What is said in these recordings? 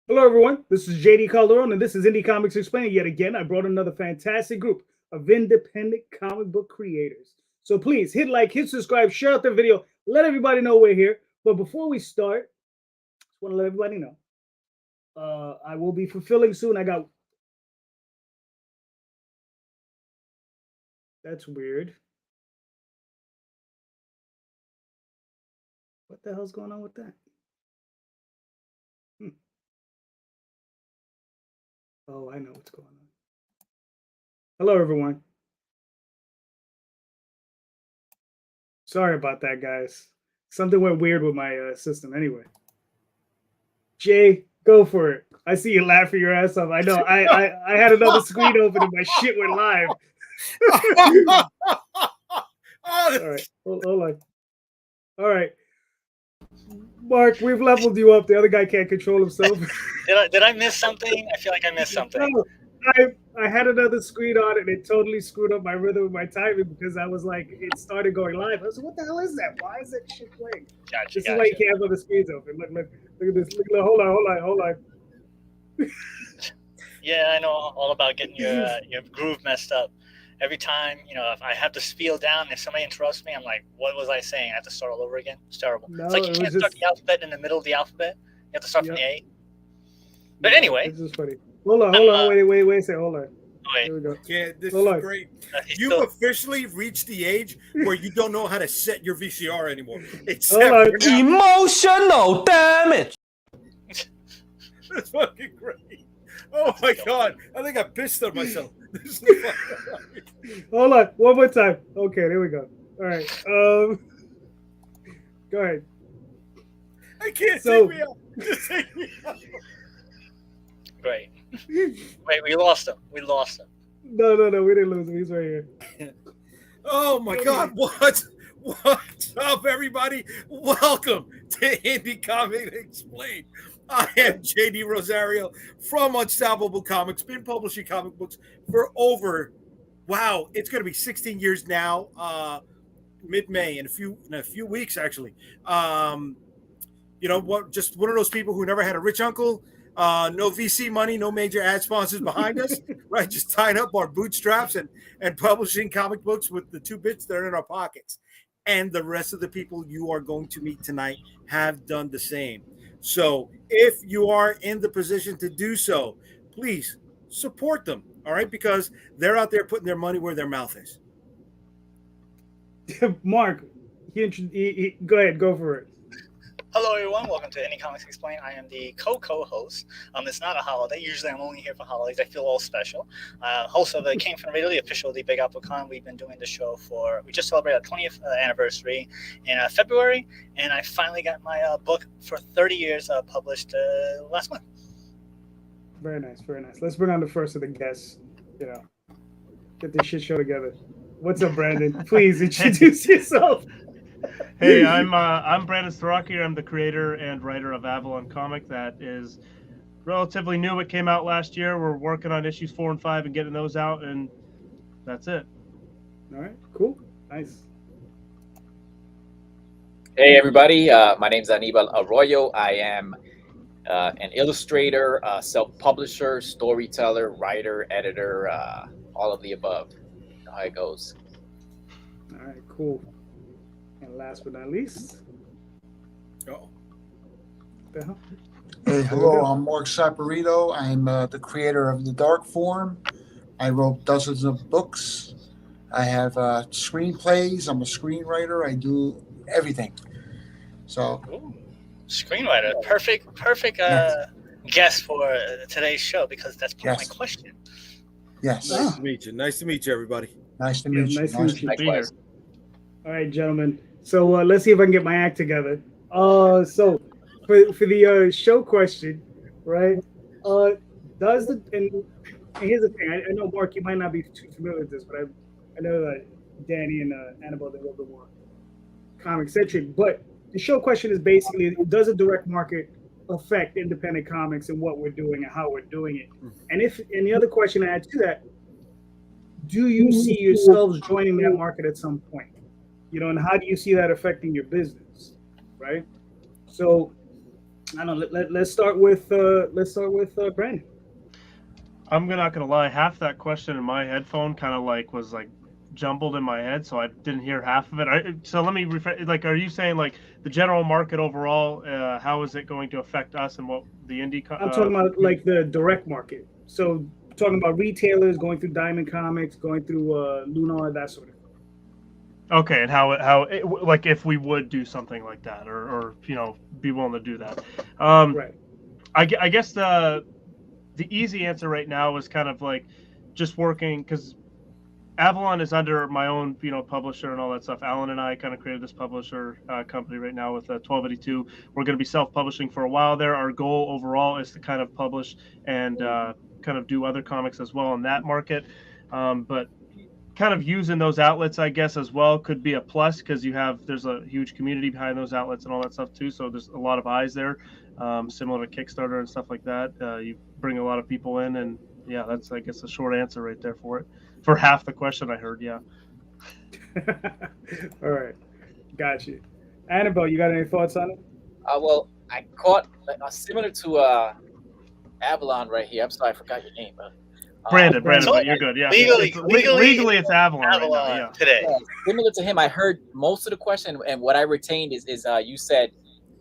Hello, everyone. This is JD Calderon, and this is Indy Comics Explained. Yet again, I brought another fantastic group of independent comic book creators. So please hit like, hit subscribe, share out the video, let everybody know we're here. But before we start, just want to let everybody know I will be fulfilling soon. That's weird. What the hell's going on with that? Hmm. Oh, I know what's going on. Hello, everyone. Sorry about that, guys. Something went weird with my system. Anyway, Jay, go for it. I see you laughing your ass off. I know. I had another screen open and my shit went live. All right, hold on. All right, Mark, we've leveled you up. The other guy can't control himself. Did I miss something? I feel like I missed something. No, I had another screen on and it totally screwed up my rhythm and my timing because I was like, it started going live. I was like, what the hell is that? Why is that shit playing? Gotcha. This is why you can't have other screens open. Look at this. Look, hold on. Yeah, I know all about getting your groove messed up. Every time, if I have to spiel down, if somebody interrupts me, I'm like, what was I saying? I have to start all over again. It's terrible. No, it's like you can't start the alphabet in the middle of the alphabet. You have to start from the A. But anyway. This is funny. Hold on. Wait a second. Hold on. Wait. Here we go. Yeah, this is great. You've officially reached the age where you don't know how to set your VCR anymore. Emotional damage. That's fucking great. Oh my god. I think I pissed on myself. Hold on. One more time. Okay, there we go. All right. Go ahead. I can't take me out. Just take me out. Great. Wait, we lost him. No, we didn't lose him. He's right here. Oh my god, what's up, everybody? Welcome to Indy Comics Explained. I am JD Rosario from Unstoppable Comics, been publishing comic books for it's going to be 16 years now, mid-May, in a few weeks, actually. Just one of those people who never had a rich uncle, no VC money, no major ad sponsors behind us, right? Just tying up our bootstraps and publishing comic books with the 2 bits that are in our pockets. And the rest of the people you are going to meet tonight have done the same. So if you are in the position to do so, please support them, all right? Because they're out there putting their money where their mouth is. Mark, go ahead, go for it. Hello, everyone. Welcome to Indy Comics Explained. I am the co-host. It's not a holiday. Usually, I'm only here for holidays. I feel all special. Host of the Came From Radio, the official The Big Apple Con. We've been doing the show we just celebrated our 20th anniversary in February, and I finally got my book for 30 years published last month. Very nice. Let's bring on the first of the guests. Get this shit show together. What's up, Brandon? Please introduce yourself. Hey, I'm Brandon Staraki. I'm the creator and writer of Avalon Comic. That is relatively new. It came out last year. We're working on issues 4 and 5 and getting those out, and that's it. All right, cool, nice. Hey, everybody. My name's Anibal Arroyo. I am an illustrator, self-publisher, storyteller, writer, editor, all of the above. You know how it goes. All right, cool. And last but not least, Hey, hello, I'm Marc Saporito. I'm the creator of The Dark Form. I wrote dozens of books. I have screenplays. I'm a screenwriter. I do everything. So, screenwriter, perfect guest for today's show because that's part of my question. Yes. Nice to meet you. Nice to meet you, everybody. Nice to meet you. Nice to meet you. Likewise. All right, gentlemen. So let's see if I can get my act together. So for the show question, right? And here's the thing. I know, Mark, you might not be too familiar with this, but I know that Danny and Anibal, they're a little bit more comic-centric. But the show question is basically, does a direct market affect independent comics and what we're doing and how we're doing it? And the other question I add to that, do you see yourselves joining that market at some point? And how do you see that affecting your business, right? So I don't know. Let's start with Brandon. I'm not gonna lie. Half that question in my headphone kind of was jumbled in my head, so I didn't hear half of it. So let me rephrase. Like, are you saying like the general market overall? How is it going to affect us and what the indie? I'm talking about like the direct market. So talking about retailers going through Diamond Comics, going through Lunar, that sort of thing. Okay, and like if we would do something like that, or be willing to do that. Right. I guess the easy answer right now is kind of like just working, because Avalon is under my own, publisher and all that stuff. Alan and I kind of created this publisher company right now with 1282. We're going to be self-publishing for a while there. Our goal overall is to kind of publish and kind of do other comics as well in that market. But kind of using those outlets, I guess, as well could be a plus, because there's a huge community behind those outlets and all that stuff too. So there's a lot of eyes there, similar to Kickstarter and stuff like that. You bring a lot of people in, and yeah, that's, I guess, a short answer right there for it. For half the question I heard, yeah. All right, got you. Anibal, you got any thoughts on it? Well, I caught similar to Avalon right here. I'm sorry, I forgot your name. Brandon, So but you're good. Yeah, legally, it's Avalon, right Avalon now. Yeah. today. Yeah, similar to him, I heard most of the question, and what I retained is you said,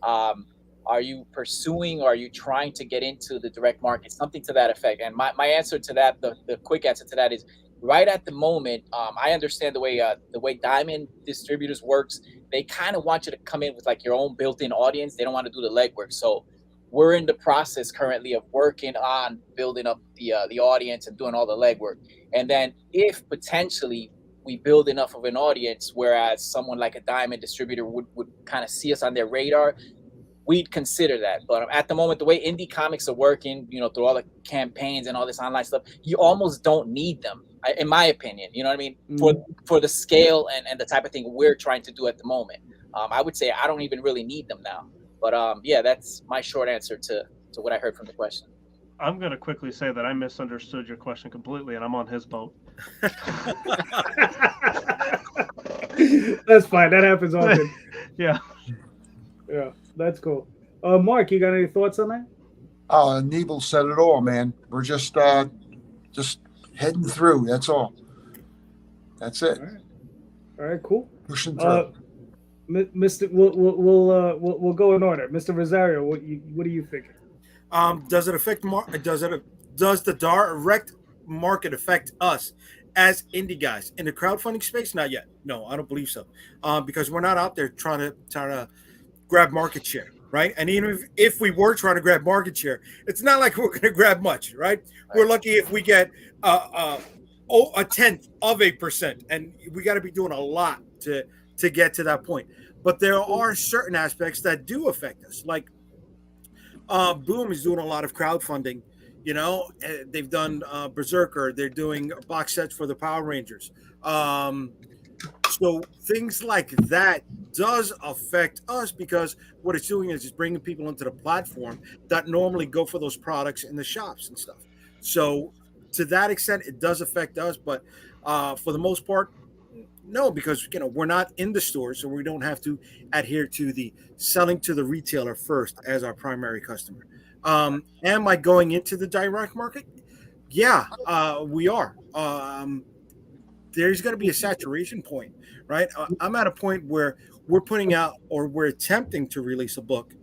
are you pursuing or are you trying to get into the direct market? Something to that effect. And my answer to that, the quick answer to that is, right at the moment, I understand the way Diamond Distributors works. They kind of want you to come in with like your own built-in audience. They don't want to do the legwork. So we're in the process currently of working on building up the audience and doing all the legwork. And then if potentially we build enough of an audience, whereas someone like a Diamond Distributor would kind of see us on their radar, we'd consider that. But at the moment, the way indie comics are working, through all the campaigns and all this online stuff, you almost don't need them, in my opinion. You know what I mean? For the scale and the type of thing we're trying to do at the moment. I would say I don't even really need them now. But yeah, that's my short answer to what I heard from the question. I'm going to quickly say that I misunderstood your question completely, and I'm on his boat. That's fine. That happens often. Yeah. Yeah, that's cool. Mark, you got any thoughts on that? Anibal said it all, man. We're just heading through. That's all. That's it. All right, cool. Pushing through. Mr. We'll go in order. Mr. Rosario, what are you thinking? Does it affect does the direct market affect us as indie guys in the crowdfunding space? Not yet. No, I don't believe so. Because we're not out there trying to grab market share, right? And even if we were trying to grab market share, it's not like we're going to grab much, right? We're lucky if we get a 0.1%, and we got to be doing a lot to get to that point. But there are certain aspects that do affect us. Like Boom is doing a lot of crowdfunding. They've done Berserker. They're doing box sets for the Power Rangers. So things like that does affect us, because what it's doing is it's bringing people into the platform that normally go for those products in the shops and stuff. So to that extent, it does affect us. But for the most part, no, because we're not in the stores, so we don't have to adhere to the selling to the retailer first as our primary customer. Am I going into the direct market? Yeah, we are. There's going to be a saturation point, right? I'm at a point where we're putting out, or we're attempting to release a book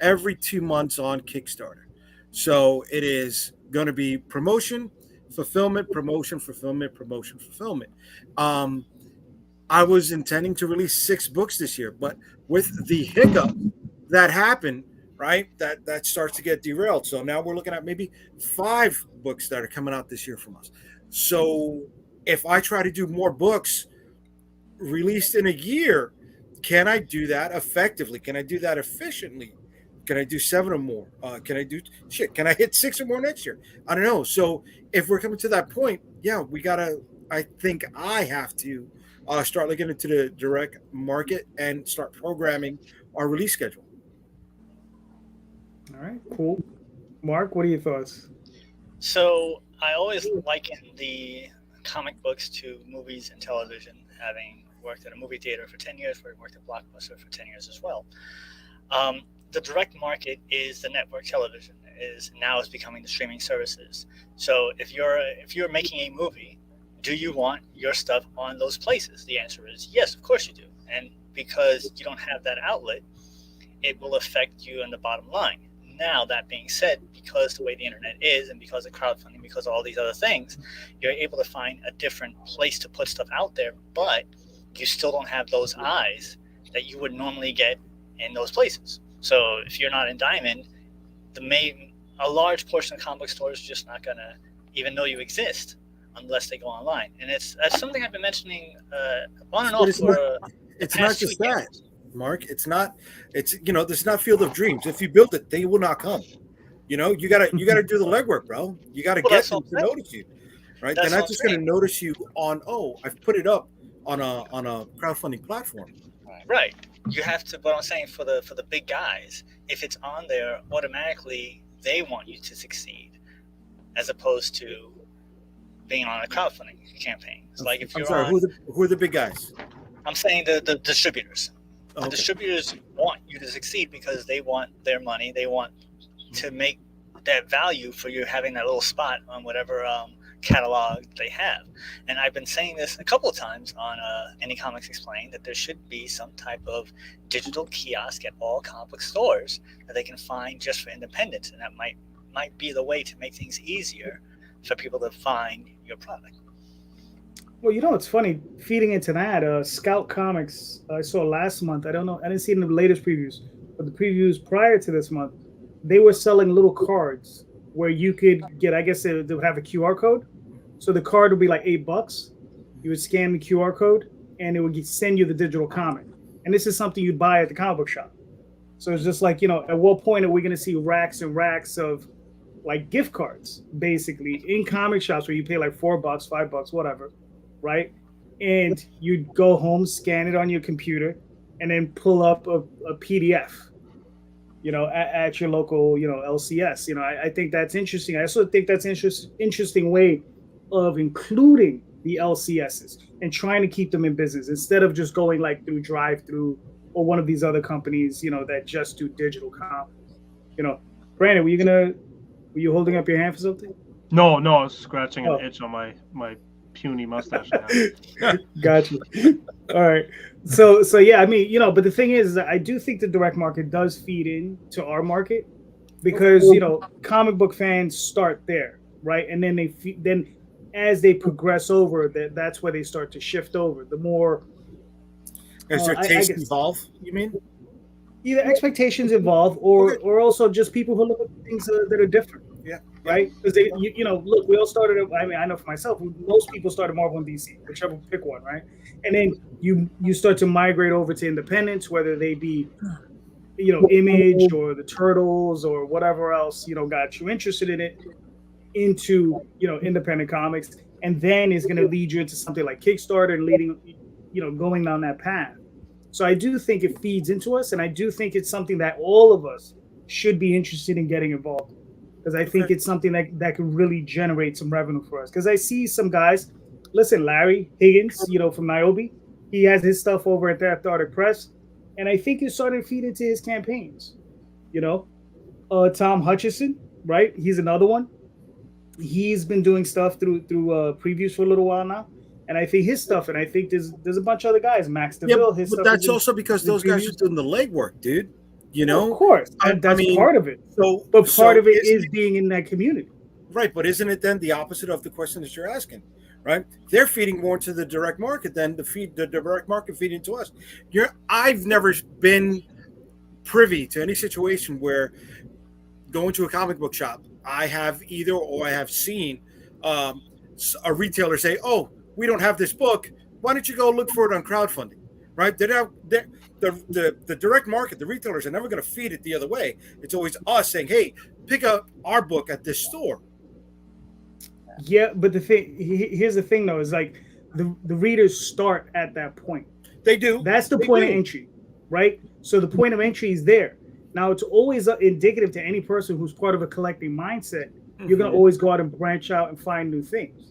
every 2 months on Kickstarter. So it is going to be promotion, fulfillment, promotion, fulfillment, promotion, fulfillment. I was intending to release 6 books this year, but with the hiccup that happened, right, that starts to get derailed. So now we're looking at maybe 5 books that are coming out this year from us. So if I try to do more books released in a year, can I do that effectively? Can I do that efficiently? Can I do 7 or more? Can I hit 6 or more next year? I don't know. So if we're coming to that point, yeah, I think I have to start looking into the direct market and start programming our release schedule. All right, cool. Mark, what are your thoughts? So I always liken the comic books to movies and television, having worked at a movie theater for 10 years, where I worked at Blockbuster for 10 years as well. the direct market is the network television is becoming the streaming services. So if you're making a movie, do you want your stuff on those places? The answer is yes, of course you do. And because you don't have that outlet, it will affect you in the bottom line. Now, that being said, because the way the internet is and because of crowdfunding, because of all these other things, you're able to find a different place to put stuff out there, but you still don't have those eyes that you would normally get in those places. So if you're not in Diamond, a large portion of comic book stores are just not going to even know you exist unless they go online. And that's something I've been mentioning on and off for it's not just that, Mark. It's this is not Field of Dreams. If you build it, they will not come. You gotta do the legwork, bro. You gotta get them to notice you, right? They're not just gonna notice you on, I've put it up on a crowdfunding platform. Right. You have to, but I'm saying for the big guys, if it's on there, automatically they want you to succeed, as opposed to being on a crowdfunding campaign. It's like if you're who are the big guys? I'm saying the distributors. Okay. The distributors want you to succeed because they want their money. They want to make that value for you having that little spot on whatever catalog they have. And I've been saying this a couple of times on Indy Comics Explained, that there should be some type of digital kiosk at all comic book stores that they can find just for independents, and that might be the way to make things easier for people to find your product. Well, it's funny, feeding into that, Scout Comics, I saw last month. I don't know, I didn't see it in the latest previews, but the previews prior to this month, they were selling little cards where you could get, I guess they would have a QR code. So the card would be like $8. You would scan the QR code and it would send you the digital comic. And this is something you'd buy at the comic book shop. So it's just like, at what point are we going to see racks and racks of like gift cards, basically, in comic shops where you pay like $4, $5, whatever, right? And you'd go home, scan it on your computer, and then pull up a PDF, at your local, LCS. I think that's interesting. I also think that's interesting way of including the LCSs and trying to keep them in business instead of just going like through drive-through or one of these other companies, that just do digital comics. Brandon, were you holding up your hand for something? No, I was scratching an itch on my puny mustache. Gotcha. All right. So yeah, I mean, but the thing is that I do think the direct market does feed into our market because, comic book fans start there, right? And then then as they progress over, that's where they start to shift over. The more as their taste evolve, you mean? Either expectations evolve or also just people who look at things that are different. Yeah. Right? Because look, we all started. I mean, I know for myself, most people started Marvel and DC, whichever pick one, right? And then you start to migrate over to independents, whether they be, Image or the Turtles or whatever else, got you interested in it, into independent comics, and then is going to lead you into something like Kickstarter and leading, going down that path. So I do think it feeds into us, and I do think it's something that all of us should be interested in getting involved in. Because I think it's something that can really generate some revenue for us. Because I see some guys, Larry Higgins, from Niobe, he has his stuff over at the Athletic Press, and I think it's starting to feed into his campaigns. Tom Hutchison, right? He's another one. He's been doing stuff through previews for a little while now, and I think his stuff, and I think there's a bunch of other guys, Max DeVille. But that's also because those guys are doing the legwork, dude. Of course, that's part of it. But part of it is being in that community, right? But isn't it then the opposite of the question that you're asking, right? They're feeding more to the direct market than the direct market feeding to us. I've never been privy to any situation where going to a comic book shop, I have seen a retailer say, "Oh, we don't have this book. Why don't you go look for it on crowdfunding?" Right? The direct market, the retailers are never going to feed it the other way. It's always us saying, "Hey, pick up our book at this store." Yeah, but here's the thing, though, is like the readers start at that point. They do. That's the point of entry, right? So the point of entry is there. Now, it's always indicative to any person who's part of a collecting mindset. You're going to always go out and branch out and find new things.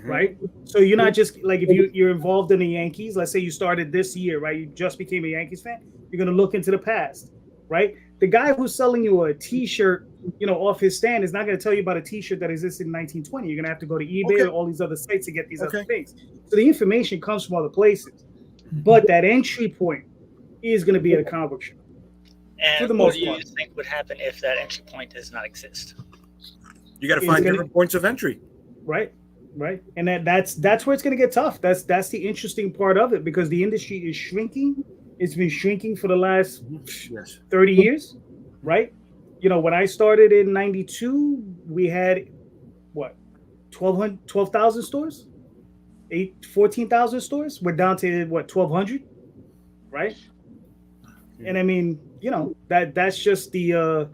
Right? So you're not just like if you're involved in the Yankees, let's say you started this year, right? You just became a Yankees fan. You're going to look into the past, right? the guy who's selling you a T-shirt, off his stand is not going to tell you about a T-shirt that existed in 1920. You're going to have to go to eBay or all these other sites to get these other things. So the information comes from other places, but that entry point is going to be at a comic book shop. And what do you think would happen if that entry point does not exist? You got to find different points of entry. Right. And that's where it's going to get tough. That's the interesting part of it, because the industry is shrinking. It's been shrinking for the last 30 years, right? When I started in 92, we had, 12,000 stores? 14,000 stores? We're down to, 1,200, right? And I mean, that's just the,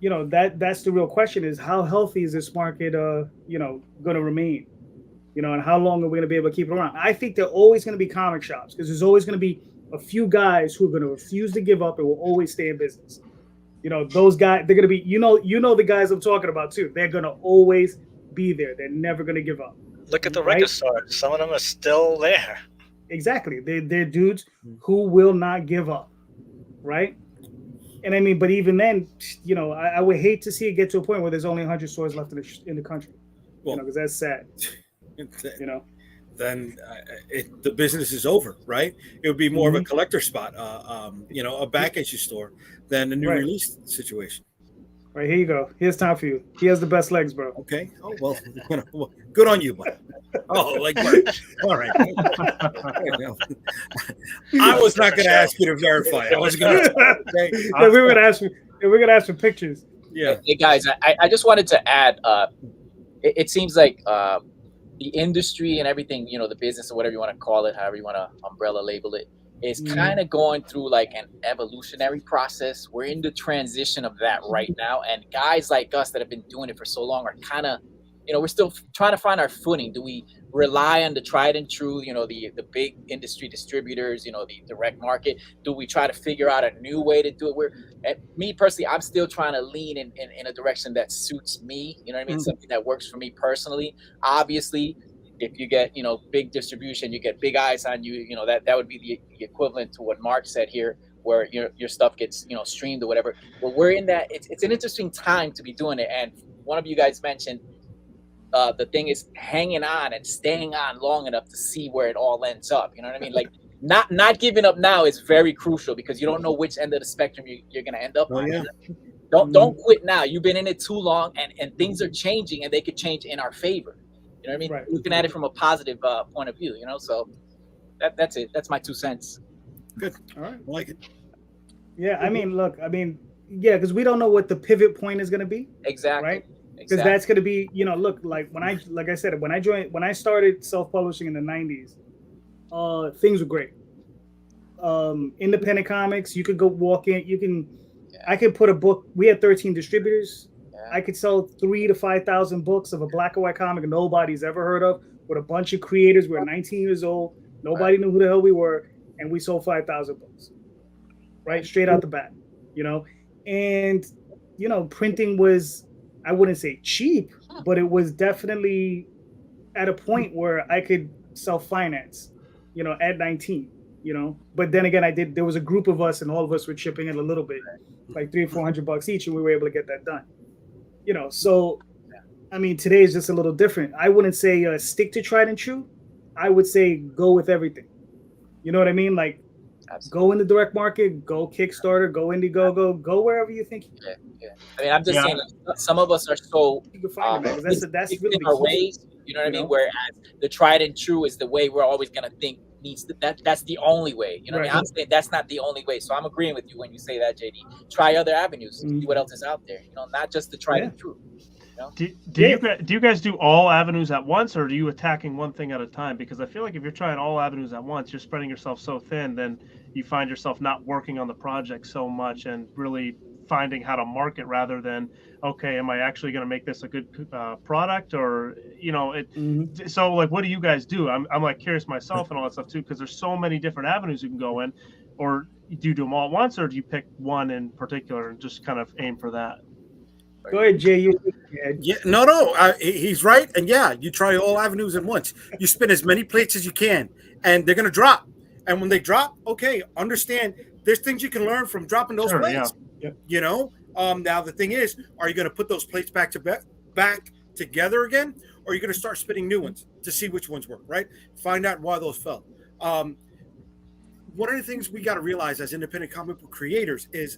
that's the real question, is how healthy is this market, going to remain? And how long are we going to be able to keep it around? I think there are always going to be comic shops, because there's always going to be a few guys who are going to refuse to give up and will always stay in business. Those guys, they're going to be, the guys I'm talking about too. They're going to always be there. They're never going to give up. Look at the record stores. Some of them are still there. Exactly. They're dudes who will not give up. Right. And I mean, but even then, I would hate to see it get to a point where there's only 100 stores left in the country. Well, because that's sad. Then the business is over, right? It would be more of a collector spot, a back issue store than a new release situation. Right, here you go. Here's time for you. He has the best legs, bro. Okay. Oh, well, good on you, buddy. Oh, like, all right. I was not going to ask you to verify. I was going to. Okay. We were going to ask you. We're going to ask for pictures. Yeah. Hey guys, I just wanted to add. It seems like the industry and everything, the business or whatever you want to call it, however you want to umbrella label it, is kind of going through like an evolutionary process. We're in the transition of that right now. And guys like us that have been doing it for so long are kind of, we're still trying to find our footing. Do we rely on the tried and true, the big industry distributors, the direct market? Do we try to figure out a new way to do it? Me personally, I'm still trying to lean in a direction that suits me. You know what I mean? Something that works for me personally. Obviously, if you get, big distribution, you get big eyes on you, that would be the equivalent to what Marc said here, where your stuff gets, streamed or whatever. But we're in that, it's an interesting time to be doing it. And one of you guys mentioned, the thing is hanging on and staying on long enough to see where it all ends up. You know what I mean? Like not giving up now is very crucial, because you don't know which end of the spectrum you're going to end up on. Yeah. Don't quit now. You've been in it too long, and things are changing, and they could change in our favor. You know what I mean? Right. Looking at it from a positive point of view, so that's it. That's my 2 cents. Good. All right. I like it. Yeah. I mean, look, because we don't know what the pivot point is going to be. Exactly. Right. Because that's going to be, look, like when I started self-publishing in the 90s, things were great. Independent comics, you could go walk in, I could put a book. We had 13 distributors. I could sell 3,000 to 5,000 books of a black and white comic nobody's ever heard of, with a bunch of creators. We were 19 years old. Nobody knew who the hell we were. And we sold 5,000 books, right? Straight out the bat, and, printing was, I wouldn't say cheap, but it was definitely at a point where I could self-finance, at 19, But then again, there was a group of us, and all of us were chipping in a little bit, like $300 or $400 each, and we were able to get that done. So, I mean, today is just a little different. I wouldn't say stick to tried and true. I would say go with everything. You know what I mean? Like, go in the direct market, go Kickstarter, go Indiegogo, go wherever you think. Yeah. I mean, I'm just saying, some of us are so you can find it, man, that's really our ways. You know what I mean? Whereas the tried and true is the way we're always gonna think that's the only way. You know what I mean? I'm saying that's not the only way. So I'm agreeing with you when you say that, JD. Try other avenues, see what else is out there. Not just the tried and true. Do you guys do all avenues at once, or are you attacking one thing at a time? Because I feel like if you're trying all avenues at once, you're spreading yourself so thin, then you find yourself not working on the project so much and really finding how to market, rather than, okay, am I actually going to make this a good product, or so like, what do you guys do? I'm like curious myself and all that stuff too, because there's so many different avenues you can go in. Or do you do them all at once, or do you pick one in particular and just kind of aim for that? Go ahead, Jay. He's right. And you try all avenues at once. You spin as many plates as you can, and they're going to drop. And when they drop, okay, understand there's things you can learn from dropping those plates. Yep. You know, now the thing is, are you going to put those plates back together again, or are you going to start spinning new ones to see which ones work? Right? Find out why those fell. One of the things we got to realize as independent comic book creators is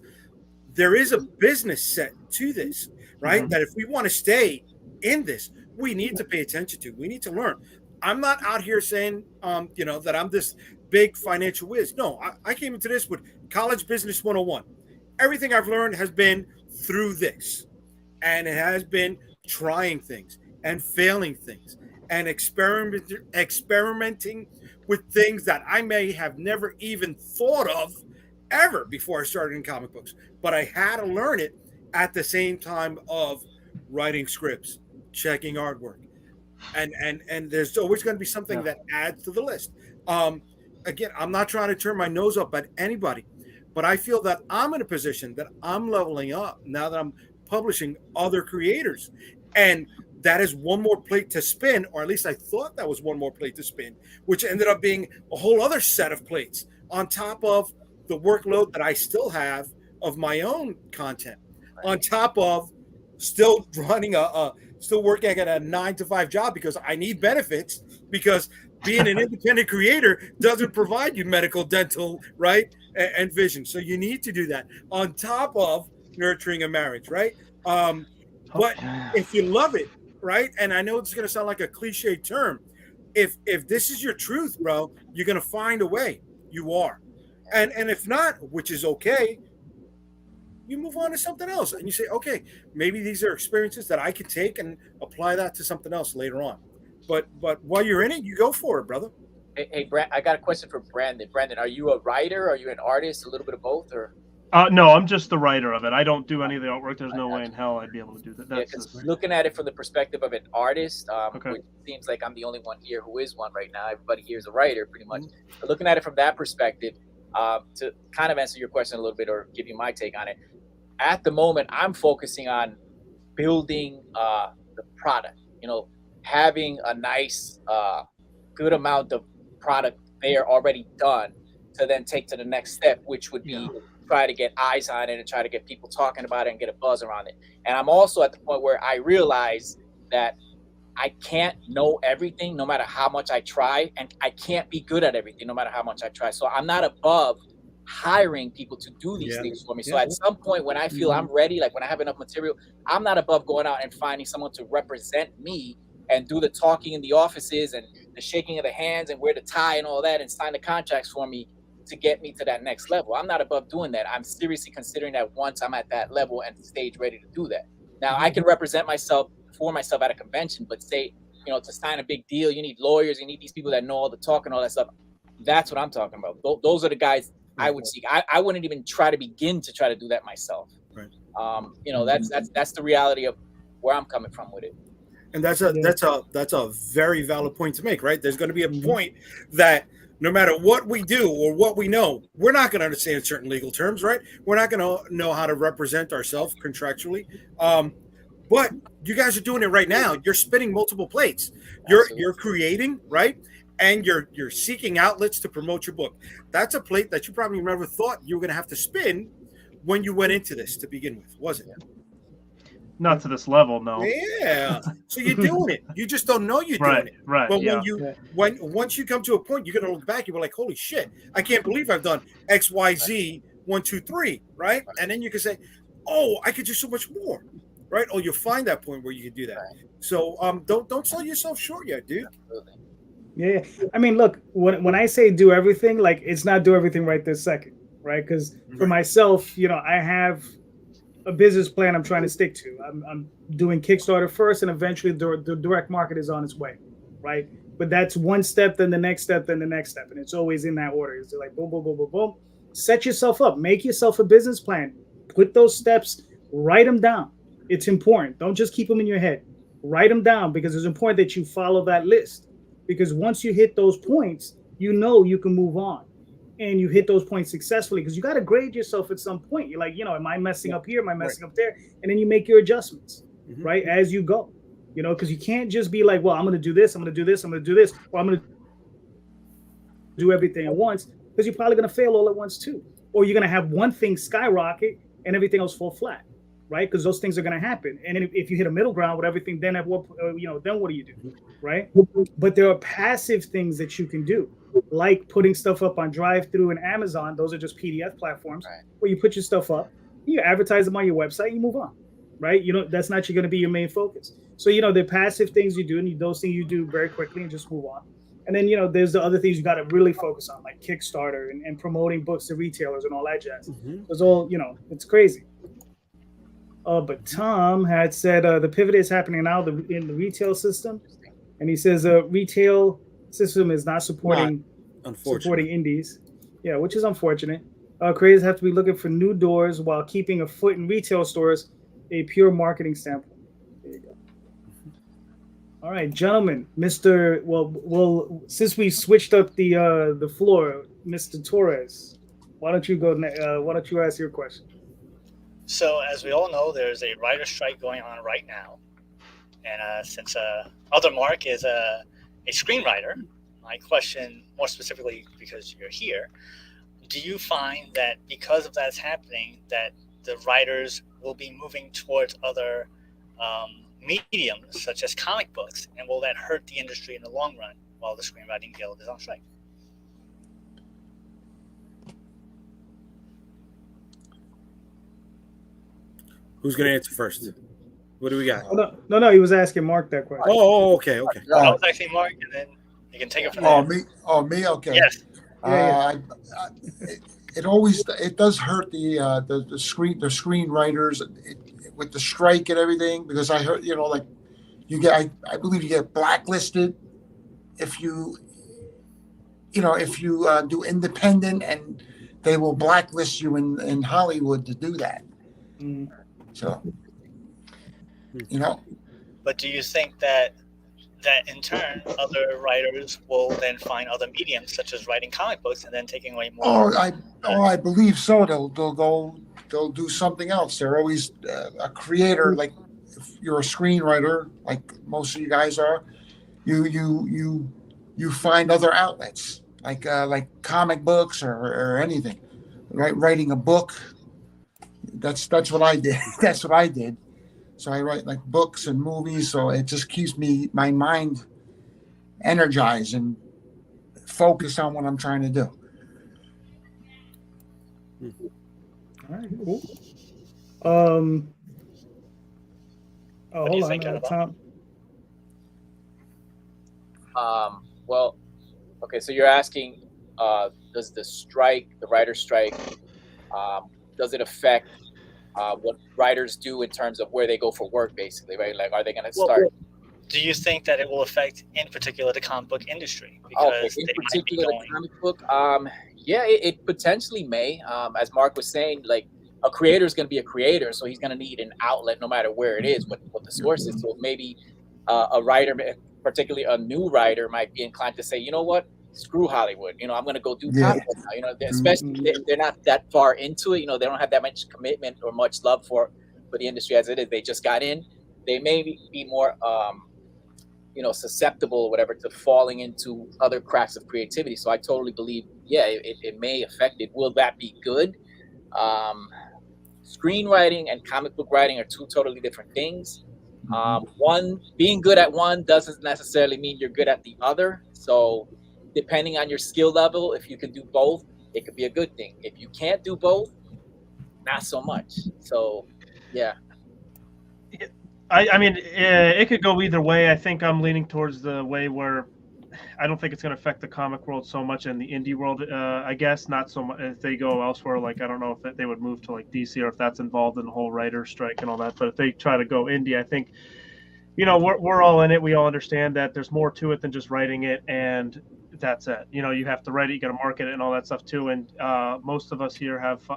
there is a business set to this, right? Mm-hmm. That if we want to stay in this, we need to pay attention to. We need to learn. I'm not out here saying, that I'm this big financial whiz. No, I came into this with college business 101. Everything I've learned has been through this, and it has been trying things and failing things and experimenting with things that I may have never even thought of ever before I started in comic books. But I had to learn it at the same time of writing scripts, checking artwork. And there's always going to be something that adds to the list. Again, I'm not trying to turn my nose up at anybody, but I feel that I'm in a position that I'm leveling up now that I'm publishing other creators. And that is one more plate to spin, or at least I thought that was one more plate to spin, which ended up being a whole other set of plates on top of the workload that I still have of my own content, on top of still running still working at a 9-to-5 job because I need benefits, because being an independent creator doesn't provide you medical, dental, right, and vision. So you need to do that on top of nurturing a marriage, right? But if you love it, right, and I know it's going to sound like a cliche term, if this is your truth, bro, you're going to find a way. You are. And if not, which is okay, you move on to something else. And you say, okay, maybe these are experiences that I can take and apply that to something else later on. But while you're in it, you go for it, brother. Hey, Brand, I got a question for Brandon. Brandon, are you a writer? Are you an artist? A little bit of both, or? No, I'm just the writer of it. I don't do any of the artwork. There's no way in hell I'd be able to do that. That's looking at it from the perspective of an artist, which seems like I'm the only one here who is one right now. Everybody here is a writer, pretty much. But looking at it from that perspective, to kind of answer your question a little bit or give you my take on it, at the moment, I'm focusing on building the product, having a nice, good amount of product there already done to then take to the next step, which would be try to get eyes on it and try to get people talking about it and get a buzz around it. And I'm also at the point where I realize that I can't know everything no matter how much I try, and I can't be good at everything no matter how much I try. So I'm not above hiring people to do these things for me. So at some point when I feel I'm ready, like when I have enough material, I'm not above going out and finding someone to represent me and do the talking in the offices and the shaking of the hands and wear the tie and all that and sign the contracts for me to get me to that next level. I'm not above doing that. I'm seriously considering that once I'm at that level and stage ready to do that. Now I can represent myself for myself at a convention, but say, to sign a big deal, you need lawyers, you need these people that know all the talk and all that stuff. That's what I'm talking about. Those are the guys I would seek. I wouldn't even try to begin to try to do that myself. Right. That's the reality of where I'm coming from with it. And that's a very valid point to make, right? There's going to be a point that no matter what we do or what we know, we're not going to understand certain legal terms, right? We're not going to know how to represent ourselves contractually. But you guys are doing it right now. You're spinning multiple plates. You're creating, right? And you're seeking outlets to promote your book. That's a plate that you probably never thought you were going to have to spin when you went into this to begin with, wasn't it? Not to this level, no. Yeah. So you're doing it. You just don't know you're doing it. Right. But once you come to a point, you're gonna look back. You're like, holy shit! I can't believe I've done X, Y, Z, 1, 2, 3, right? And then you can say, oh, I could do so much more, right? Oh, you'll find that point where you can do that. So don't sell yourself short yet, dude. Yeah. I mean, look, when I say do everything, like it's not do everything right this second, right? Because for myself, I have a business plan I'm trying to stick to. I'm doing Kickstarter first, and eventually the direct market is on its way, right? But that's one step, then the next step, then the next step, and it's always in that order. It's like boom, boom, boom, boom, boom. Set yourself up. Make yourself a business plan. Put those steps. Write them down. It's important. Don't just keep them in your head. Write them down because it's important that you follow that list. Because once you hit those points, you can move on. And you hit those points successfully because you got to grade yourself at some point. You're like, am I messing up here? Am I messing up there? And then you make your adjustments, right, as you go. Because you can't just be like, well, I'm going to do this, I'm going to do this, I'm going to do this, or I'm going to do everything at once, because you're probably going to fail all at once too. Or you're going to have one thing skyrocket and everything else fall flat, right? Because those things are going to happen. And if you hit a middle ground with everything, then at what then what do you do, right? But there are passive things that you can do, like putting stuff up on Drive-Thru and Amazon. Those are just PDF platforms where you put your stuff up, you advertise them on your website, and you move on, right? That's not going to be your main focus. So the passive things you do, and those things you do very quickly and just move on. And then there's the other things you got to really focus on, like Kickstarter and promoting books to retailers and all that jazz. It's all it's crazy. But Tom had said the pivot is happening now in the retail system, and he says retail system is not supporting indies. Yeah, which is unfortunate. Creators have to be looking for new doors while keeping a foot in retail stores, a pure marketing standpoint. There you go. All right, gentlemen, well, since we switched up the floor, Mr. Torres, why don't you go? Why don't you ask your question? So, as we all know, there's a writer's strike going on right now, and since Other Marc is a screenwriter, my question, more specifically because you're here, do you find that because of that's happening, that the writers will be moving towards other mediums such as comic books, and will that hurt the industry in the long run while the Screenwriting Guild is on strike? Who's going to answer first? What do we got? No, he was asking Marc that question. Oh, okay. That was actually Marc, and then you can take it from there. Me, okay. Yes. It does hurt the screenwriters with the strike and everything, because I heard I believe you get blacklisted if you do independent, and they will blacklist you in Hollywood to do that. So But do you think that in turn other writers will then find other mediums such as writing comic books and then taking away more? I believe so. They'll do something else. They're always a creator. Like if you're a screenwriter, like most of you guys are, you find other outlets like comic books or anything. Right, writing a book. That's what I did. That's what I did. So I write like books and movies. So it just keeps my mind energized and focused on what I'm trying to do. All right, cool. Hold on, Tom. Well, okay. So you're asking, does the writer's strike, does it affect what writers do in terms of where they go for work, basically, right? Like, are they going to start? Do you think that it will affect, in particular, the comic book industry? Because in particular, the comic book, yeah, it potentially may. As Marc was saying, like, a creator is going to be a creator, so he's going to need an outlet no matter where it is, what the source is. So maybe a writer, particularly a new writer, might be inclined to say, you know what? Screw Hollywood. I'm going to go do comic books now. Especially if they're not that far into it. They don't have that much commitment or much love for the industry as it is. They just got in. They may be more, susceptible or whatever to falling into other cracks of creativity. So I totally believe, it may affect it. Will that be good? Screenwriting and comic book writing are two totally different things. One, being good at one doesn't necessarily mean you're good at the other. So depending on your skill level, if you can do both, it could be a good thing. If you can't do both, not so much. So, yeah. I mean, it could go either way. I think I'm leaning towards the way where I don't think it's going to affect the comic world so much and the indie world. I guess not so much if they go elsewhere. Like, I don't know if they would move to like DC or if that's involved in the whole writer strike and all that. But if they try to go indie, I think, we're all in it. We all understand that there's more to it than just writing it, and that's it. You have to write it, you got to market it and all that stuff too. And most of us here have,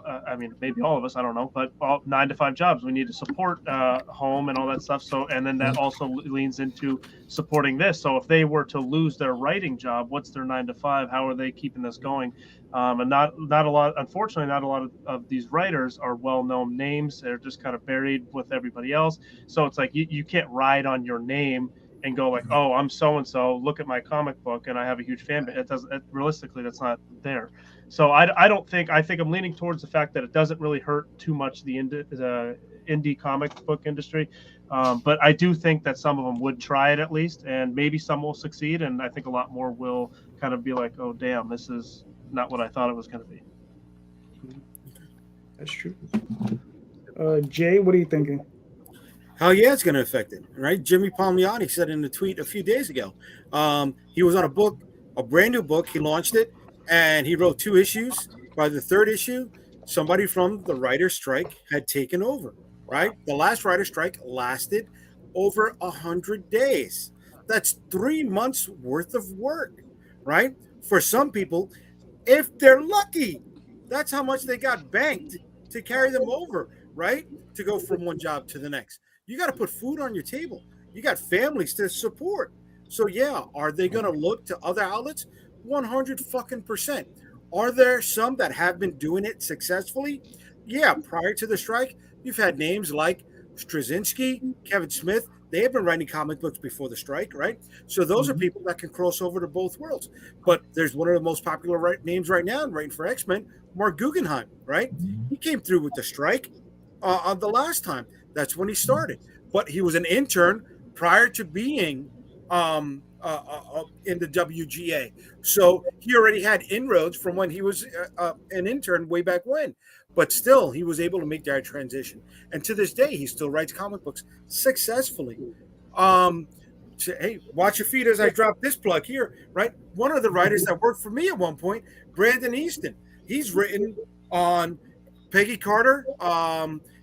maybe all of us, I don't know, but all 9-to-5 jobs. We need to support home and all that stuff. So, and then that also leans into supporting this. So if they were to lose their writing job, what's their 9-to-5? How are they keeping this going? And not a lot, unfortunately, not a lot of these writers are well-known names. They're just kind of buried with everybody else. So it's like, you can't ride on your name and go like, oh, I'm so-and-so, look at my comic book and I have a huge fan base. Realistically, that's not there. So I don't think, I think I'm leaning towards the fact that it doesn't really hurt too much the indie comic book industry. But I do think that some of them would try it at least, and maybe some will succeed. And I think a lot more will kind of be like, oh, damn, this is not what I thought it was going to be. That's true. Jay, what are you thinking? Hell yeah, it's going to affect it, right? Jimmy Palmiotti said in a tweet a few days ago. He was on a book, a brand new book. He launched it, and he wrote 2 issues. By the 3rd issue, somebody from the writer's strike had taken over, right? The last writer's strike lasted over 100 days. That's 3 months worth of work, right? For some people, if they're lucky, that's how much they got banked to carry them over, right? To go from one job to the next. You got to put food on your table. You got families to support. So yeah, are they going to look to other outlets? 100%. Are there some that have been doing it successfully? Yeah, prior to the strike, you've had names like Straczynski, Kevin Smith. They have been writing comic books before the strike, right? So those are people that can cross over to both worlds. But there's one of the most popular names right now writing for X-Men, Mark Guggenheim, right? He came through with the strike on the last time. That's when he started. But he was an intern prior to being in the WGA. So he already had inroads from when he was an intern way back when. But still, he was able to make that transition. And to this day, he still writes comic books successfully. Hey, watch your feet as I drop this plug here, right? One of the writers that worked for me at one point, Brandon Easton. He's written on Peggy Carter.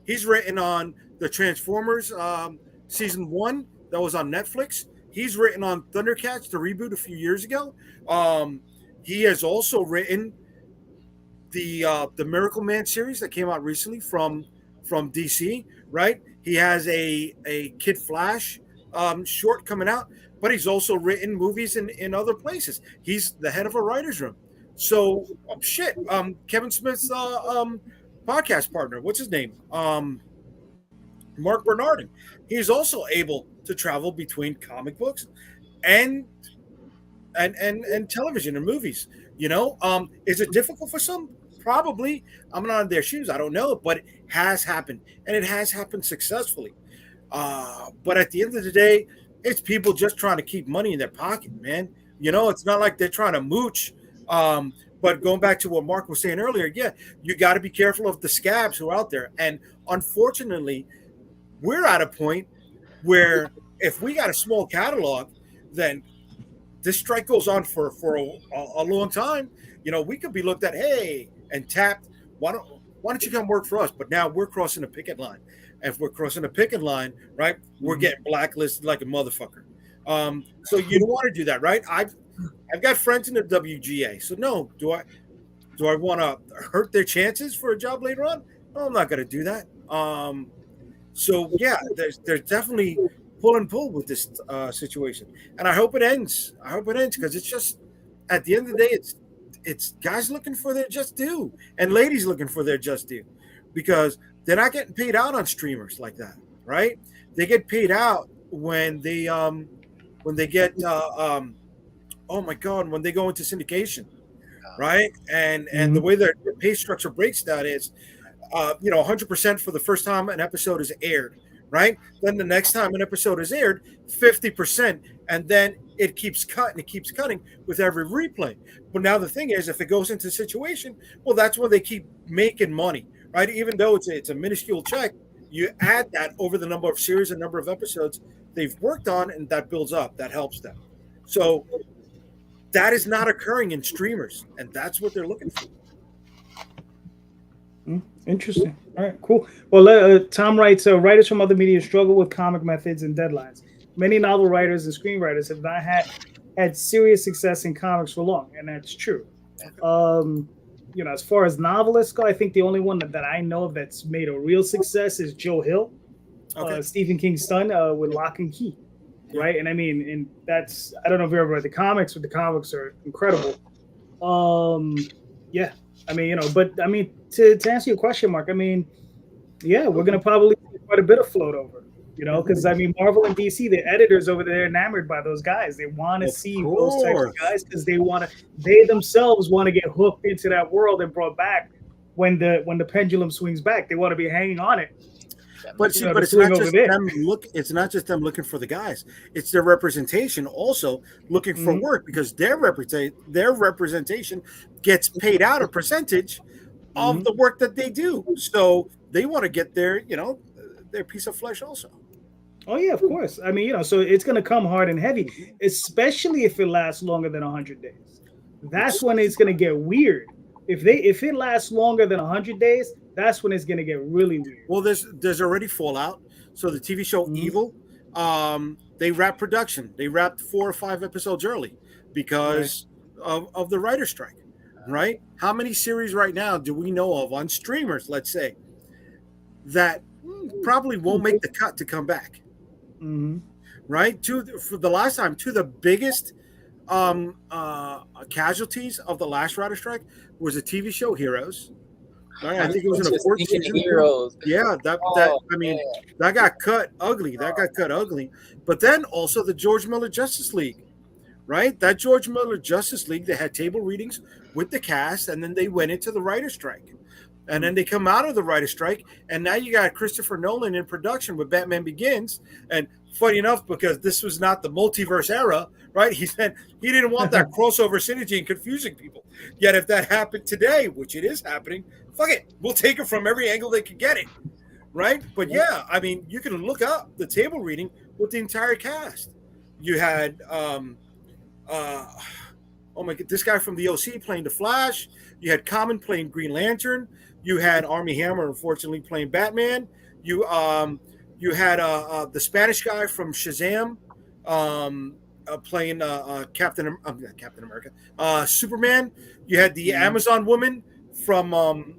He's written on the Transformers season 1 that was on Netflix. He's written on Thundercats, the reboot a few years ago. He has also written the Miracle Man series that came out recently from DC, right? He has a Kid Flash short coming out, but he's also written movies in other places. He's the head of a writer's room. So Kevin Smith's podcast partner, what's his name? Mark Bernardin. He's also able to travel between comic books and television and movies. You know, is it difficult for some? Probably. I'm not in their shoes. I don't know, but it has happened, and it has happened successfully. But at the end of the day, it's people just trying to keep money in their pocket, man. You know, it's not like they're trying to mooch. But going back to what Mark was saying earlier, yeah, you got to be careful of the scabs who are out there. And unfortunately, we're at a point where if we got a small catalog, then this strike goes on for a long time. You know, we could be looked at, hey, and tapped. Why don't you come work for us? But now we're crossing the picket line. And if we're crossing the picket line, right, we're getting blacklisted like a motherfucker. So you don't want to do that, right? I've got friends in the WGA. So no, do I want to hurt their chances for a job later on? No, I'm not going to do that. So yeah, there's definitely pull and pull with this situation, and I hope it ends. I hope it ends because it's just at the end of the day, it's guys looking for their just due and ladies looking for their just due because they're not getting paid out on streamers like that, right? They get paid out when they get oh my god, when they go into syndication, right? And the way their pay structure breaks down is 100% for the first time an episode is aired, right? Then the next time an episode is aired, 50%, and then it keeps cutting with every replay. But now the thing is, if it goes into a situation, well, that's when they keep making money, right? Even though it's a minuscule check, you add that over the number of series and number of episodes they've worked on, and that builds up. That helps them. So that is not occurring in streamers, and that's what they're looking for. Interesting. All right, cool. Well, Tom writes, writers from other media struggle with comic methods and deadlines. Many novel writers and screenwriters have not had serious success in comics for long, and that's true. As far as novelists go, I think the only one that I know of that's made a real success is Joe Hill, Stephen King's son, with Lock and Key, right? And I mean, and that's, I don't know if you ever read the comics, but the comics are incredible. Yeah. I mean, but I mean, to answer your question, Mark, I mean, yeah, we're going to probably see quite a bit of float over. You know, because I mean, Marvel and DC, the editors over there, enamored by those guys. They want to Of see those types course. of guys because they themselves want to get hooked into that world and brought back when the pendulum swings back. They want to be hanging on it. But see, You know, but to it's swing not over just there. them it's not just them looking for the guys. It's their representation also looking for Mhm. work, because their representation gets paid out a percentage of Mhm. the work that they do. So they want to get their, their piece of flesh also. Oh yeah, of course. I mean, you know, so it's going to come hard and heavy, especially if it lasts longer than 100 days. That's when it's going to get weird. If it lasts longer than 100 days, that's when it's going to get really weird. Well, there's already fallout. So the TV show Mhm. Evil, they wrapped production. They wrapped 4 or 5 episodes early because of the writer strike. Right? How many series right now do we know of on streamers, let's say, that probably won't make the cut to come back? Mhm. Right? For the last time, two of the biggest casualties of the last writer strike was a TV show Heroes. Right? I think it was in a Just 4th thinking season. Heroes. Yeah, that Oh, I mean, man. that got cut ugly. That got cut ugly. But then also the George Miller Justice League, right? That George Miller Justice League, they had table readings with the cast, and then they went into the writer strike. And then they come out of the writer strike, and now you got Christopher Nolan in production with Batman Begins. And funny enough, because this was not the multiverse era, right? He said he didn't want that crossover synergy and confusing people. Yet if that happened today, which it is happening, fuck it, we'll take it from every angle they can get it, right? But yeah, I mean, you can look up the table reading with the entire cast. You had oh my god, this guy from the OC playing the Flash. You had Common playing Green Lantern. You had Armie Hammer, unfortunately, playing Batman. You had the Spanish guy from Shazam playing Captain America, Superman. You had the Amazon woman from oh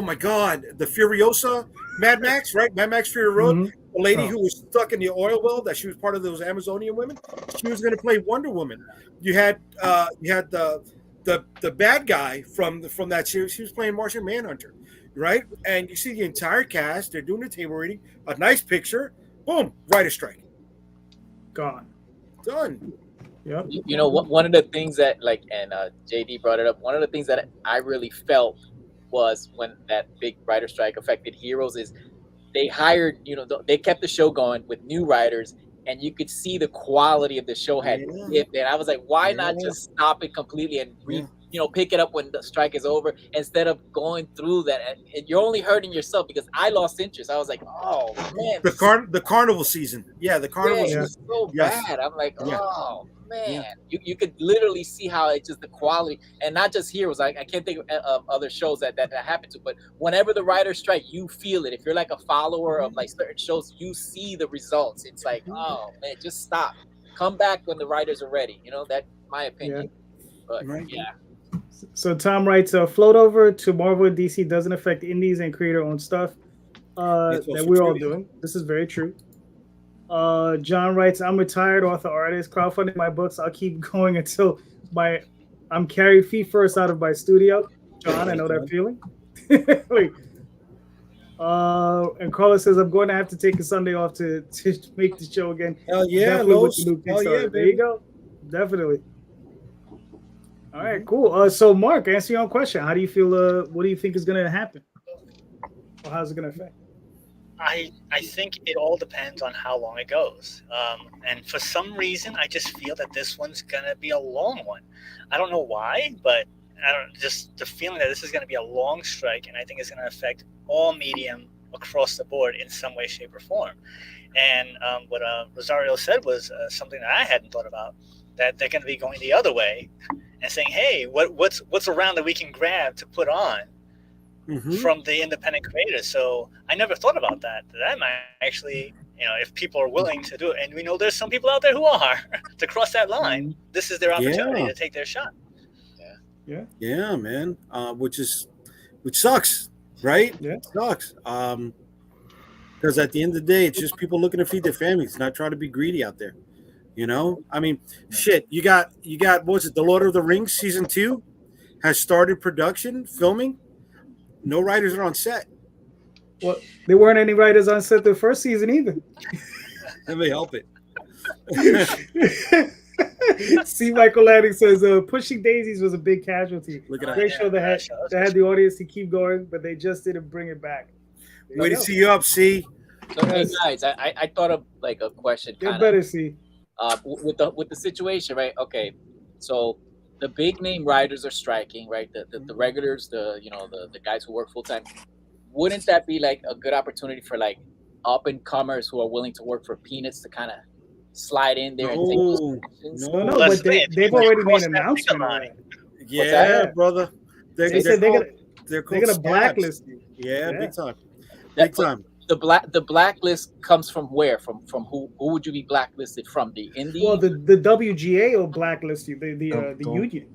my god, the Furiosa Mad Max, right? Mad Max Fury Road. Mhm. The lady Oh. who was stuck in the oil well, that she was part of those Amazonian women. She was going to play Wonder Woman. You had the bad guy from that series. He was playing Martian Manhunter, right? And you see the entire cast. They're doing the table reading. A nice picture. Boom, writer strike. Gone. Done. Yep. You know, one of the things that, like, and JD brought it up, one of the things that I really felt was when that big writer strike affected Heroes is they hired, they kept the show going with new writers, and you could see the quality of the show had dipped. And I was like, why not just stop it completely and pick it up when the strike is over instead of going through that? And you're only hurting yourself, because I lost interest. I was like, oh man, The carnival season. Yeah, the carnival it season. was so Yes. bad. I'm like, Yeah. oh man, Yeah. you could literally see how it's just the quality, and not just Heroes. I can't think of other shows that happened to, but whenever the writers strike, you feel it. If you're like a follower of like certain shows, you see the results. It's like, oh man, just stop, come back when the writers are ready. That's my opinion. But Right. yeah. So Tom writes, float over to Marvel and DC doesn't affect indies and creator-owned stuff That's that also we're all true. doing. This is very true. John writes, I'm retired author artist, crowdfunding my books. I'll keep going until I'm carried feet first out of my studio. John, I know that feeling. Wait. And Carlos says, I'm going to have to take a Sunday off to make the show again. Hell yeah, Definitely with Los. the new Hell Kickstarter. yeah, There baby. you go. Definitely. All right, cool. So Mark, answer your own question. How do you feel? What do you think is going to happen? Or how's it going to affect? I think it all depends on how long it goes. And for some reason, I just feel that this one's going to be a long one. I don't know why, but just the feeling that this is going to be a long strike, and I think it's going to affect all medium across the board in some way, shape, or form. And what Rosario said was something that I hadn't thought about, that they're going to be going the other way and saying, hey, what's around that we can grab to put on from the independent creators. So I never thought about that. That might actually, if people are willing to do it, and we know there's some people out there who are, to cross that line, this is their opportunity to take their shot. Yeah, man. Which sucks, right? Yeah. It sucks. Because at the end of the day, it's just people looking to feed their families, not trying to be greedy out there. I mean, shit. You got what was it? The Lord of the Rings season 2 has started production, filming. No writers are on set. Well, there weren't any writers on set the first season either. Let me help it. See, Michael Lanning says, "Pushing Daisies was a big casualty. Look at that. Great show that had the audience to keep going, but they just didn't bring it back." There Way you to go. see you up, C. So hey guys, I thought of like a question. Get better, see. With the situation, right? Okay, so the big name writers are striking, right? The regulars, the guys who work full time. Wouldn't that be like a good opportunity for like up and comers who are willing to work for peanuts to kind of slide in there and take those positions? No, Well, but that's the thing. they've People already made cross an that announcement. picket on line. that. Yeah, that? brother. They said they're they're gonna scabs. blacklist you. Yeah, Yeah. big time. That- Big time. The blacklist comes from where? From who would you be blacklisted from? The indie? Well, the WGA will blacklist you. The Don't- union.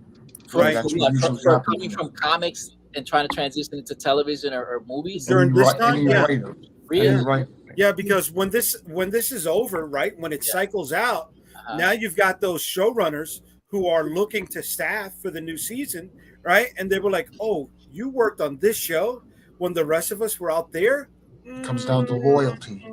from, Right. That's from, what what, from, usually from happens. coming from comics and trying to transition into television or movies? During this time, any yeah. writer, Really? any writer. Yeah, because when this is over, right? When it cycles out, Uh-huh. now you've got those showrunners who are looking to staff for the new season, right? And they were like, "Oh, you worked on this show when the rest of us were out there." It comes down to loyalty.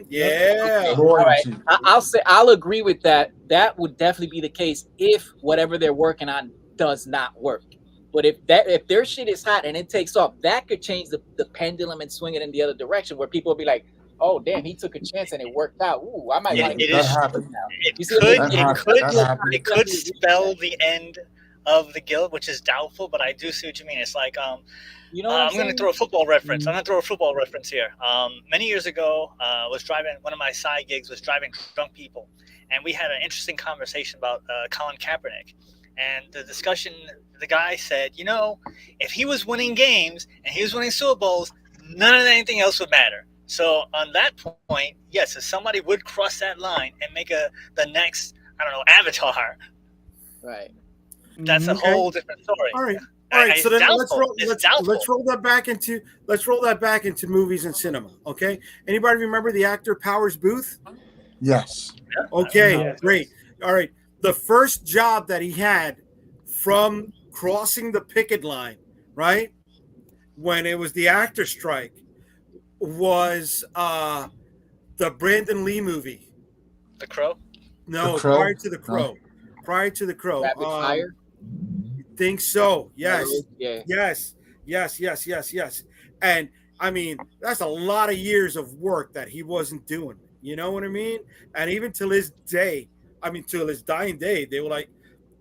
Yeah. Okay. All right. Loyalty. I'll agree with that. That would definitely be the case if whatever they're working on does not work. But if their shit is hot and it takes off, that could change the pendulum and swing it in the other direction, where people will be like, "Oh, damn, he took a chance and it worked out. Ooh, I might Yeah, want to it get is- that happened. now." It You see, could, That it happened. could, That happened. it could spell the end of the guild, which is doubtful. But I do see what you mean. It's like, You know what I'm going to throw a football reference. I'm going to throw a football reference here. Many years ago, was driving. One of my side gigs was driving drunk people, and we had an interesting conversation about Colin Kaepernick. And the discussion, the guy said, if he was winning games and he was winning Super Bowls, none of anything else would matter. So on that point, yes, if somebody would cross that line and make the next, Avatar, Right. that's a Okay. whole different story. All right. All right. It's So then doubtful. let's Doubtful. roll that back into movies and cinema. Okay. Anybody remember the actor Powers Booth? Yes. Okay, Yeah. great. All right. The first job that he had from crossing the picket line, right, when it was the actor strike, was the Brandon Lee movie. The Crow. No, The Crow? prior to the Crow. Prior to the Crow. Rapid fire. Think so. Yes. Yeah. Yes. And I mean, that's a lot of years of work that he wasn't doing. You know what I mean? And even till his dying day, they were like,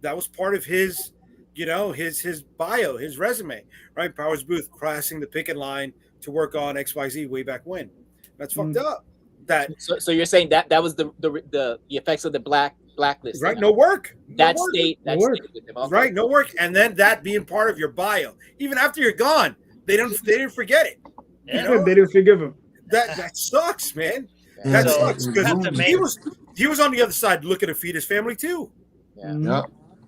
that was part of his, his bio, his resume, right? Powers Booth crossing the picket line to work on XYZ way back when. That's fucked up. That So you're saying that was the effects of the blacklist, right? No work. That stayed with him. Okay. Right, no work, and then that being part of your bio, even after you're gone, they didn't forget it. Yeah. They didn't forgive him. That sucks, man. Yeah, That So, sucks you because have to make- he was on the other side looking to feed his family too. Yeah. Yeah.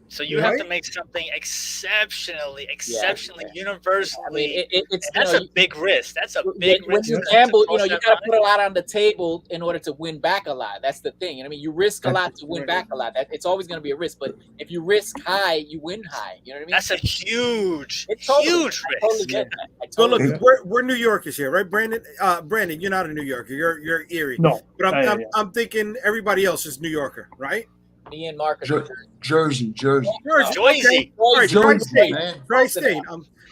So you have Right? to make something exceptionally, Yeah. universally. I mean, it's and that's a big risk. That's a when big risk. you to gamble, cross you that got to line. put a lot on the table in order to win back a lot. That's the thing. I mean, you risk a lot to win back a lot. It's always going to be a risk. But if you risk high, you win high. You know what I mean? That's a huge, It's totally- huge I totally risk. get that. I So totally look, we're New Yorkers here, right, Brandon? Brandon, you're not a New Yorker. You're Erie. No. But Yeah. I'm thinking everybody else is New Yorker, right? me and Mark are Jersey. Jersey. Jersey. Jersey. Okay. All right, Jersey, Tri-State. man. Tri-State.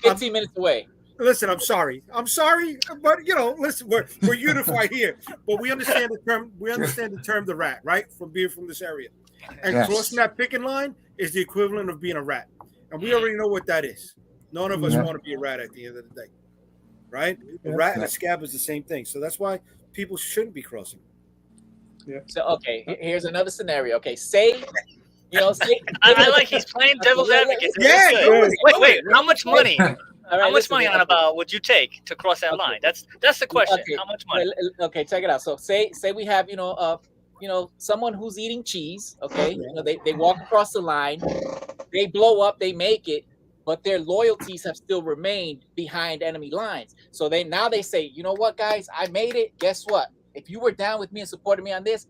15 minutes away. Listen, I'm sorry, but listen, we're unified here. But we understand the term. We understand the term the rat, right? From being from this area, and Yes. crossing that picking line is the equivalent of being a rat, and we already know what that is. None of us Yeah. want to be a rat at the end of the day, right? A rat and a scab is the same thing, so that's why people shouldn't be crossing. So, okay, here's another scenario. Okay, say, say. I like he's playing devil's advocate. Yeah, That's go good. ahead. Wait. How much money? All right, How much listen, money on about would you take to cross that Okay. line? That's the question. Okay. How much money? Okay, check it out. So say we have someone who's eating cheese. Okay, they walk across the line, they blow up, they make it, but their loyalties have still remained behind enemy lines. So they say, you know what, guys, I made it. Guess what? If you were down with me and supported me on this,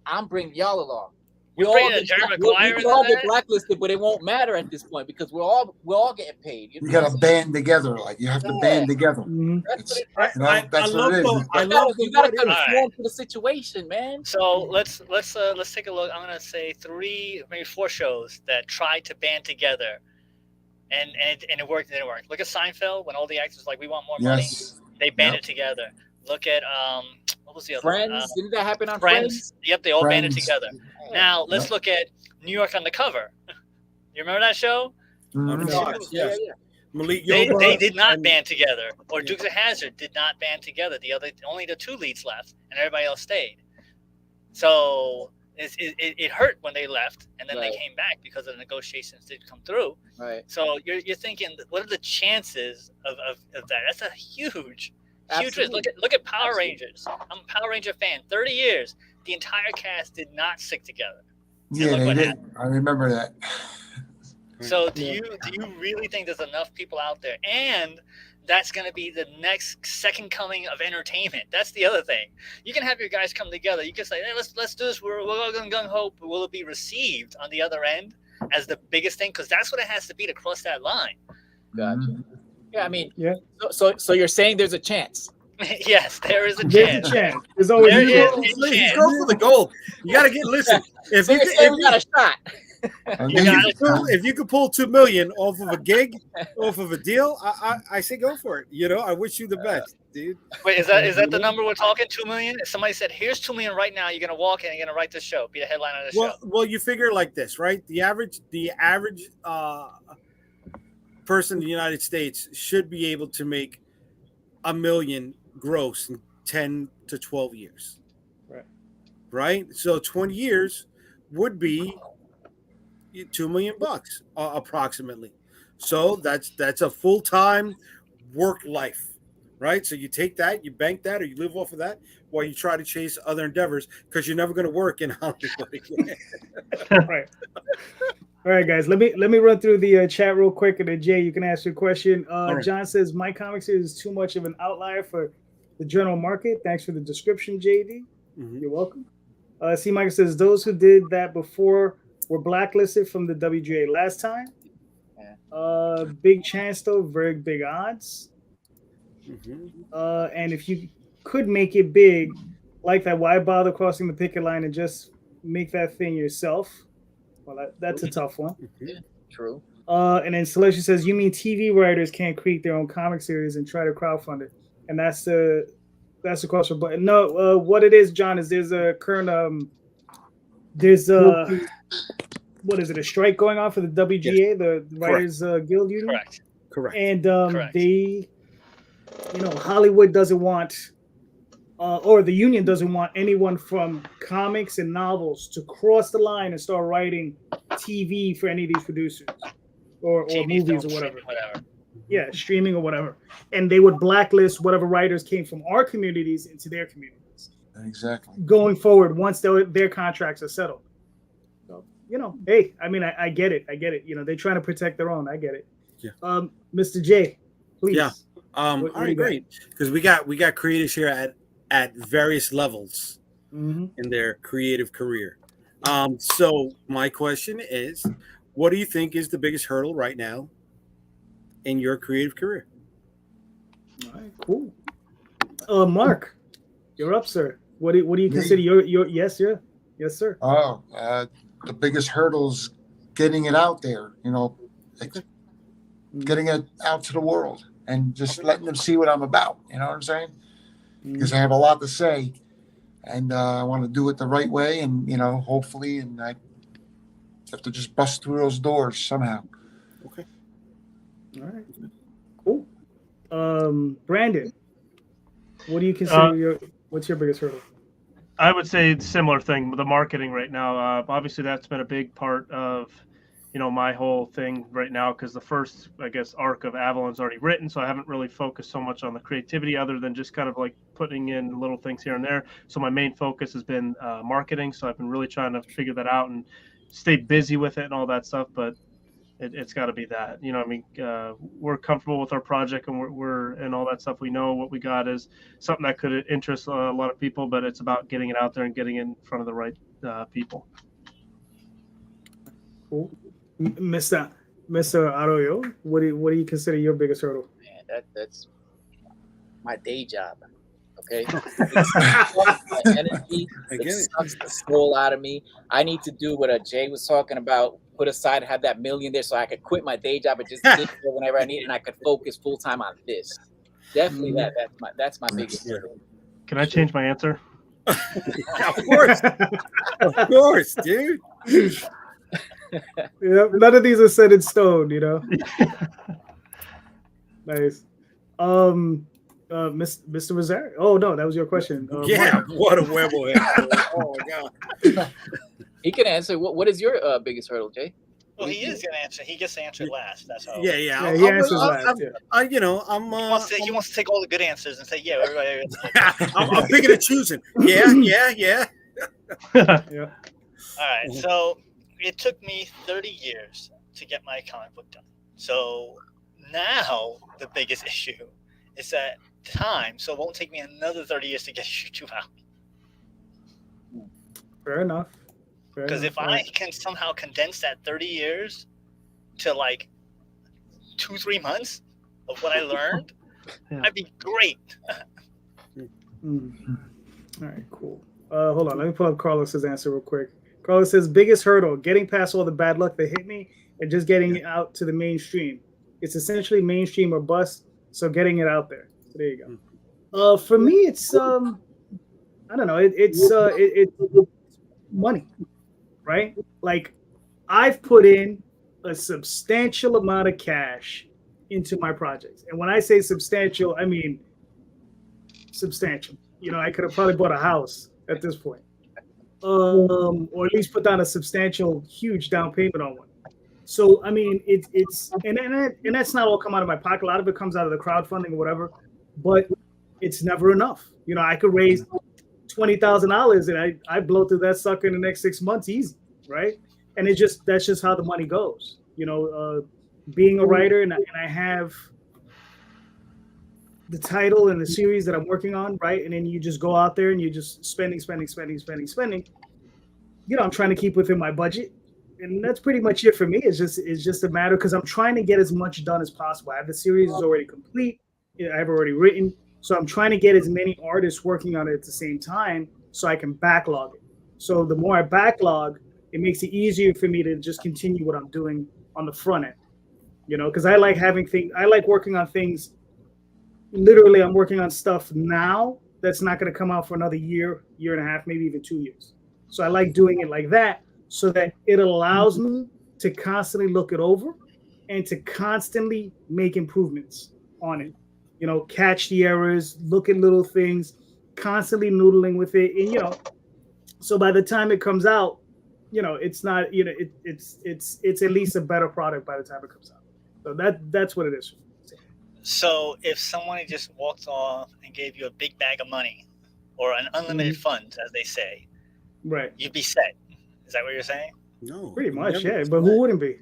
I'm bringing y'all along. We bringing all a Jerry get, Maguire we into all get that? blacklisted, but it won't matter at this point because we're all getting paid. You got to band together. Like you have to band together. Mhm. That's what It's, it, that's, you know, that's what it is. I you love you gotta the conform to the situation, man. So let's take a look. I'm gonna say 3, maybe 4 shows that tried to band together, and it worked. And it didn't work. Look at Seinfeld when all the actors were like, we want more money. Yes. They banded together. Look at what was the other Friends, one? didn't that happen on Friends. Friends? Yep, they all banded Friends. together. Now let's look at New York Undercover. You remember that show? Mhm. Yes. Malik They Yoba did not and- band together, or Dukes of Hazzard did not band together. Only the 2 leads left, and everybody else stayed. So it hurt when they left, and then Right. they came back because the negotiations did come through. Right. So you're thinking, what are the chances of that? That's a huge risk. Absolutely. Look at Power Absolutely. Rangers. I'm a Power Ranger fan. 30 years, the entire cast did not stick together. Yeah, look they what did. happened. I remember that. So do you really think there's enough people out there, and that's going to be the next second coming of entertainment? That's the other thing. You can have your guys come together. You can say, hey, let's do this. We're all gung ho. Will it be received on the other end as the biggest thing? Because that's what it has to be to cross that line. Gotcha. Mhm. Yeah, I mean, Yeah. So you're saying there's a chance? Yes, there is a There's chance. a chance. There's always There a is. chance. Please go for the gold. You got to get. Listen, if So you you're saying we got could, a shot? And You then got you- it. if you could pull $2 million off of a gig, off of a deal, I say go for it. You know, I wish you the best, dude. Wait, is that the number we're talking? 2 million? If somebody said, "Here's 2 million right now," you're gonna walk in and you're gonna write this show, be the headline of the show. Well, you figure like this, right? The average person in the United States should be able to make $1 million gross in 10 to 12 years. Right? So 20 years would be $2 million approximately. So that's a full-time work life, right? So you take that, you bank that, or you live off of that while you try to chase other endeavors because you're never going to work in Hollywood again. Right. All right, guys. Let me run through the chat real quick, and then Jay, you can ask your question. right. John says my comics is too much of an outlier for the general market. Thanks for the description, JD. Mhm. You're welcome. C. Michael says those who did that before were blacklisted from the WGA last time. Big chance though, very big odds. Mhm. And if you could make it big like that, why bother crossing the picket line and just make that thing yourself? Well, that's a tough one. True. And then Celestia says, you mean TV writers can't create their own comic series and try to crowdfund it? And that's the question. But no, what it is, John, is there's a current what is it, a strike going on for the WGA, the Writers Guild Union? Correct. Correct. And Correct. they, Hollywood doesn't want, or the union doesn't want anyone from comics and novels to cross the line and start writing TV for any of these producers or TV, movies film, or whatever. whatever. Yeah, streaming or whatever. And they would blacklist whatever writers came from our communities into their communities Exactly. going forward once their contracts are settled. So, hey, I mean, I get it. They're trying to protect their own. I get it. Yeah. Mr. J, please. Yeah. What All do right, you got? great. Because we got creators here at various levels Mm-hmm. in their creative career. So my question is, what do you think is the biggest hurdle right now in your creative career? All right, cool. Mark, you're up, sir. What do you consider your yes, sir. Oh, the biggest hurdle's getting it out there, getting it out to the world and just letting them see what I'm about. You know what I'm saying? Because I have a lot to say, and I want to do it the right way, and hopefully, and I have to just bust through those doors somehow. Okay. All right, cool. Brandon, what do you consider what's your biggest hurdle? I would say similar thing, the marketing right now. Obviously, that's been a big part of, my whole thing right now, because the first, I guess, arc of Avalon's already written, so I haven't really focused so much on the creativity other than just kind of like putting in little things here and there. So my main focus has been marketing, so I've been really trying to figure that out and stay busy with it and all that stuff, but it's got to be that. We're comfortable with our project and we're and all that stuff. We know what we got is something that could interest a lot of people, but it's about getting it out there and getting in front of the right people. Cool. Mr. Arroyo, what do you consider your biggest hurdle? Man, that's my day job. Okay, it sucks my energy. It sucks the soul out of me. I need to do what Jay was talking about. Put aside, have that million there, so I could quit my day job and just get there whenever I need, and I could focus full time on this. Definitely, that's my biggest hurdle. Can I change my answer? Of course, dude. Yeah, none of these are set in stone, you know. Nice. Mr. Rosario. Oh no, that was your question. Yeah, what a huevo head. Oh my god. He can answer. What is your biggest hurdle, Jay? Well, he is gonna answer. He gets to answer last. That's how. Yeah. He answers last. He wants to take all the good answers and say, "Yeah, everybody." I'm picking and choosing. Yeah. Yeah. All right. So it took me 30 years to get my comic book done. So now the biggest issue is that time. So it won't take me another 30 years to get issue 2 out. Fair enough. Because if I can somehow condense that 30 years to like 2-3 months of what I learned, that'd be great. All right, cool. Hold on, let me pull up Carlos's answer real quick. Carlos says, biggest hurdle, getting past all the bad luck that hit me and just getting out to the mainstream. It's essentially mainstream or bust, so getting it out there. So there you go. For me, it's I don't know, it's money. Right? Like, I've put in a substantial amount of cash into my projects. And when I say substantial, I mean substantial. You know, I could have probably bought a house at this point. Or at least put down a substantial, huge down payment on one. So, I mean, it's and that's not all come out of my pocket. A lot of it comes out of the crowdfunding or whatever, but it's never enough. You know, I could raise $20,000 and I blow through that sucker in the next 6 months easy, right? And that's just how the money goes. You know, being a writer and I have the title and the series that I'm working on, right? And then you just go out there and you just spending. You know, I'm trying to keep within my budget, and that's pretty much it for me. It's just a matter because I'm trying to get as much done as possible. I have the series is already complete. I've already written. So I'm trying to get as many artists working on it at the same time so I can backlog it. So the more I backlog, it makes it easier for me to just continue what I'm doing on the front end, you know, because I like working on things. Literally, I'm working on stuff now that's not going to come out for another year and a half, maybe even 2 years. So I like doing it like that so that it allows me to constantly look it over and to constantly make improvements on it. You know, catch the errors, look at little things, constantly noodling with it. And, you know, so by the time it comes out, you know, it's not, you know, it's at least a better product by the time it comes out. So that's what it is. So if someone just walked off and gave you a big bag of money or an unlimited funds, as they say, right, you'd be set. Is that what you're saying? No. Pretty much, yeah. But who wouldn't be?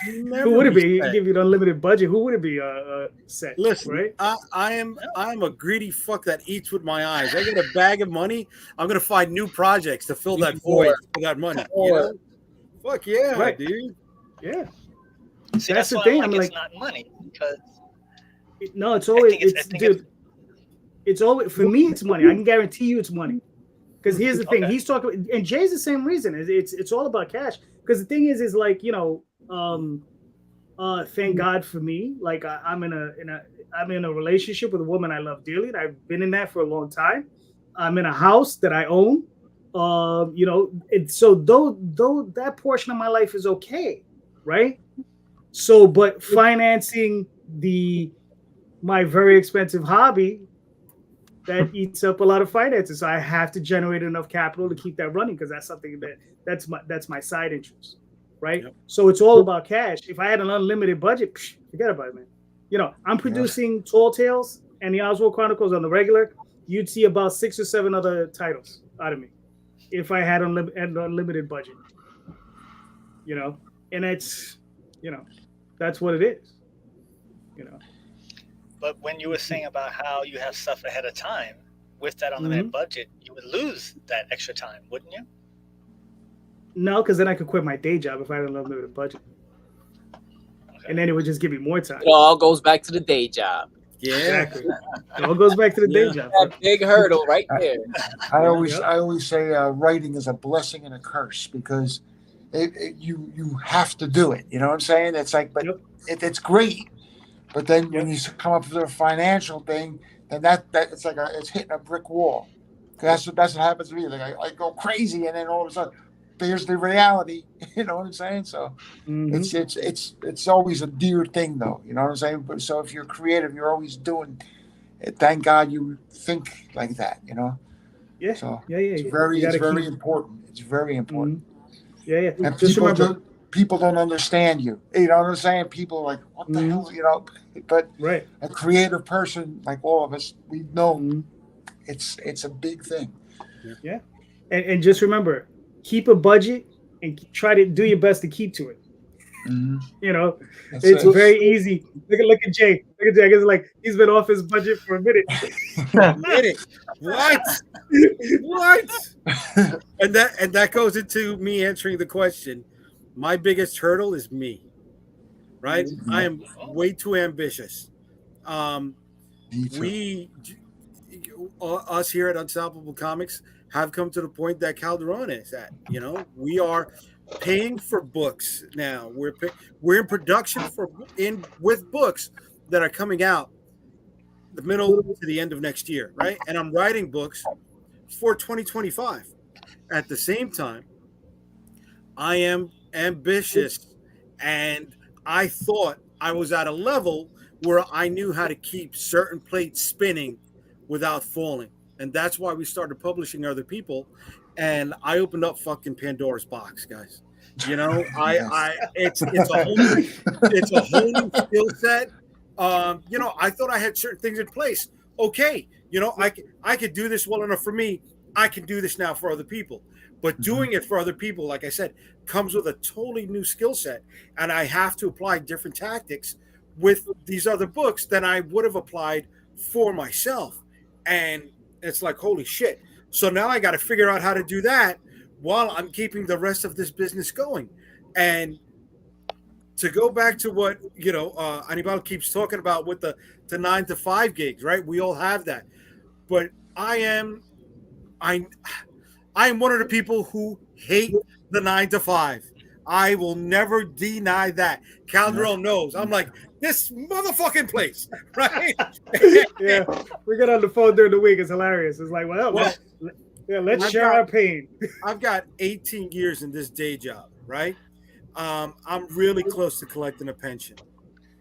Who would it be? Give you an unlimited budget. Who would it be? Set. Listen, right? I'm a greedy fuck that eats with my eyes. I get a bag of money. I'm gonna find new projects to fill that void for that money. You know? Fuck yeah, right, dude. Yeah. See, that's the thing. I'm like, it's not money because no, it's always dude. It's always for me. It's money. I can guarantee you, it's money. Because here's the thing. He's talking, and Jay's the same reason. It's all about cash. Because the thing is like, you know. Thank God for me. Like I'm in a relationship with a woman I love dearly. And I've been in that for a long time. I'm in a house that I own. You know, so though that portion of my life is okay, right? So, but financing my very expensive hobby that eats up a lot of finances. So I have to generate enough capital to keep that running because that's something that's my side interest. Right. Yep. So it's all about cash. If I had an unlimited budget, forget about it, man. You know, I'm producing Tall Tales and the Oswald Chronicles on the regular. You'd see about 6 or 7 other titles out of me if I had an unlimited budget. You know, and it's, you know, that's what it is. You know. But when you were saying about how you have stuff ahead of time with that unlimited budget, you would lose that extra time, wouldn't you? No, because then I could quit my day job if I had a limited budget, and then it would just give me more time. It all goes back to the day job. Yeah. Exactly. It all goes back to the day job. That big hurdle right there. I always say writing is a blessing and a curse because you have to do it. You know what I'm saying? It's like, but it's great. But then when you come up with a financial thing, then that it's like it's hitting a brick wall. That's what happens to me. Like I go crazy, and then all of a sudden, there's the reality. You know what I'm saying? So it's always a dear thing, though. You know what I'm saying? But so if you're creative, you're always doing. Thank God you think like that. You know. Yeah. So yeah. It's very important. It's very important. Yeah. And Just remember, people don't understand you. You know what I'm saying? People are like, what the hell? You know. But a creative person like all of us, we know it's a big thing. Yeah. And just remember, keep a budget and try to do your best to keep to it. You know, it's very easy. Look at Jay. Look at Jay. It's like he's been off his budget for a minute. What? And that goes into me answering the question. My biggest hurdle is me. Right? I am way too ambitious. We, us here at Unstoppable Comics, have come to the point that Calderon is at. You know, we are paying for books now. We're in production with books that are coming out the middle to the end of next year, right? And I'm writing books for 2025. At the same time, I am ambitious, and I thought I was at a level where I knew how to keep certain plates spinning without falling. And that's why we started publishing other people. And I opened up fucking Pandora's box, guys. You know, it's a whole new skill set. You know, I thought I had certain things in place. Okay, you know, I could do this well enough for me. I can do this now for other people. But doing it for other people, like I said, comes with a totally new skill set. And I have to apply different tactics with these other books than I would have applied for myself. And it's like, holy shit. So now I got to figure out how to do that while I'm keeping the rest of this business going. And to go back to what, you know, Anibal keeps talking about with the 9 to 5 gigs, right? We all have that. But I am one of the people who hate the 9 to 5. I will never deny that. Calderon knows. I'm like, this motherfucking place, right? Yeah, we get on the phone during the week. It's hilarious. It's like, let's share our pain. I've got 18 years in this day job, right? I'm really close to collecting a pension.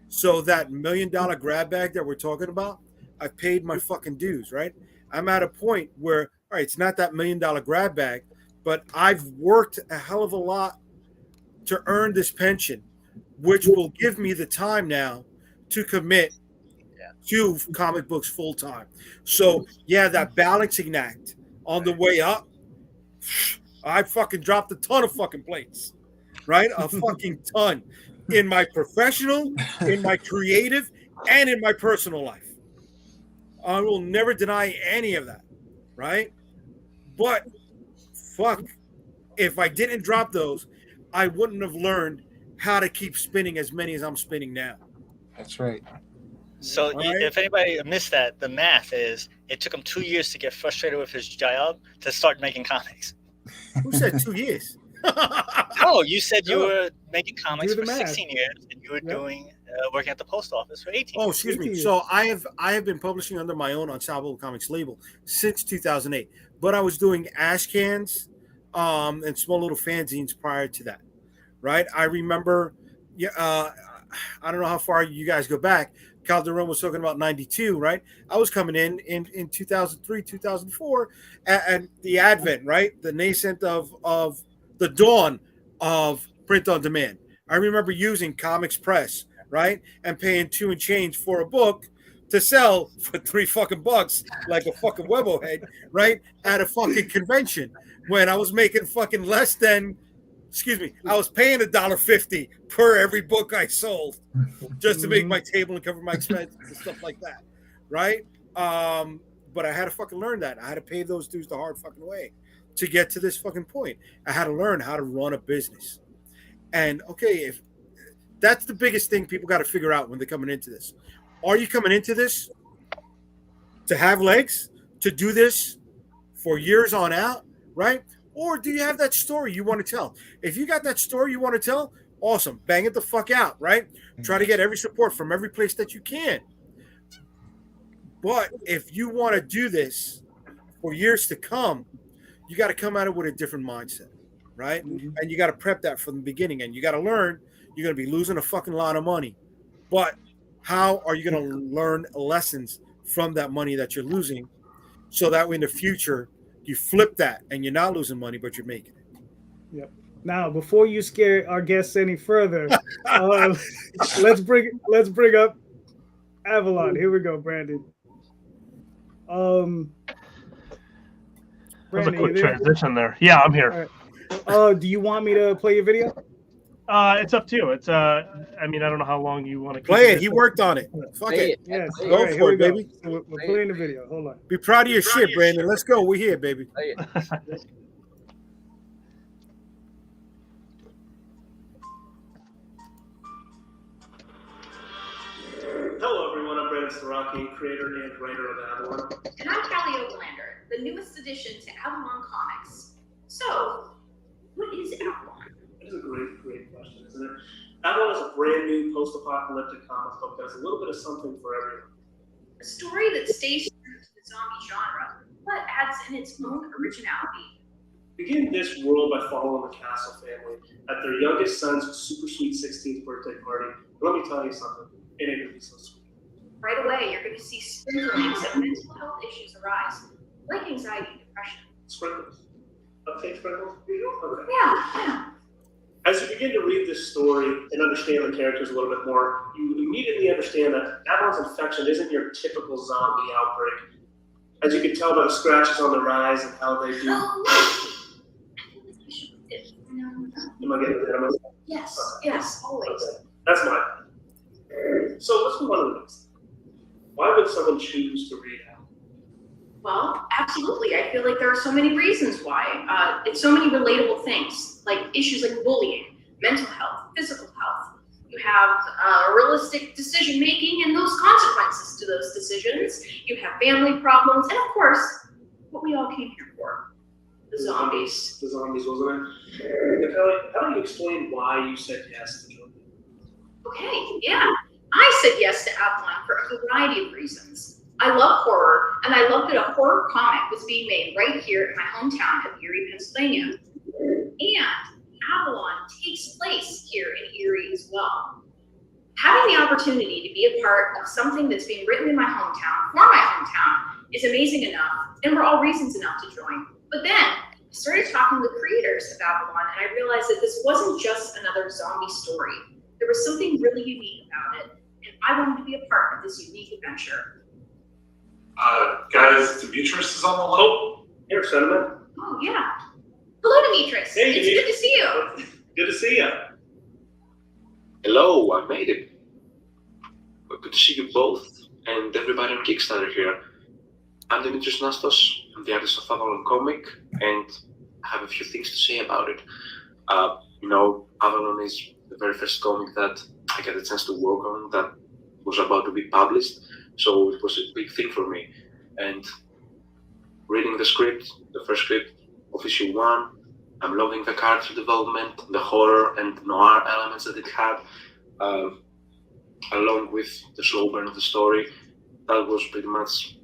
So that $1 million grab bag that we're talking about, I've paid my fucking dues, right? I'm at a point where, all right, it's not that $1 million grab bag, but I've worked a hell of a lot to earn this pension, which will give me the time now to commit to comic books full time. So yeah, that balancing act on the way up, I fucking dropped a ton of fucking plates, right? A fucking ton in my professional, in my creative, and in my personal life. I will never deny any of that, right? But fuck, if I didn't drop those, I wouldn't have learned how to keep spinning as many as I'm spinning now. That's right. So if anybody missed that, the math is it took him 2 years to get frustrated with his job to start making comics. Who said 2 years? Oh, you said you were making comics for 16 years, and you were doing working at the post office for 18 years. Oh, excuse me. So I have been publishing under my own Ensemble Comics label since 2008, but I was doing ash cans and small little fanzines prior to that, right? I remember, I don't know how far you guys go back. Calderon was talking about 92, right? I was coming in 2003, 2004, and the advent, right? The nascent of the dawn of print on demand. I remember using Comics Press, right? And paying $2 and change for a book to sell for $3 fucking bucks, like a fucking webo head, right? At a fucking convention when I was making fucking less than, I was paying $1.50 per every book I sold just to make my table and cover my expenses and stuff like that, right? But I had to fucking learn that. I had to pay those dues the hard fucking way. to get to this fucking point. I had to learn how to run a business. And okay, if that's the biggest thing people got to figure out when they're coming into this. Are you coming into this to have legs, to do this for years on out, right? Or do you have that story you want to tell? If you got that story you want to tell, awesome. Bang it the fuck out, right? Try to get every support from every place that you can. But if you want to do this for years to come, you got to come at it with a different mindset, right? Mm-hmm. And you got to prep that from the beginning. And you got to learn you're going to be losing a fucking lot of money. But how are you going to learn lessons from that money that you're losing so that way in the future you flip that and you're not losing money, but you're making it? Yep. Now, before you scare our guests any further, let's bring up Avalon. Here we go, Brandon. That was a Brandon, quick you there? transition there. Yeah, I'm here. All right. Do you want me to play your video? It's up to you. It's I mean, I don't know how long you want to Play it. He worked on it. Fuck Play it. it. Yes. Play Go All right, for here we it, go. baby. So we're playing the video. Hold on. Be proud of your shit, Brandon. Let's go. We're here, baby. Play it. Hello, everyone. I'm Brandon Starocki, creator and writer of Avalon. And I'm Callie Overlander, the newest addition to Avalon Comics. So, what is Avalon? That is a great question, isn't it? Avalon is a brand new post-apocalyptic comic book that has a little bit of something for everyone. A story that stays true to the zombie genre, but adds in its own originality. Begin this world by following the Castle family at their youngest son's super sweet 16th birthday party. Let me tell you something. It ain't gonna be so sweet. Right away, you're going to see sprinklings of mental health issues arise, like anxiety and depression. Sprinkles. Okay, sprinkles? Okay. Yeah. As you begin to read this story and understand the characters a little bit more, you immediately understand that Avalon's infection isn't your typical zombie outbreak. As you can tell by the scratches on their eyes and how they do. Oh, no. I feel like we should put it. No. Am I getting ahead of myself? Yes, always. Okay. That's mine. So let's move on to the next. Why would someone choose to read Avalon? Well, absolutely. I feel like there are so many reasons why. It's so many relatable things, like issues like bullying, mental health, physical health. You have realistic decision making and those consequences to those decisions. You have family problems, and of course, what we all came here for, the zombies. The zombies, wasn't it? Kelly, how do you explain why you said yes to join? Okay, yeah. I said yes to Avalon for a variety of reasons. I love horror, and I love that a horror comic was being made right here in my hometown of Erie, Pennsylvania. And Avalon takes place here in Erie as well. Having the opportunity to be a part of something that's being written in my hometown, for my hometown, is amazing enough, and were all reasons enough to join. But then, I started talking to the creators of Avalon, and I realized that this wasn't just another zombie story. There was something really unique about it, and I wanted to be a part of this unique adventure. Guys, Demetrius is on the line. Oh, here, Cinnamon. Oh, yeah. Hello, Demetrius. Hey, it's good to see you. Good to see you. Hello, I made it. Good to see you both and everybody on Kickstarter here. I'm Demetrius Nastos. I'm the artist of Avalon Comic, and I have a few things to say about it. Avalon is the very first comic that I got a chance to work on that was about to be published, so it was a big thing for me. And reading the script, the first script of issue 1, I'm loving the character development, the horror and noir elements that it had, along with the slow burn of the story. That was pretty much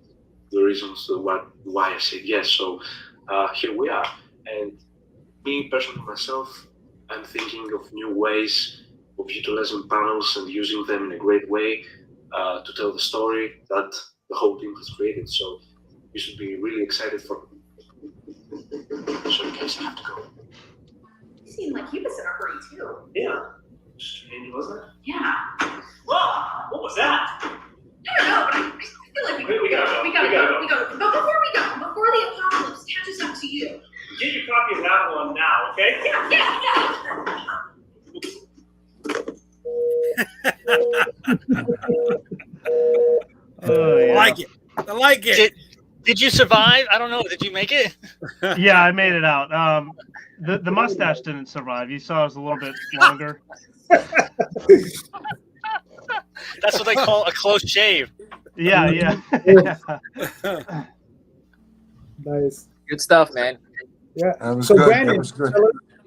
the reasons why I said yes. So here we are. And me personally myself, I'm thinking of new ways of utilizing panels and using them in a great way to tell the story that the whole team has created. So you should be really excited for it. So in case I have to go. You seem like he was in a hurry, too. Yeah. Strange, wasn't it? Yeah. Whoa! What was that? I don't know, but I feel like We gotta go. we gotta go. But before we go, before the apocalypse catches up to you. Get your copy of Avalon now, okay? Yeah. Oh, yeah. I like it. Did Did you survive? I don't know. Did you make it? Yeah, I made it out. The mustache didn't survive. You saw it was a little bit longer. That's what they call a close shave. Yeah. Nice. Good stuff, man. Yeah. That was So good. Brandon, That was good.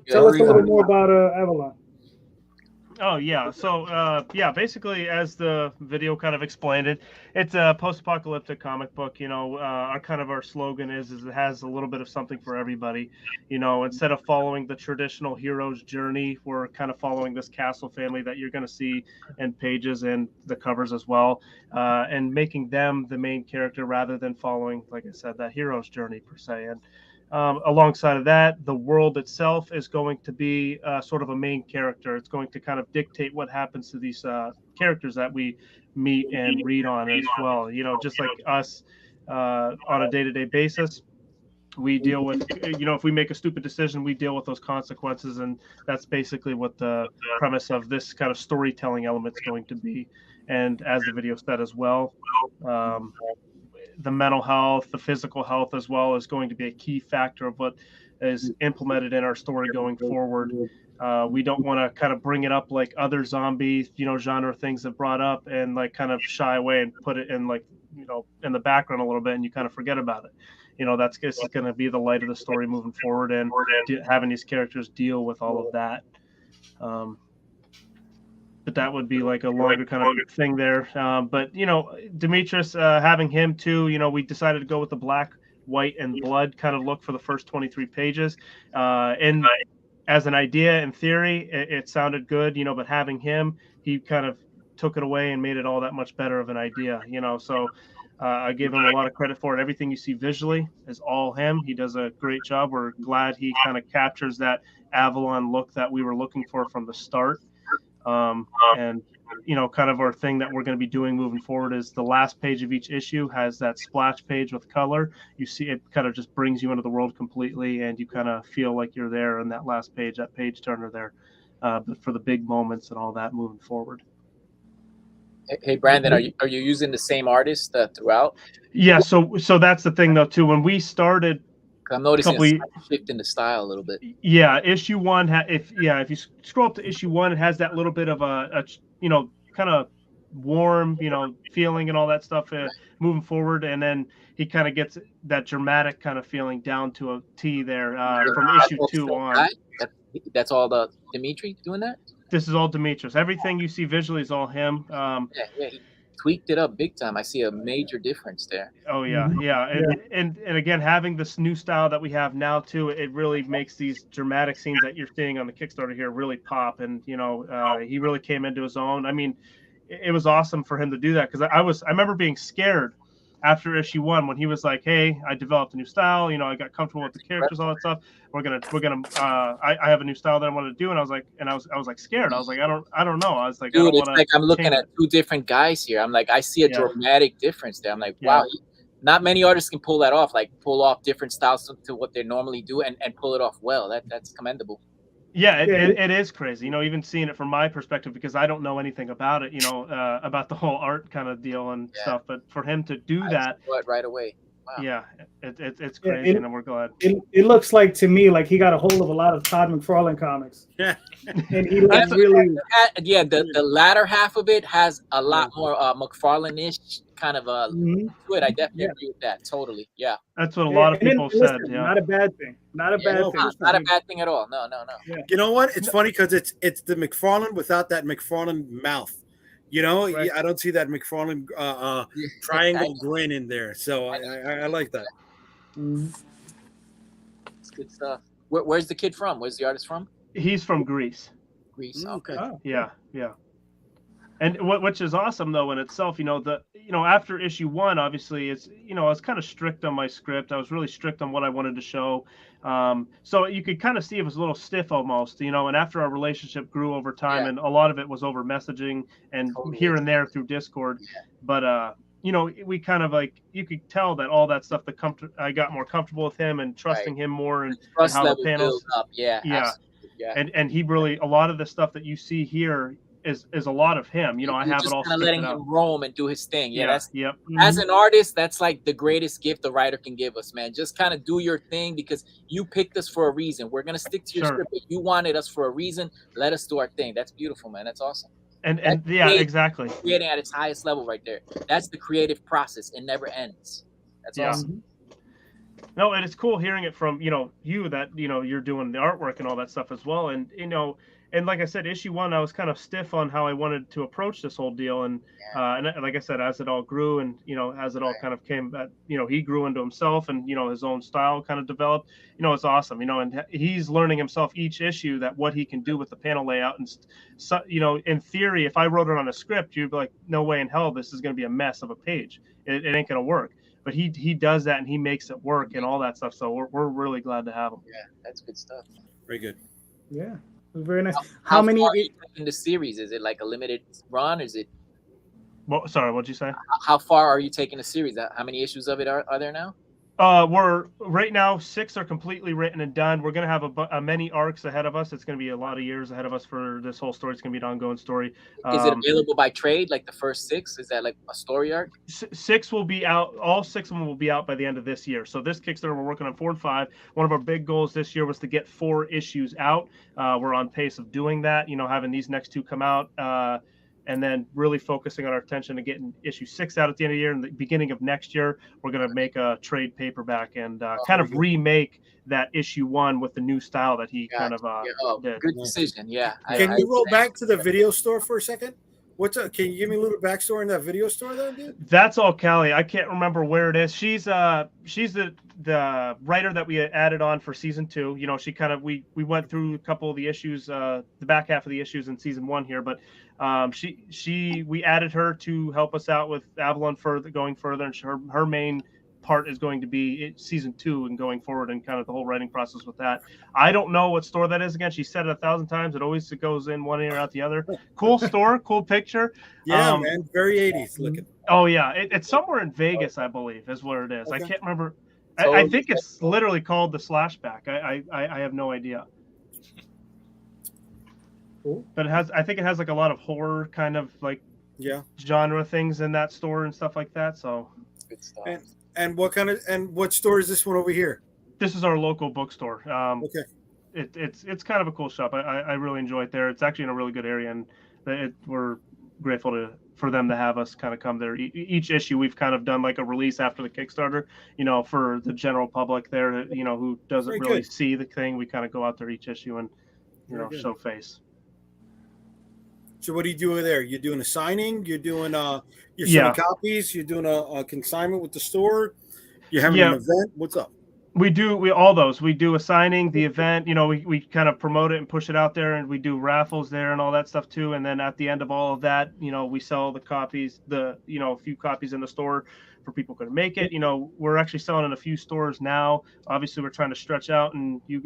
tell us a little Very more about Avalon. Oh yeah, so basically, as the video kind of explained it, it's a post-apocalyptic comic book. Our slogan is it has a little bit of something for everybody. Instead of following the traditional hero's journey, we're kind of following this Castle family that you're going to see in pages and the covers as well, and making them the main character rather than following, like I said, that hero's journey per se. And alongside of that, the world itself is going to be sort of a main character. It's going to kind of dictate what happens to these characters that we meet and read on as well. Just like us on a day-to-day basis, we deal with, if we make a stupid decision, we deal with those consequences. And that's basically what the premise of this kind of storytelling element is going to be. And as the video said as well, the mental health, the physical health as well is going to be a key factor of what is implemented in our story going forward. We don't want to kind of bring it up like other zombie, genre things have brought up and like kind of shy away and put it in like, in the background a little bit and you kind of forget about it. This is going to be the light of the story moving forward and having these characters deal with all of that. But that would be like a longer kind of thing there. But Demetrius, having him too, we decided to go with the black, white, and blood kind of look for the first 23 pages. And as an idea in theory, it sounded good, but having him, he kind of took it away and made it all that much better of an idea, So I give him a lot of credit for it. Everything you see visually is all him. He does a great job. We're glad he kind of captures that Avalon look that we were looking for from the start. And kind of our thing that we're going to be doing moving forward is the last page of each issue has that splash page with color. You see it kind of just brings you into the world completely and you kind of feel like you're there in that last page, that page turner there, but for the big moments and all that moving forward. Hey Brandon, are you using the same artist throughout? Yeah, so that's the thing though too. When we started, I'm noticing a shift in the style a little bit. Yeah, issue one. If you scroll up to issue one, it has that little bit of a kind of warm, feeling and all that stuff moving forward, and then he kind of gets that dramatic kind of feeling down to a T there from issue 2 on. That's all the Dimitri doing that. This is all Demetrius. Everything you see visually is all him. He tweaked it up big time. I see a major difference there. Oh yeah. And again, having this new style that we have now too, it really makes these dramatic scenes that you're seeing on the Kickstarter here really pop. And he really came into his own. I mean, it was awesome for him to do that because I remember being scared after issue 1 when he was like, "Hey, I developed a new style. I got comfortable with the characters, all that stuff. We're gonna. I have a new style that I want to do." And I was like scared. I was like, I don't know. I was like, dude, it's like I'm looking at two different guys here. I'm like, I see a dramatic difference there. I'm like, wow, not many artists can pull that off. Like pull off different styles to what they normally do and pull it off well. That's commendable. Yeah, it is crazy. Even seeing it from my perspective because I don't know anything about it. About the whole art kind of deal and stuff. But for him to do that right away. Wow. Yeah, it's crazy, and we're glad. It looks like to me like he got a hold of a lot of Todd McFarlane comics. Yeah, and he like really. Yeah, the latter half of it has a lot more McFarlane-ish kind of to it. I definitely agree with that. Totally. Yeah. That's what a lot of people said. Listen, not a bad thing. Not a bad thing. Not a bad thing at all. No. Yeah. You know what? It's funny because it's the McFarlane without that McFarlane mouth. Right. I don't see that McFarlane triangle grin in there, so I like that. It's good stuff. Where's the kid from? Where's the artist from? He's from Greece. Greece. Okay. Oh. Yeah. And which is awesome though in itself. After issue 1, obviously it's I was kind of strict on my script. I was really strict on what I wanted to show. So you could kind of see it was a little stiff almost, and after our relationship grew over time and a lot of it was over messaging and here and there through Discord. But we kind of like, you could tell that all that stuff, I got more comfortable with him and trusting him more and how the panels up. Yeah. And he really, a lot of the stuff that you see here, is a lot of him. You know, I You're have it just all kind of scripted letting out. him roam and do his thing. Yeah, that's yep. as an artist, that's like the greatest gift the writer can give us, man. Just kind of do your thing because you picked us for a reason. We're gonna stick to your Sure. script. But you wanted us for a reason. Let us do our thing. That's beautiful, man. That's awesome. And That's yeah, exactly. Creating at its highest level right there. That's the creative process. It never ends. That's awesome. No, and it's cool hearing it from, you know, you that, you know, you're doing the artwork and all that stuff as well. And, you know, and like I said, issue 1, I was kind of stiff on how I wanted to approach this whole deal. And, and like I said, as it all grew and, you know, as it all kind of came, you know, he grew into himself and, you know, his own style kind of developed, you know, it's awesome, you know, and he's learning himself each issue that what he can do with the panel layout. And, so, you know, in theory, if I wrote it on a script, you'd be like, no way in hell, this is going to be a mess of a page. It ain't going to work. But he does that and he makes it work and all that stuff. So we're really glad to have him. Yeah, that's good stuff. Very good. Yeah, very nice. How many far are you in the series? Is it like a limited run? Is it? Well, sorry, what'd you say? How far are you taking the series? How many issues of it are there now? We're right now 6 are completely written and done. We're going to have a many arcs ahead of us. It's going to be a lot of years ahead of us for this whole story. It's going to be an ongoing story. Is it available by trade? Like the first 6? Is that like a story arc? 6 will be out. All 6 of them will be out by the end of this year. So this Kickstarter, we're working on 4 and 5. One of our big goals this year was to get 4 issues out. We're on pace of doing that, you know, having these next 2 come out. And then really focusing on our attention to getting issue 6 out at the end of the year. And the beginning of next year, we're going to make a trade paperback and kind of remake that issue 1 with the new style that he kind of did. Good decision. Yeah. Can you roll back to the video store for a second? Can you give me a little backstory in that video store there, dude? That's all Callie. I can't remember where it is. She's the writer that we added on for season 2. You know, she kind of we went through a couple of the issues, the back half of the issues in season 1 here, but we added her to help us out with Avalon going further, and her main part is going to be season 2 and going forward and kind of the whole writing process with that. I don't know what store that is again. She said it 1,000 times. It always goes in one ear out the other. Cool store, cool picture. Yeah, man, very 80s looking. Oh yeah, it's somewhere in Vegas, I believe, is where it is. Okay. I can't remember. So, I think it's literally called the Slashback. I have no idea. Cool. But I think it has like a lot of horror kind of like genre things in that store and stuff like that. So good stuff. And what store is this one over here? This is our local bookstore. Okay. It's kind of a cool shop. I really enjoy it there. It's actually in a really good area, and we're grateful for them to have us kind of come there. Each issue we've kind of done like a release after the Kickstarter, you know, for the general public there, you know, who doesn't really see the thing. We kind of go out there each issue and, you know, show face. So what do you do over there? You're doing a signing? You're doing you're selling copies? You're doing a consignment with the store? You're having an event? What's up? We do all those. We do a signing, the event, you know, we kind of promote it and push it out there, and we do raffles there and all that stuff too. And then at the end of all of that, you know, we sell the copies, a few copies in the store for people who couldn't make it. You know, we're actually selling in a few stores now. Obviously, we're trying to stretch out, and you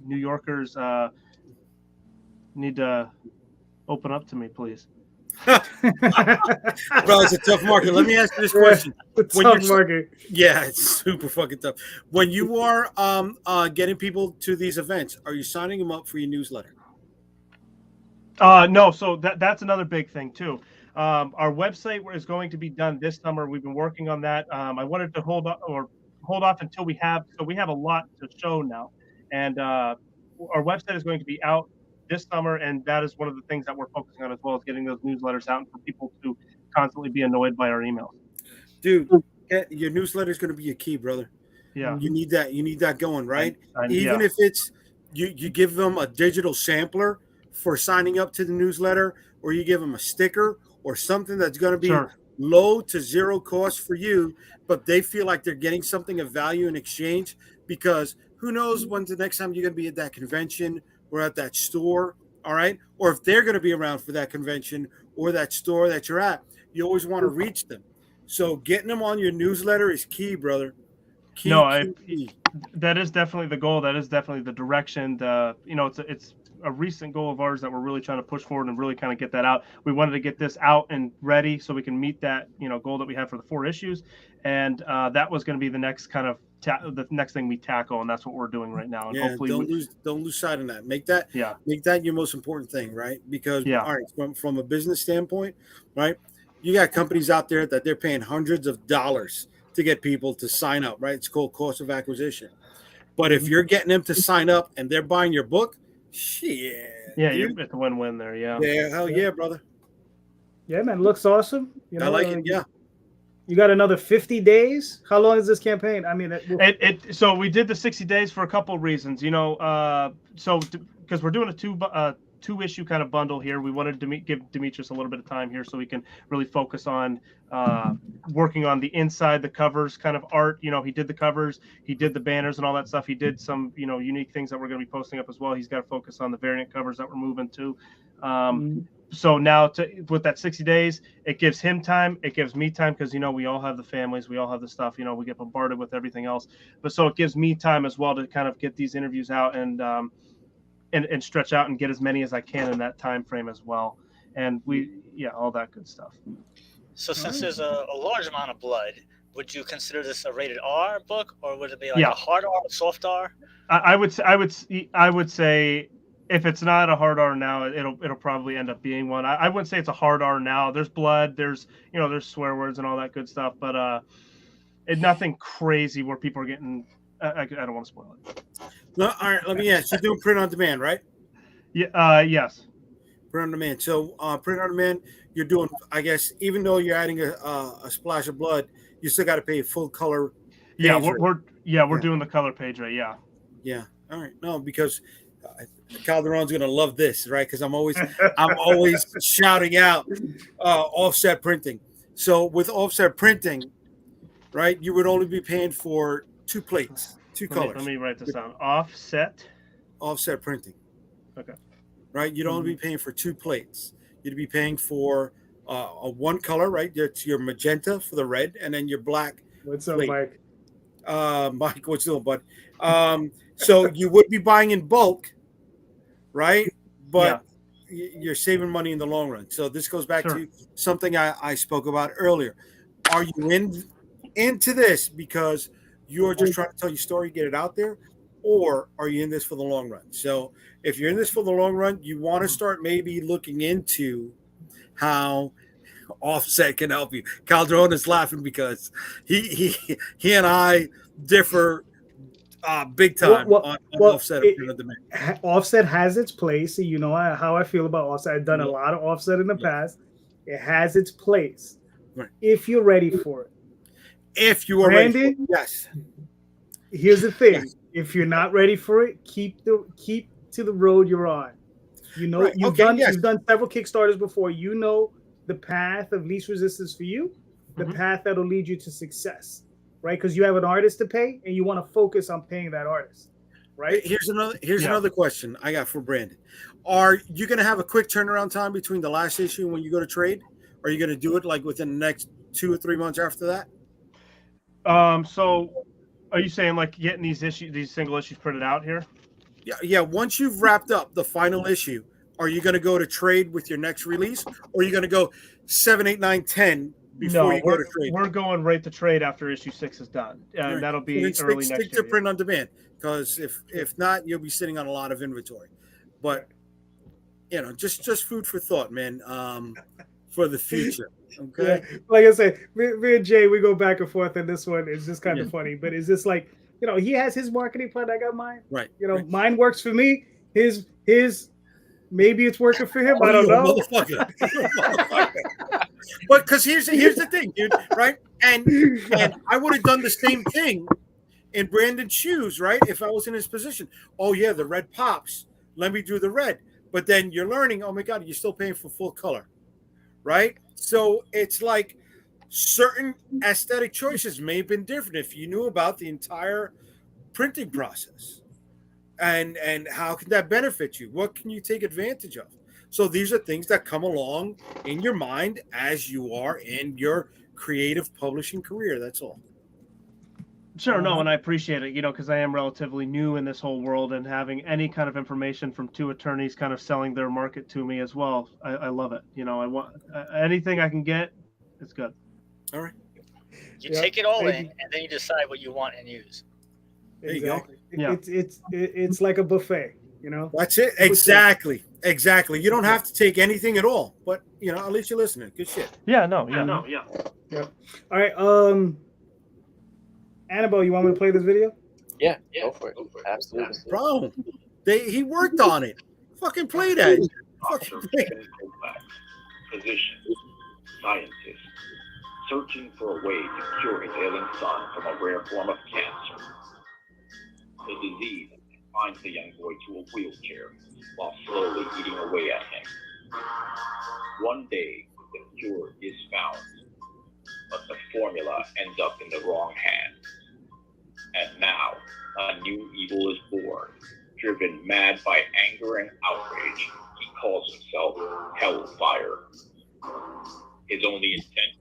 New Yorkers need to open up to me, please. Bro, it's a tough market. Let me ask you this question. Tough market. Yeah, it's super fucking tough. When you are getting people to these events, are you signing them up for your newsletter? No, so that's another big thing too. Our website is going to be done this summer. We've been working on that. I wanted to hold off until we have a lot to show now, and our website is going to be out this summer, and that is one of the things that we're focusing on as well, is getting those newsletters out and for people to constantly be annoyed by our emails. Dude, your newsletter is going to be a key, brother. Yeah, you need that going, right? Even if it's you give them a digital sampler for signing up to the newsletter, or you give them a sticker or something that's going to be low to zero cost for you, but they feel like they're getting something of value in exchange, because who knows when's the next time you're going to be at that convention or at that store, all right? Or if they're going to be around for that convention or that store that you're at, you always want to reach them. So getting them on your newsletter is key, brother. Key. That is definitely the goal. That is definitely the direction. It's a recent goal of ours that we're really trying to push forward and really kind of get that out. We wanted to get this out and ready so we can meet that, goal that we have for the 4 issues. And that was going to be the next kind of the next thing we tackle, and that's what we're doing right now. And hopefully, don't lose sight of that. Make that your most important thing, right? Because all right, from a business standpoint, right? You got companies out there that they're paying hundreds of dollars to get people to sign up, right? It's called cost of acquisition. But if you're getting them to sign up and they're buying your book, shit. Yeah, it's a win-win there. Yeah. Yeah, hell yeah, brother. Yeah, man, looks awesome. You know, I like it. Yeah. You got another 50 days. How long is this campaign? I mean, so we did the 60 days for a couple of reasons. You know, so because we're doing a two-issue kind of bundle here, we wanted to give Demetrius a little bit of time here so we can really focus on working on the inside, the covers kind of art. You know, he did the covers, he did the banners and all that stuff. He did some, you know, unique things that we're going to be posting up as well. He's got to focus on the variant covers that we're moving to. So now with that 60 days, it gives him time. It gives me time because, you know, we all have the families. We all have the stuff. You know, we get bombarded with everything else. But so it gives me time as well to kind of get these interviews out and stretch out and get as many as I can in that time frame as well. And all that good stuff. So since there's a large amount of blood, would you consider this a rated R book, or would it be like a hard R, soft R? I would say if it's not a hard R now, it'll probably end up being one. I wouldn't say it's a hard R now. There's blood, there's swear words and all that good stuff, but nothing crazy where people are getting. I don't want to spoil it. No, all right. Let me ask. You're doing print on demand, right? Yeah. Yes. Print on demand. So print on demand, you're doing. I guess even though you're adding a splash of blood, you still got to pay full color. Yeah, we're doing the color page rate. Yeah. Yeah. All right. No, because Calderon's gonna love this, right? Because I'm always shouting out offset printing. So with offset printing, right, you would only be paying for 2 plates, 2 colors. Let me write this down. Offset printing. Okay. Right, you'd only be paying for 2 plates. You'd be paying for a 1 color, right? It's your magenta for the red, and then your black. What's up, plate. Mike? Mike, what's up, bud? So you would be buying in bulk, right? But you're saving money in the long run. So this goes back to something I spoke about earlier. Are you into this because you're just trying to tell your story, get it out there, or are you in this for the long run? So if you're in this for the long run, you want to start maybe looking into how offset can help you. Calderon is laughing because he and I differ big time on offset. Offset has its place. You know how I feel about offset. I've done a lot of offset in the past. It has its place if you're ready for it. If you are ready for it, yes. Here's the thing: if you're not ready for it, keep to the road you're on. You know, you've done several Kickstarters before. You know the path of least resistance for you, the path that'll lead you to success, right? Because you have an artist to pay, and you want to focus on paying that artist, right? Here's another question I got for Brandon. Are you going to have a quick turnaround time between the last issue and when you go to trade? Are you going to do it like within the next 2 or 3 months after that? So are you saying like getting these single issues printed out here? Yeah. Once you've wrapped up the final issue, are you going to go to trade with your next release, or are you going to go 7, 8, 9, 10 before you go to trade? We're going right to trade after issue 6 is done. And that'll be early next year. Stick to print on demand, because if not, you'll be sitting on a lot of inventory. But just food for thought, man, for the future. Okay. Yeah. Like I said, me and Jay, we go back and forth on this one. It's just kind of funny, but it's just like, he has his marketing plan. I got mine. Right. Mine works for me. His maybe it's working for him. I don't know. But because here's the thing, dude. Right. And I would have done the same thing in Brandon's shoes, right? If I was in his position. Oh yeah, the red pops. Let me do the red. But then you're learning, oh my God, you're still paying for full color. Right? So it's like certain aesthetic choices may have been different if you knew about the entire printing process. And how can that benefit you? What can you take advantage of? So these are things that come along in your mind as you are in your creative publishing career. That's all. Sure, no, and I appreciate it, because I am relatively new in this whole world, and having any kind of information from 2 attorneys kind of selling their market to me as well. I love it. I want anything I can get. It's good. All right. You take it all in, and then you decide what you want and use. There you go. Exactly. It's like a buffet, you know. That's it. Exactly. You don't have to take anything at all, but you know, at least you're listening. Good shit. Yeah. Yep. All right. Anibal, you want me to play this video? Yeah, go for it. Absolutely. Bro, he worked on it. Fucking play that. Fucking play it. Physicians, scientists, searching for a way to cure his ailing son from a rare form of cancer. The disease confines the young boy to a wheelchair while slowly eating away at him. One day, the cure is found, but the formula ends up in the wrong hands. And now, a new evil is born, driven mad by anger and outrage. He calls himself Hellfire. His only intent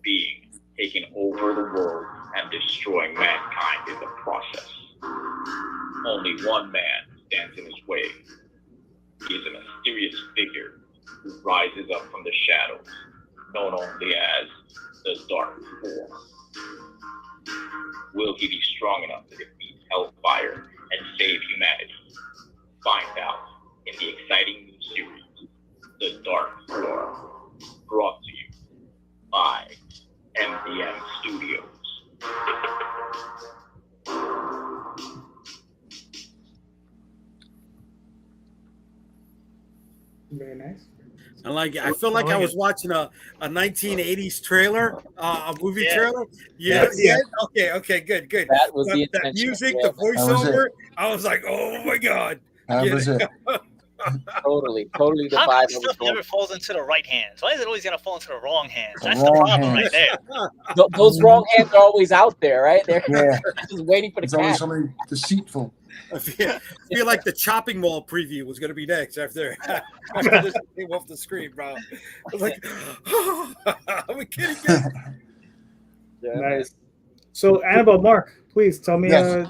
being taking over the world and destroying mankind in the process. Only one man stands in his way. He is a mysterious figure who rises up from the shadows, known only as the Dark Form. Will he be strong enough to defeat Hellfire and save humanity? Find out in the exciting new series, The Dark Form, brought to you by MDM Studios. Very nice. I like it. I feel like I was watching a 1980s trailer, a movie trailer. Yeah. Okay, good. That was the that intention. music, Yeah. the voiceover. I was like, oh my god. That was it. Totally the How vibe. come stuff never falls into the right hands? Why is it always gonna fall into the wrong hands? The That's the wrong problem hands. right there. Those wrong hands are always out there, right? They're Yeah. just waiting for the It's always cat. somebody deceitful. I feel like the chopping mall preview was going to be next after this came off the screen, bro. I was like, are we kidding? Nice. So, Annabelle, Mark, please tell me. Yes.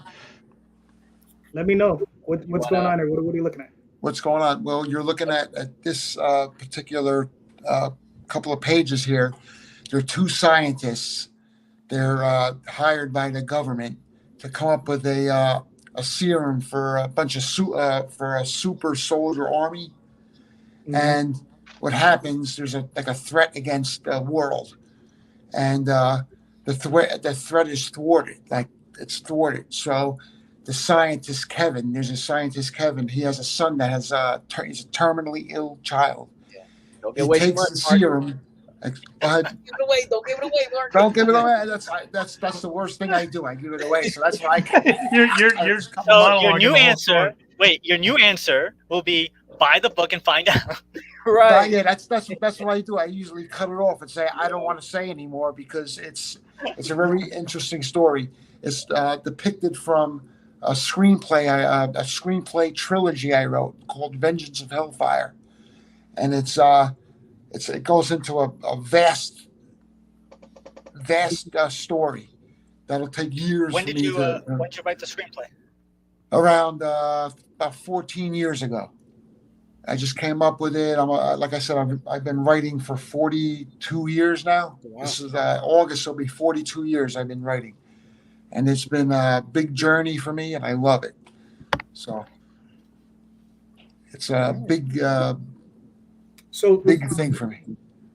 Let me know what's going on here. What are you looking at? What's going on? Well, you're looking at this particular couple of pages here. There are two scientists. They're hired by the government to come up with a serum for a bunch of for a super soldier army. Mm-hmm. And what happens? There's a threat against the world, and the threat is thwarted. Like it's thwarted. So the scientist Kevin, there's a scientist Kevin. He has a son that has he's a terminally ill child. Yeah. Don't He takes the serum. Don't give it away. Don't give it away, Mark. Don't give it away. That's the worst thing I do. I give it away. So that's why your new answer. Wait, your new answer will be buy the book and find out. Right. Yeah, that's what I do. I usually cut it off and say I don't want to say anymore because it's a very interesting story. It's depicted from a screenplay trilogy I wrote called Vengeance of Hellfire, and it goes into a vast story that'll take years. When did you write the screenplay? Around about 14 years ago. I just came up with it. Like I said, I've been writing for 42 years now. Wow. This is August will be 42 years I've been writing, and it's been a big journey for me, and I love it. So it's a big thing for me.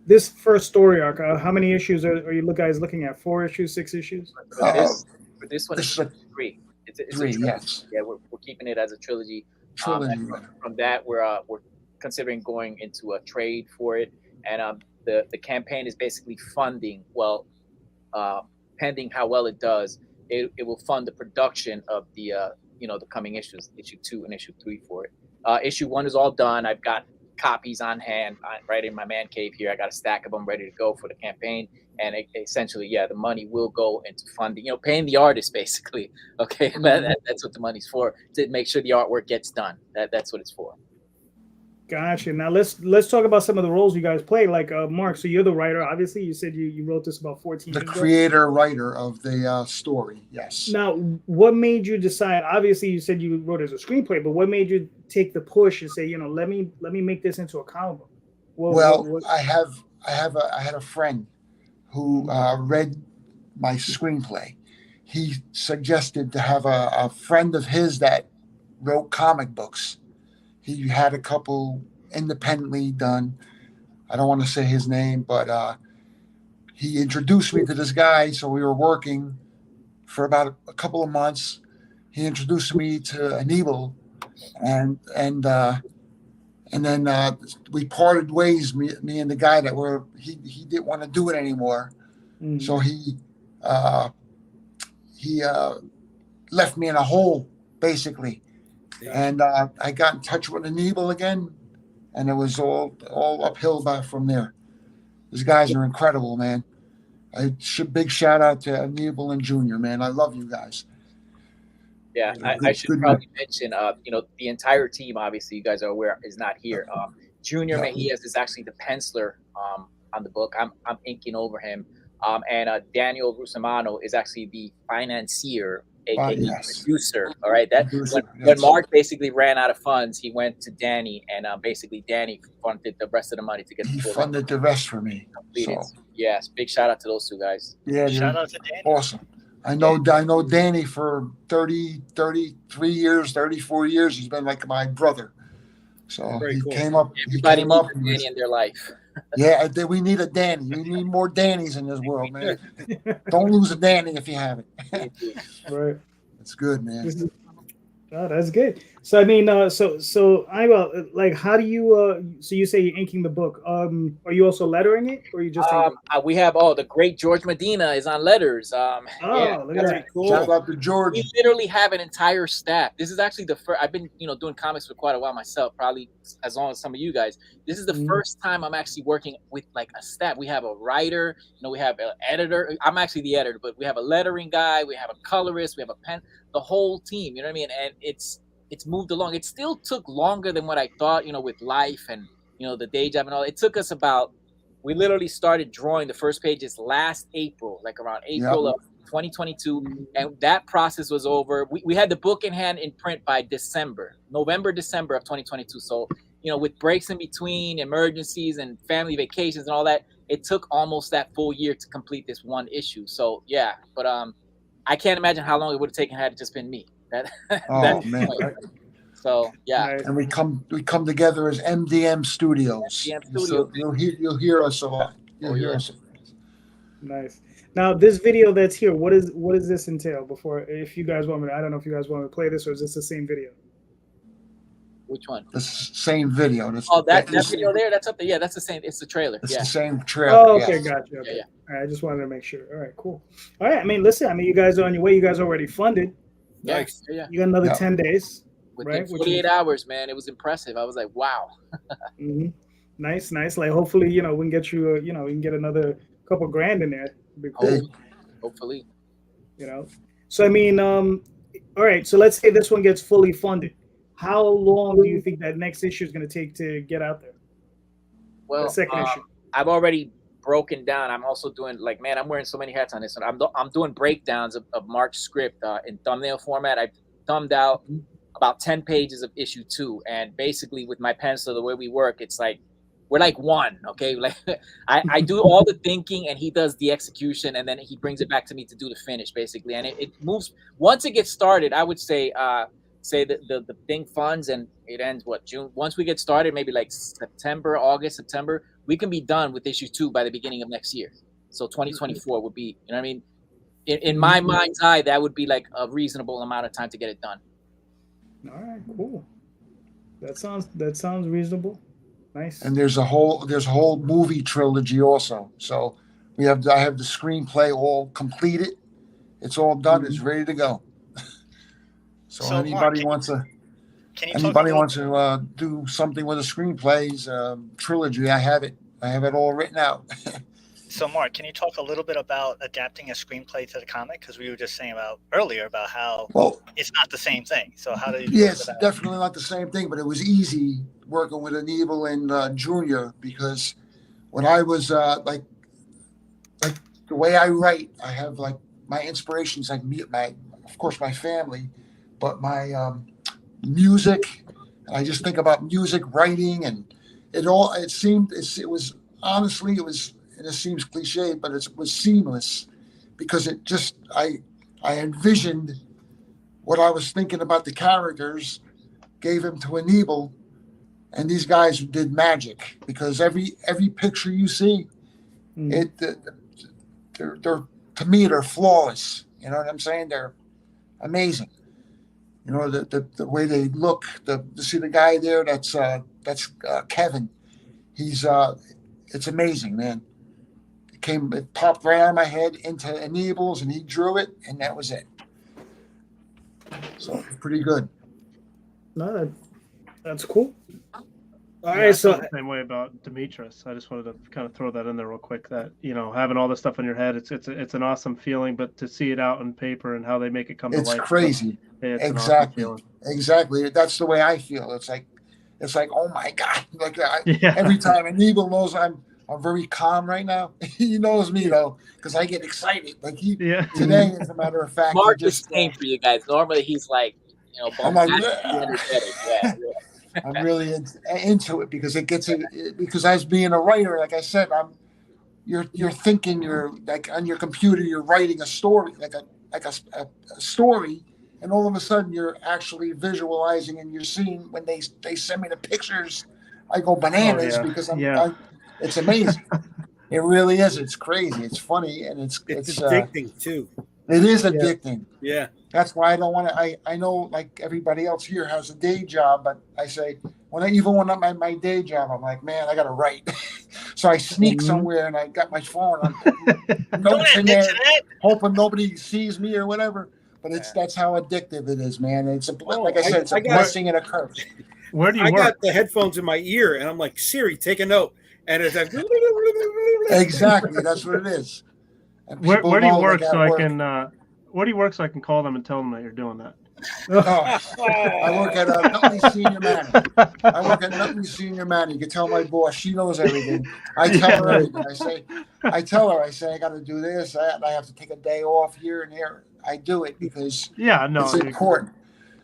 This first story arc, how many issues are you guys looking at? 4 issues, 6 issues? For this one, it's 3. It's 3, yes. Yeah, we're keeping it as a trilogy. From that, we're considering going into a trade for it, and the campaign is basically funding. Well, pending how well it does, it will fund the production of the the coming issues, issue 2 and issue 3 for it. Issue 1 is all done. I've got copies on hand right in my man cave here. I got a stack of them ready to go for the campaign, and essentially, the money will go into funding, paying the artist basically. Okay, that's what the money's for, to make sure the artwork gets done. That's what it's for. Gotcha. Now let's talk about some of the roles you guys play. Like Mark, so you're the writer. Obviously, you said you wrote this about 14 years ago. The creator writer of the story. Yes. Now, what made you decide? Obviously, you said you wrote it as a screenplay, but what made you take the push and say, let me make this into a comic book? I had a friend who read my screenplay. he suggested to have a friend of his that wrote comic books. He had a couple independently done. I don't want to say his name, but he introduced me to this guy. So we were working for about a couple of months. He introduced me to Anibal, and then we parted ways. Me and the guy that were he didn't want to do it anymore, so he left me in a hole basically, and I got in touch with Anibal again, and it was all uphill from there. These guys are incredible, man. Big shout out to Anibal and Junior, man. I love you guys. Yeah, I should probably mention, the entire team, obviously, you guys are aware, is not here. Junior Mejias is actually the penciler on the book. I'm inking over him. And Daniel Russomano is actually the financier, aka producer. All right, when Marc basically ran out of funds, he went to Danny, and basically Danny funded the rest of the money to get. He funded the rest for me. Completed. So. Yes, big shout out to those two guys. Yeah, shout out to Danny. Awesome. I know Danny for 33 years, 34 years. He's been like my brother. So he came up. Everybody needs a Danny in their life. Yeah, we need a Danny. We need more Dannys in this world, man. Don't lose a Danny if you have it. Right. That's good, man. Oh, that's good. So I mean, so I like, how do you? So you say you're inking the book. Are you also lettering it, or you just? We have the great George Medina is on letters. Look at that. Cool. Shout out to George. We literally have an entire staff. This is actually the first. I've been doing comics for quite a while myself, probably as long as some of you guys. This is the first time I'm actually working with like a staff. We have a writer. We have an editor. I'm actually the editor, but we have a lettering guy. We have a colorist. We have a pen. The whole team. You know what I mean? And it's moved along. It still took longer than what I thought, with life and, the day job and all. It took us we literally started drawing the first pages last April, like around April of 2022. And that process was over. We had the book in hand in print by November, December of 2022. So, with breaks in between, emergencies and family vacations and all that, it took almost that full year to complete this one issue. So, yeah, but I can't imagine how long it would have taken had it just been me. Man. So yeah, and we come together as MDM Studios. So you'll hear us a lot. You'll hear us. Nice. Now this video that's here, what does this entail? If you guys want me, I don't know if you guys want me to play this, or is this the same video? Which one? The same video. That video there, that's up there. Yeah, that's the same. It's the trailer. It's the same trailer. Oh, okay, gotcha. Okay. Yeah. All right, I just wanted to make sure. All right, cool. All right, listen, you guys are on your way. You guys already funded. Nice. Yeah. You got another 10 days. Within 48 hours, man. It was impressive. I was like, wow. Nice. Like, hopefully, we can get you, we can get another couple grand in there. It'd be cool. Hopefully. So, all right. So let's say this one gets fully funded. How long do you think that next issue is going to take to get out there? Well, the second issue. I've already broken down. I'm also doing I'm wearing so many hats on this one. I'm doing breakdowns of Marc's script in thumbnail format. I've thumbed out about 10 pages of issue 2, and basically with my pencil, the way we work, it's like we're like one. Okay, like I do all the thinking and he does the execution, and then he brings it back to me to do the finish, basically. And it moves once it gets started. I would say that the thing funds and it ends June. Once we get started, maybe like August, September, we can be done with issue 2 by the beginning of next year. So 2024 would be, in my mind's eye, that would be like a reasonable amount of time to get it done. All right, cool. That sounds reasonable. Nice. And there's a whole movie trilogy also. So I have the screenplay all completed. It's all done. It's ready to go. So anybody wants to do something with a screenplays trilogy, I have it all written out. So Marc, can you talk a little bit about adapting a screenplay to the comic? Because we were just saying earlier about how it's not the same thing. So how do you? Yes, definitely not the same thing. But it was easy working with Anibal and Junior, because when I was like the way I write, I have like my inspirations, like of course my family, but my music. I just think about music writing, and it was honestly, and it seems cliche, but it was seamless, because I I envisioned what I was thinking about the characters, gave them to Anibal, and these guys did magic, because every picture you see, they're to me they're flawless. You know what I'm saying? They're amazing. You know, the way they look. To see the guy there, that's Kevin. He's it's amazing, man. It popped right out of my head into Anibal's, and he drew it, and that was it. So it's pretty good. No, that's cool. All Yeah, right, I so felt the same way about Demetrius. I just wanted to kind of throw that in there real quick. That, you know, having all this stuff in your head, it's an awesome feeling. But to see it out on paper and how they make it come to life, It's crazy. It's Exactly. an awesome feeling. Exactly. That's the way I feel. It's like, oh my God! Like Yeah. every time Anibal knows I'm very calm right now. He knows me though, because I get excited. Like today, as a matter of fact, Mark he just is tame for you guys. Normally, he's like, you know, I'm like, bombastically energetic. Yeah. I'm really into it because it gets it. Because as being a writer, like I said, you're thinking, you're like on your computer, you're writing a story, like a story, and all of a sudden you're actually visualizing, and you're seeing when they send me the pictures, I go bananas because it's amazing. It really is. It's crazy. It's funny, and it's addicting too. It is addicting. Yeah. That's why I don't want to. I know, like everybody else here has a day job, but I say when I'm my day job, I'm like, man, I got to write. So I sneak somewhere and I got my phone. I'm notes in there, hoping nobody sees me or whatever. But that's how addictive it is, man. It's like I said, it's a blessing and a curse. Where do you I work? got the headphones in my ear, and I'm like, Siri, take a note. And it's like, exactly, that's what it is. Where do you work so I can? Where do you work so I can call them and tell them that you're doing that? I work at Nutley Senior Manor. I work at Nutley Senior Manor. You can tell my boss; she knows everything. I tell her everything. I tell her, I say, I got to do this. I have to take a day off here and there. I do it because it's important.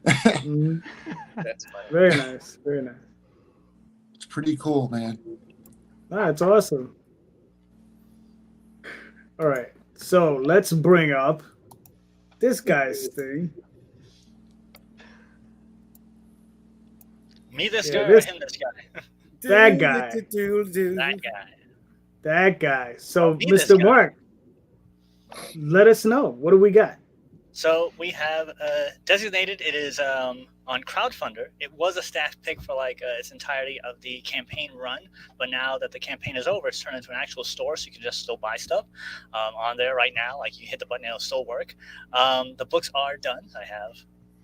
That's funny. Very nice. Very nice. It's pretty cool, man. That's awesome. All right. So let's bring up this guy's thing. Me this guy or him this guy? That guy. That guy. So, Mr. Mark, let us know. What do we got? So we have designated. It is on Crowdfunder. It was a staff pick for its entirety of the campaign run, but now that the campaign is over, it's turned into an actual store, so you can just still buy stuff on there right now. Like, you hit the button, it'll still work. The books are done. I have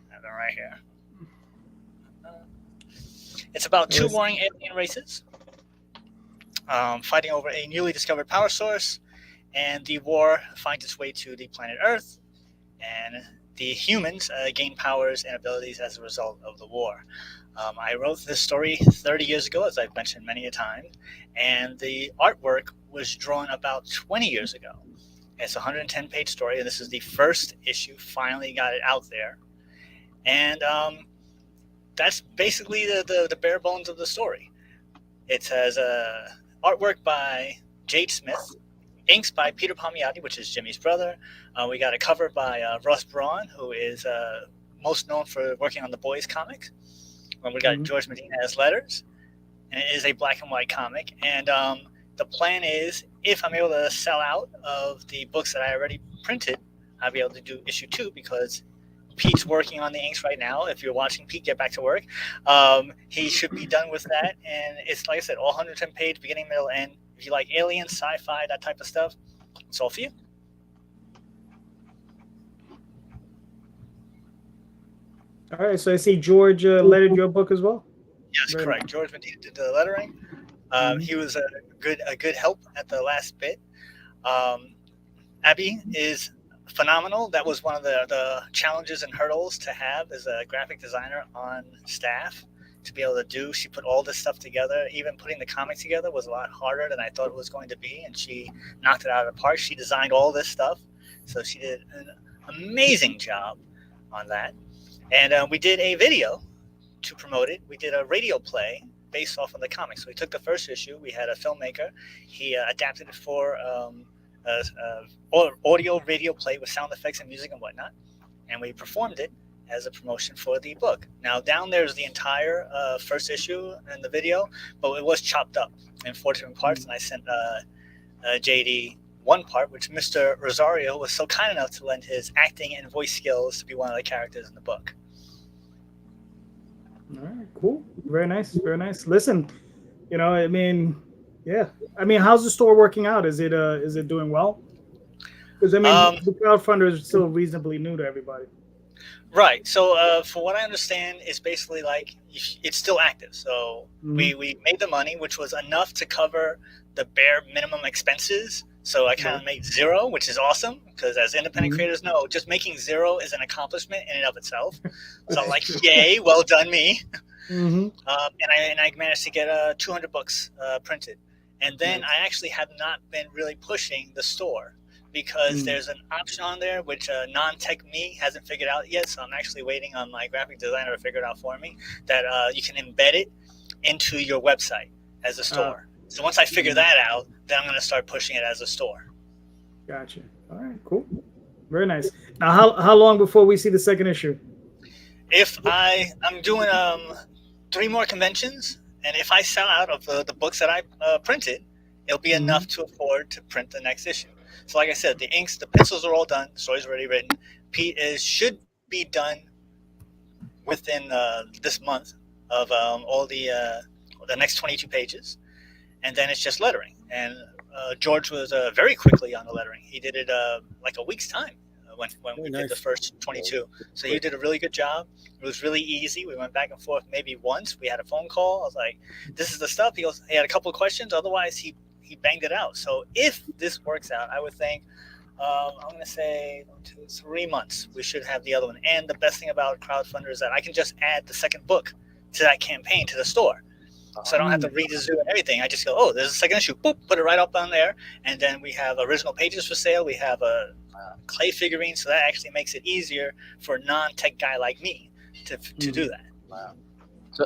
them right here. It's about two warring alien races fighting over a newly discovered power source, and the war finds its way to the planet Earth, and the humans gain powers and abilities as a result of the war. I wrote this story 30 years ago, as I've mentioned many a time, and the artwork was drawn about 20 years ago. It's a 110-page story, and this is the first issue. Finally got it out there. And that's basically the bare bones of the story. It has artwork by Jade Smith, inks by Peter Palmiotti, which is Jimmy's brother. We got a cover by Russ Braun, who is most known for working on the Boys comic. We got George Medina as letters, and it is a black and white comic. And the plan is, if I'm able to sell out of the books that I already printed, I'll be able to do issue 2, because Pete's working on the inks right now. If you're watching Pete, get back to work. He should be done with that. And it's, like I said, all 110-page, beginning, middle, end. If you like aliens, sci-fi, that type of stuff, it's all for you. All right, so I see George lettered your book as well. Yes, Very correct. nice. George Medina did the lettering. He was a good help at the last bit. Abby is phenomenal. That was one of the challenges and hurdles to have as a graphic designer on staff to be able to do. She put all this stuff together. Even putting the comic together was a lot harder than I thought it was going to be, and she knocked it out of the park. She designed all this stuff, so she did an amazing job on that. And we did a video to promote it. We did a radio play based off of the comics. So we took the first issue. We had a filmmaker. He adapted it for audio video play with sound effects and music and whatnot, and we performed it as a promotion for the book. Now down there is the entire first issue and the video, but it was chopped up in 4 different parts, and I sent JD one part, which Mr. Rosario was so kind enough to lend his acting and voice skills to be one of the characters in the book. All right, cool. Very nice, very nice. Listen, I mean, yeah. I mean, how's the store working out? Is it doing well? Because I mean, the crowdfunder is still reasonably new to everybody. Right. So for what I understand, it's basically like it's still active. So we made the money, which was enough to cover the bare minimum expenses. So I kind of made zero, which is awesome because as independent creators know, just making zero is an accomplishment in and of itself. So I'm like, yay, well done me. And I managed to get 200 books printed. And then I actually have not been really pushing the store because there's an option on there which non-tech me hasn't figured out yet. So I'm actually waiting on my graphic designer to figure it out for me that you can embed it into your website as a store. So once I figure that out, then I'm going to start pushing it as a store. Gotcha. All right, cool. Very nice. Now, how long before we see the second issue? If I'm doing 3 more conventions, and if I sell out of the books that I printed, it'll be enough to afford to print the next issue. So like I said, the inks, the pencils are all done. The story's already written. Pete should be done within this month of all the next 22 pages. And then it's just lettering. And George was very quickly on the lettering. He did it like a week's time when we did the first 22. So he did a really good job. It was really easy. We went back and forth maybe once. We had a phone call. I was like, this is the stuff. He had a couple of questions. Otherwise, he banged it out. So if this works out, I would think, I'm going to say 2, 3 months, we should have the other one. And the best thing about crowdfunder is that I can just add the second book to that campaign to the store. So I don't have to redo everything. I just go, oh, there's a second issue. Boop, put it right up on there. And then we have original pages for sale. We have a clay figurine. So that actually makes it easier for a non-tech guy like me to do that. Wow.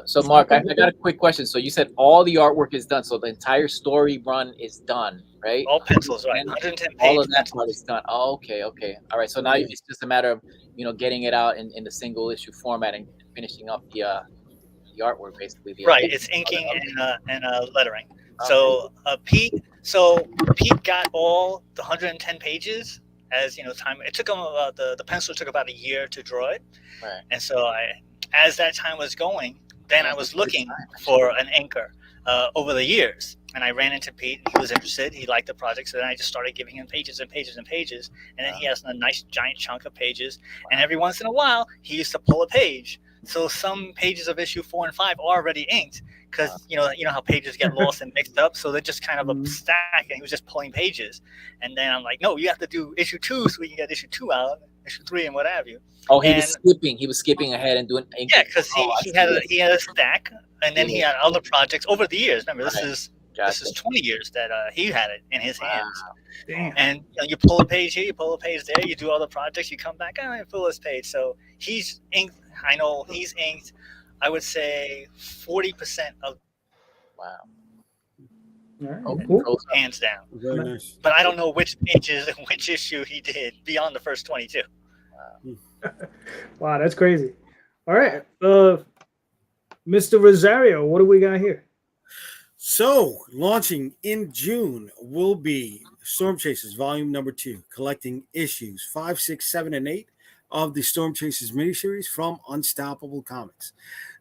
So Mark, I got a quick question. So you said all the artwork is done. So the entire story run is done, right? All pencils, right? 110 pages. All of that part is done. Oh, okay. All right. So now it's just a matter of, getting it out in the single issue format and finishing up the artwork, basically. Right. It's inking and lettering. So Pete got all the 110 pages as time. It took him about the pencil took about a year to draw it, right. And so as that time was going, then I was looking for an inker over the years, and I ran into Pete. And he was interested. He liked the project, so then I just started giving him pages and pages and pages, and then he has a nice giant chunk of pages. And every once in a while, he used to pull a page. So some pages of issue 4 and 5 are already inked because you know how pages get lost and mixed up. So they're just kind of a stack, and he was just pulling pages. And then I'm like, no, you have to do issue 2 so we can get issue 2 out, issue 3, and what have you. Oh, he was skipping ahead and doing inking. Yeah, because he had a stack, and then he had other projects over the years. Remember, this is 20 years that he had it in his hands. Damn. And you pull a page here, you pull a page there, you do all the projects, you come back, I pull this page. So he's inked. I know he's inked, I would say 40% of. Wow. All right, cool. Hands down. Very nice. But I don't know which pages and which issue he did beyond the first 22. Wow, that's crazy. All right. Mr. Rosario, what do we got here? So, launching in June will be Storm Chasers Volume Number 2, collecting issues 5, 6, 7, and 8 of the Storm Chasers miniseries from Unstoppable Comics.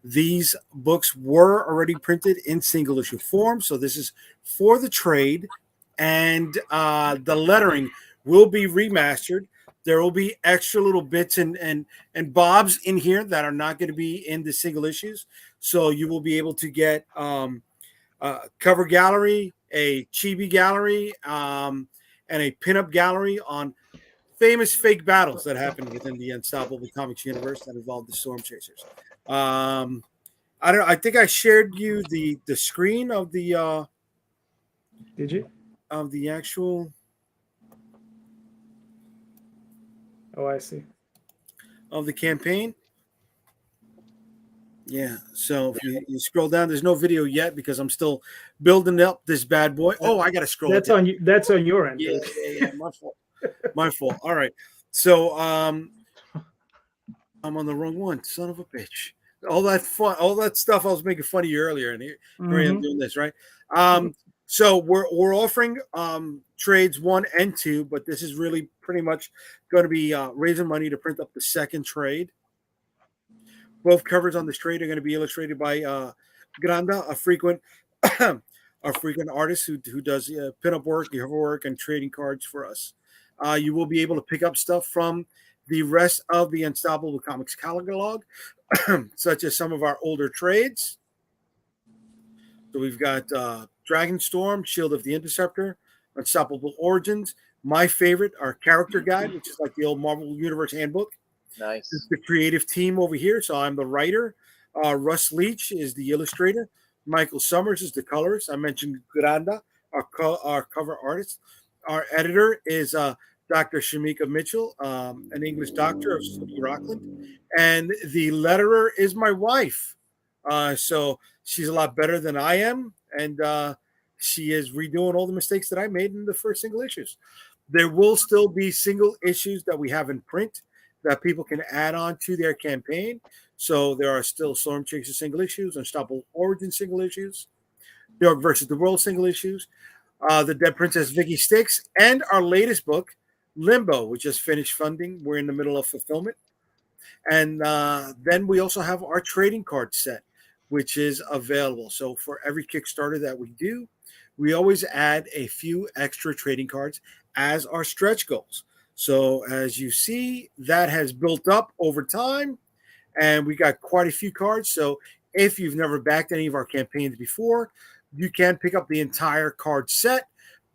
These books were already printed in single issue form, so this is for the trade, and the lettering will be remastered. There will be extra little bits and bobs in here that are not going to be in the single issues, so you will be able to get cover gallery, a chibi gallery, and a pinup gallery on famous fake battles that happened within the Unstoppable Comics universe that involved the Storm Chasers. I don't know. I think I shared you the screen of the. Did you? Of the actual. Oh, I see. Of the campaign. Yeah. So if you scroll down, there's no video yet because I'm still building up this bad boy. Oh, I got to scroll. That's it down. on you. That's on your end. Yeah, yeah. My fault. My fault. All right. So I'm on the wrong one. Son of a bitch. All that fun, all that stuff I was making fun of you earlier, and here I am doing this, right? So we're offering trades 1 and 2, but this is really pretty much going to be raising money to print up the second trade. Both covers on this trade are going to be illustrated by Granda, a frequent artist who does pinup work, cover work, and trading cards for us. You will be able to pick up stuff from the rest of the Unstoppable Comics catalog, such as some of our older trades. So we've got Dragonstorm, Shield of the Interceptor, Unstoppable Origins. My favorite, our character guide, which is like the old Marvel Universe handbook. Nice. This is the creative team over here. So I'm the writer. Russ Leach is the illustrator. Michael Summers is the colorist. I mentioned Granda, our cover artist. Our editor is Dr. Shamika Mitchell, an English doctor of Stony Rockland. And the letterer is my wife. So she's a lot better than I am. And she is redoing all the mistakes that I made in the first single issues. There will still be single issues that we have in print that people can add on to their campaign. So there are still Storm Chaser single issues, Unstoppable Origin single issues, New York versus the World single issues, The Dead Princess Vicky Sticks, and our latest book, Limbo, which just finished funding. We're in the middle of fulfillment. And then we also have our trading card set, which is available. So for every Kickstarter that we do, we always add a few extra trading cards as our stretch goals. So as you see, that has built up over time, and we got quite a few cards. So if you've never backed any of our campaigns before, you can pick up the entire card set.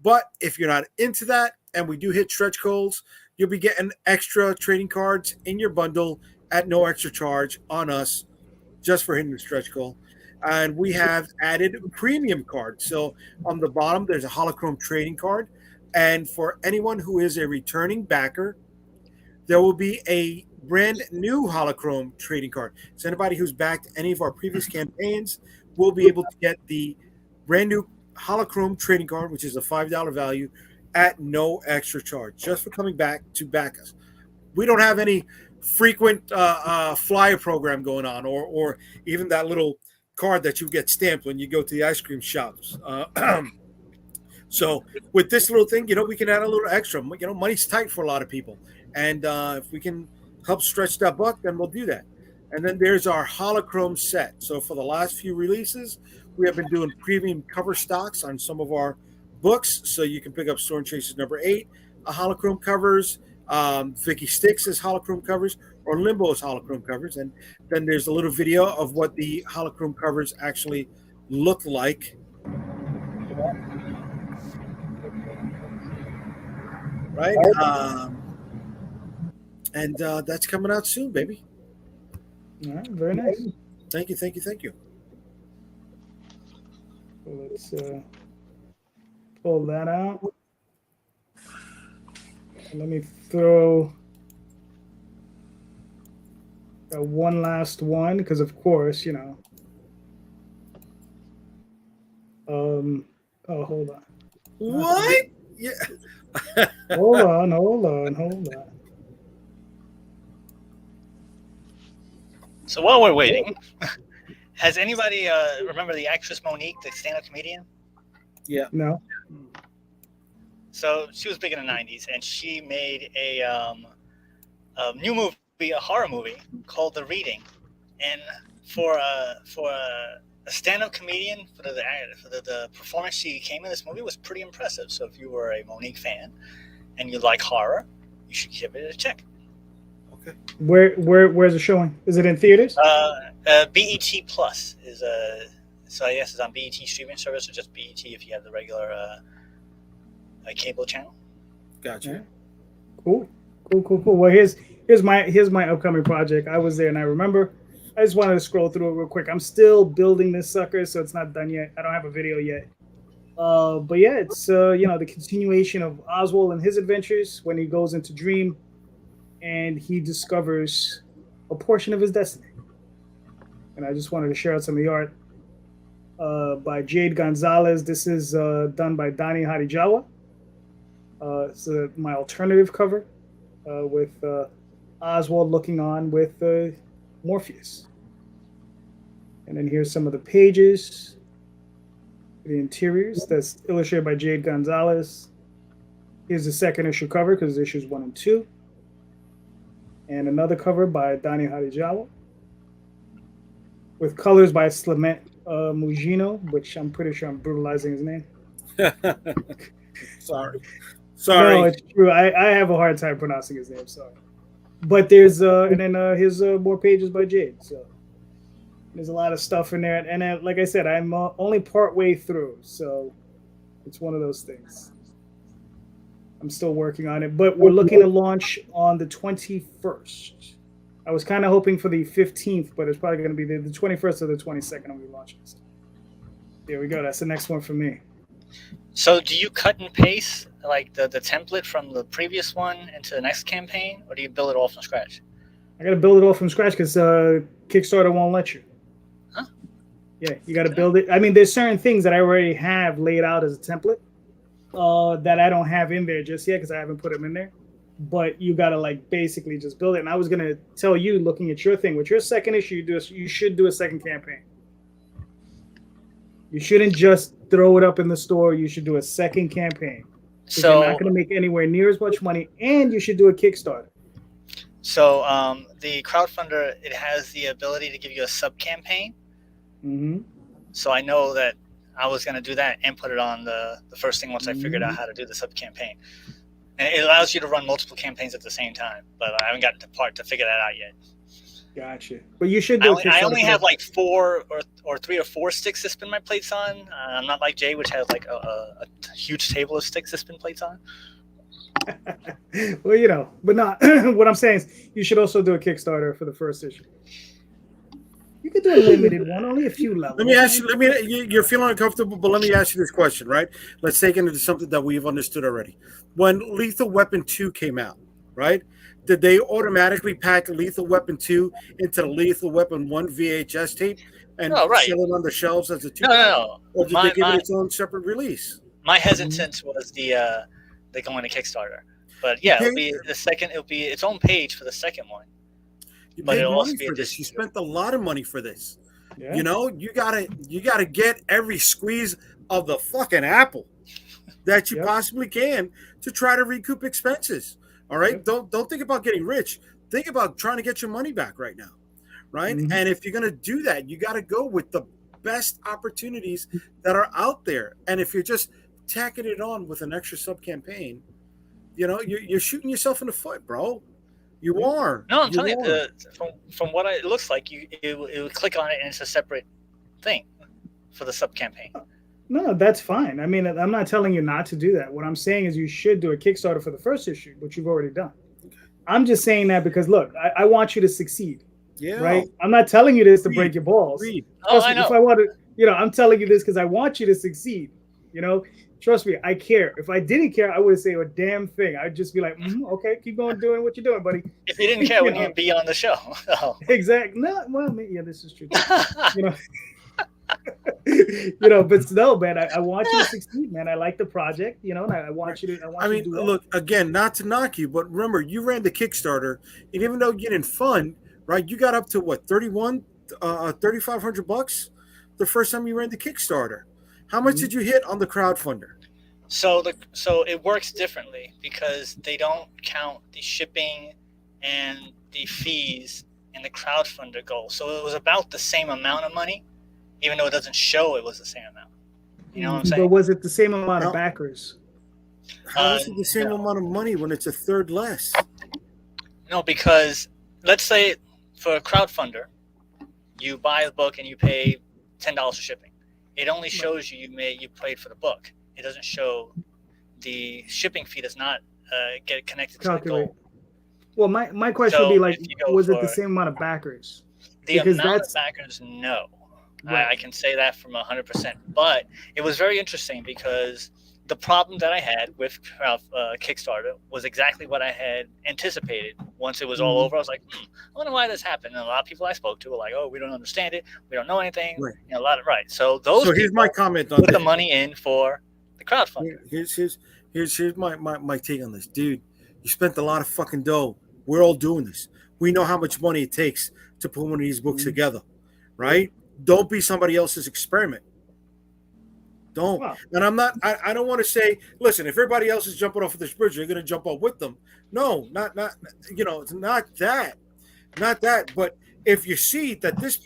But if you're not into that, and we do hit stretch goals, you'll be getting extra trading cards in your bundle at no extra charge on us, just for hitting the stretch goal. And we have added premium cards. So on the bottom, there's a holochrome trading card. And for anyone who is a returning backer, there will be a brand new holochrome trading card. So anybody who's backed any of our previous campaigns will be able to get the brand new holochrome trading card, which is a $5 value, at no extra charge, just for coming back to back us. We don't have any frequent flyer program going on, or even that little card that you get stamped when you go to the ice cream shops. So with this little thing, we can add a little extra. Money's tight for a lot of people. And if we can help stretch that buck, then we'll do that. And then there's our holochrome set. So for the last few releases, we have been doing premium cover stocks on some of our books. So you can pick up Storm Chasers #8, holochrome covers, Vicky Sticks as holochrome covers, or Limbo as holochrome covers. And then there's a little video of what the holochrome covers actually look like. Right? And that's coming out soon, baby. All right, very nice. Thank you. So let's pull that out. And let me throw one last one, because of course, oh, hold on. What? Yeah. hold on. So while we're waiting, has anybody remember the actress Monique, the stand-up comedian? Yeah. No. So she was big in the '90s, and she made a new movie, a horror movie called The Reading. And for a stand-up comedian, for the performance she came in this movie was pretty impressive. So if you were a Monique fan and you like horror, you should give it a check. Okay. Where's it showing? Is it in theaters? BET Plus is so I guess it's on BET streaming service, or just BET if you have the regular cable channel. Gotcha. Cool. Well, here's my upcoming project. I was there and I remember. I just wanted to scroll through it real quick. I'm still building this sucker, so it's not done yet. I don't have a video yet. But yeah, it's the continuation of Oswald and his adventures when he goes into Dream and he discovers a portion of his destiny. and I just wanted to share out some of the art by Jade Gonzalez. This is done by Donnie Hadijawa. It's my alternative cover with Oswald looking on with Morpheus. And then here's some of the pages, the interiors. That's illustrated by Jade Gonzalez. Here's the second issue cover because issues 1 and 2. And another cover by Donnie Hadijawa with colors by Slement Mugino, which I'm pretty sure I'm brutalizing his name. Sorry. No, it's true. I have a hard time pronouncing his name. Sorry. But there's and then here's more pages by Jade. So there's a lot of stuff in there, and like I said, I'm only part way through, so it's one of those things. I'm still working on it, but we're looking to launch on the 21st. I was kind of hoping for the 15th, but it's probably going to be the 21st or the 22nd when we launch this. There we go. That's the next one for me. So do you cut and paste like the template from the previous one into the next campaign, or do you build it all from scratch? I got to build it all from scratch because Kickstarter won't let you. Huh? Yeah, you got to build it. I mean, there's certain things that I already have laid out as a template that I don't have in there just yet because I haven't put them in there. But you got to like basically just build it. And I was going to tell you, looking at your thing, with your second issue, you should do a second campaign. You shouldn't just throw it up in the store. You should do a second campaign. So you're not going to make anywhere near as much money, and you should do a Kickstarter. So the crowdfunder, it has the ability to give you a sub campaign. Mm-hmm. So I know that I was going to do that and put it on the first thing once I figured out how to do the sub campaign. And it allows you to run multiple campaigns at the same time, but I haven't gotten to part to figure that out yet. Gotcha. But you should do I only have like 4 or 3 or 4 sticks to spin my plates on. I'm not like Jay, which has like a huge table of sticks to spin plates on. Well, you know, but not. What I'm saying is you should also do a Kickstarter for the first issue. You could do a limited one, only a few levels. Let me ask you, you're feeling uncomfortable, but let me ask you this question, right? Let's take it into something that we've understood already. When Lethal Weapon 2 came out, right? Did they automatically pack Lethal Weapon 2 into the Lethal Weapon 1 VHS tape and sell it on the shelves as a 2? No. Or did they give it its own separate release? My hesitance was the going to Kickstarter. But yeah, it'll be the second. It'll be its own page for the second one. You paid money for this. You spent a lot of money for this. Yeah. You know, you gotta get every squeeze of the fucking apple that you possibly can to try to recoup expenses. All right. Don't think about getting rich. Think about trying to get your money back right now. Right. Mm-hmm. And if you're gonna do that, you gotta go with the best opportunities that are out there. And if you're just tacking it on with an extra sub campaign, you know, you're shooting yourself in the foot, bro. You are. No, I'm telling you, from what it looks like, it would click on it and it's a separate thing for the sub campaign. No, that's fine. I mean, I'm not telling you not to do that. What I'm saying is you should do a Kickstarter for the first issue, which you've already done. I'm just saying that because, look, I want you to succeed. Yeah. Right? I'm not telling you this to break your balls. I know. If I want to, you know, I'm telling you this because I want you to succeed. You know, trust me, I care. If I didn't care, I wouldn't say a damn thing. I'd just be like, okay, keep going doing what you're doing, buddy. If you didn't care, wouldn't you be on the show? Exactly. No, well, yeah, this is true. You know, you know, but no, man, I want you to succeed, man. I like the project, you know, and I want you to. I mean, to do look, again, not to knock you, but remember, you ran the Kickstarter, and even though you're getting fun, right, you got up to what, $3,500 the first time you ran the Kickstarter. How much did you hit on the crowdfunder? So it works differently because they don't count the shipping and the fees in the crowdfunder goal. So it was about the same amount of money, even though it doesn't show it was the same amount. You know what I'm saying? But was it the same amount of backers? How is it the same amount of money when it's a third less? No, because let's say for a crowdfunder, you buy a book and you pay $10 for shipping. It only shows you paid for the book. It doesn't show the shipping fee does not get connected to the goal. Well, my question would be like, was it the same amount of backers? The amount of backers, no. Right. I can say that from 100%. But it was very interesting because the problem that I had with Kickstarter was exactly what I had anticipated. Once it was all over, I was like, I wonder why this happened. And a lot of people I spoke to were like, "Oh, we don't understand it. We don't know anything." Right. You know, a lot of So those So here's my comment on put that. the money in for the crowdfunding. Here's my take on this, dude. You spent a lot of fucking dough. We're all doing this. We know how much money it takes to put one of these books together, right? Don't be somebody else's experiment. Don't. Wow. And I don't want to say, listen, if everybody else is jumping off of this bridge, you're going to jump off with them. No, not, it's not that. Not that. But if you see that this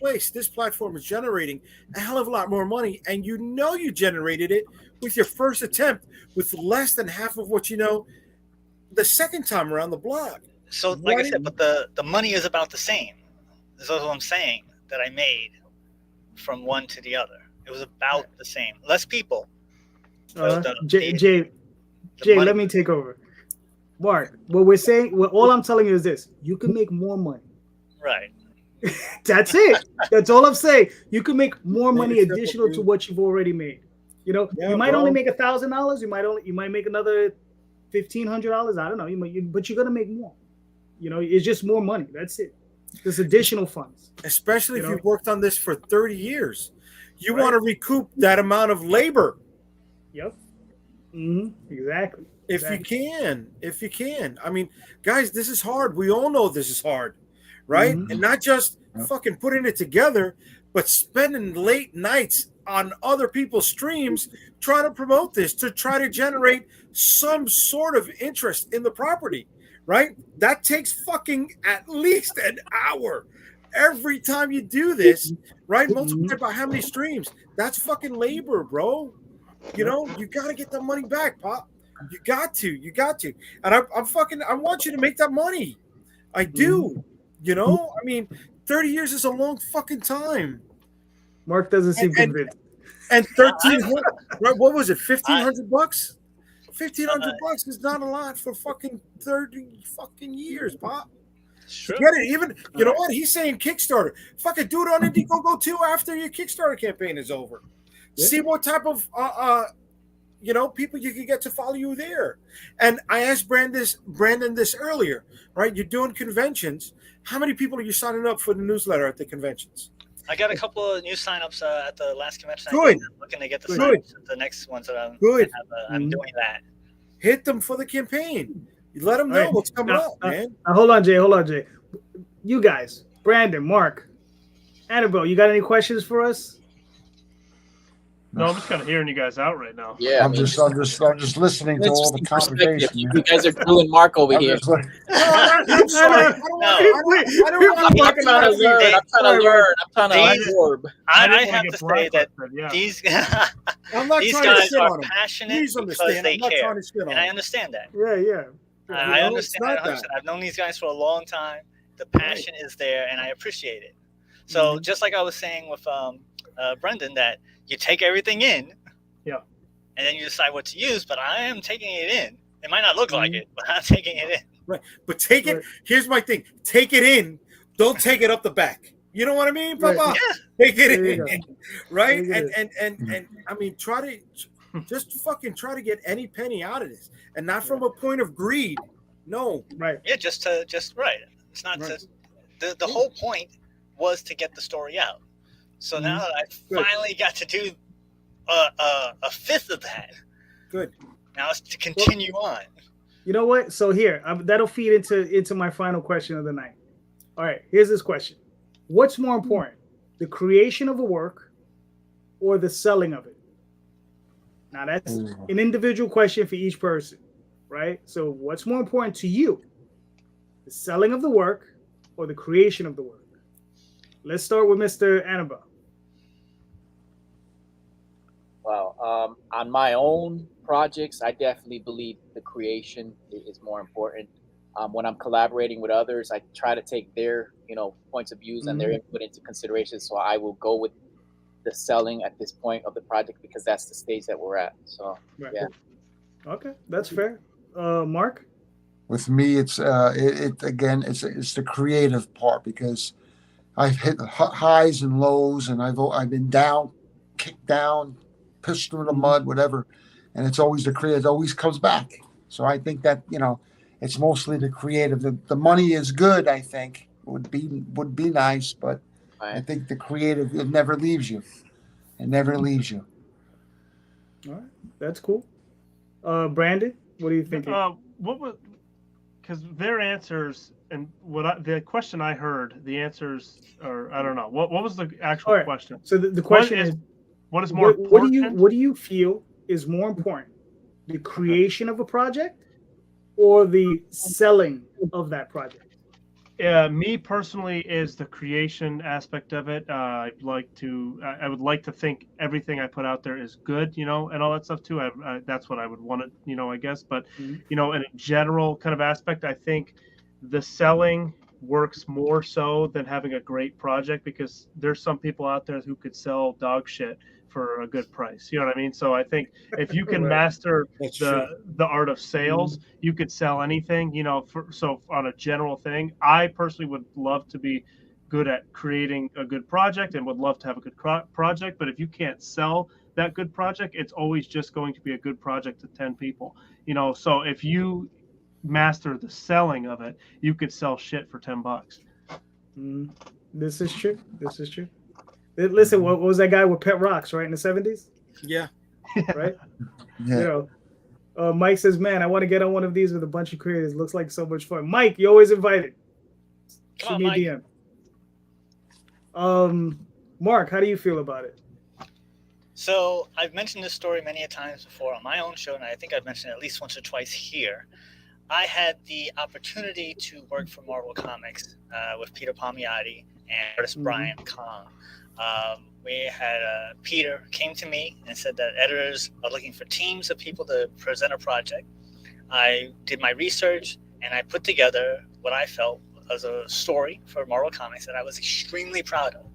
platform is generating a hell of a lot more money, and you know you generated it with your first attempt with less than half of what you know the second time around the block. So, like I said, but the money is about the same. That's what I'm saying, that I made from one to the other. It was about the same. Less people. Jay, let me take over. Mark, what we're saying, all I'm telling you is this: you can make more money. Right. That's it. That's all I'm saying. You can make more money additional to what you've already made. You know, you might only make $1,000. You might make another $1,500. I don't know. But you're gonna make more. You know, it's just more money. That's it. There's additional funds. Especially if you've worked on this for 30 years. You want to recoup that amount of labor. Yep. Exactly. If you can. I mean, guys, this is hard. We all know this is hard, right? And not just fucking putting it together, but spending late nights on other people's streams trying to promote this, to try to generate some sort of interest in the property, right? That takes fucking at least an hour. Every time you do this, right? Multiply by how many streams. That's fucking labor, bro. You know, you got to get that money back, Pop. You got to. And I want you to make that money. I do. You know, I mean, 30 years is a long fucking time. Mark doesn't seem convinced. And 1,300, right? What was it? $1,500 bucks? $1,500 is not a lot for fucking 30 fucking years, Pop. Get it. Even you know what he's saying. Kickstarter. Fucking do it on Indiegogo too after your Kickstarter campaign is over. Yeah. See what type of people you can get to follow you there. And I asked Brandon this earlier. Right? You're doing conventions. How many people are you signing up for the newsletter at the conventions? I got a couple of new signups at the last convention. Good. I'm looking to get the signups at the next ones that I'm good. I'm doing that. Hit them for the campaign. You let them know what's coming up, man. Hold on, Jay. You guys, Brandon, Mark, Anibal, you got any questions for us? No, I'm just kind of hearing you guys out right now. Yeah, I'm just listening to all the conversation. You guys are doing Mark over here. I'm sorry. I'm trying to learn. I'm trying to absorb. I have to say that these guys are passionate because they care, and I understand that. Yeah. I understand. I've known these guys for a long time. The passion is there, and I appreciate it. So just like I was saying with Brendan, that you take everything in, and then you decide what to use. But I am taking it in. It might not look like it, but I'm taking it in. Right. But take it. Here's my thing. Take it in. Don't take it up the back. You know what I mean, Papa? Right. Yeah. Take it in. Right. And I mean, try to get any penny out of this, and not from a point of greed. No. Right. Yeah. Just right. It's not the whole point was to get the story out. So now that I finally got to do a fifth of that. Good. Now it's to continue on. You know what? So here, that'll feed into my final question of the night. All right, here's this question. What's more important, the creation of a work or the selling of it? Now, that's an individual question for each person, right? So what's more important to you, the selling of the work or the creation of the work? Let's start with Mr. Anibal. Wow. On my own projects, I definitely believe the creation is more important. When I'm collaborating with others, I try to take their, points of views and their input into consideration. So I will go with the selling at this point of the project because that's the stage that we're at. So yeah. Okay, that's fair. Mark? With me, it's it's the creative part because I've hit highs and lows, and I've been down, kicked down, pushed through the mud, whatever. and it's always the creative. It always comes back. So I think that it's mostly the creative. The money is good. I think would be nice, but I think the creative, it never leaves you. It never leaves you. All right, that's cool. Brandon, what do you think? What was, because their answers and the question I heard, the answers are, I don't know. What was the actual question? So the question is, what is more important? What do you feel is more important, the creation of a project or the selling of that project? Me personally is the creation aspect of it. I would like to think everything I put out there is good, and all that stuff too. That's what I would want it, I guess. But, in a general kind of aspect, I think the selling works more so than having a great project, because there's some people out there who could sell dog shit for a good price. You know what I mean? So I think if you can master the art of sales, you could sell anything, so on a general thing, I personally would love to be good at creating a good project and would love to have a good project. But if you can't sell that good project, it's always just going to be a good project to 10 people, so if you master the selling of it, you could sell shit for $10. This is true. Listen, what was that guy with Pet Rocks, right, in the 70s? Yeah. Right? Yeah. Mike says, man, I want to get on one of these with a bunch of creators. Looks like so much fun. Mike, you're always invited. Come on, Mike. DM. Mark, how do you feel about it? So I've mentioned this story many a times before on my own show, and I think I've mentioned it at least once or twice here. I had the opportunity to work for Marvel Comics with Peter Palmiotti and artist Brian Kong. We had Peter came to me and said that editors are looking for teams of people to present a project. I did my research and I put together what I felt was a story for Marvel Comics that I was extremely proud of.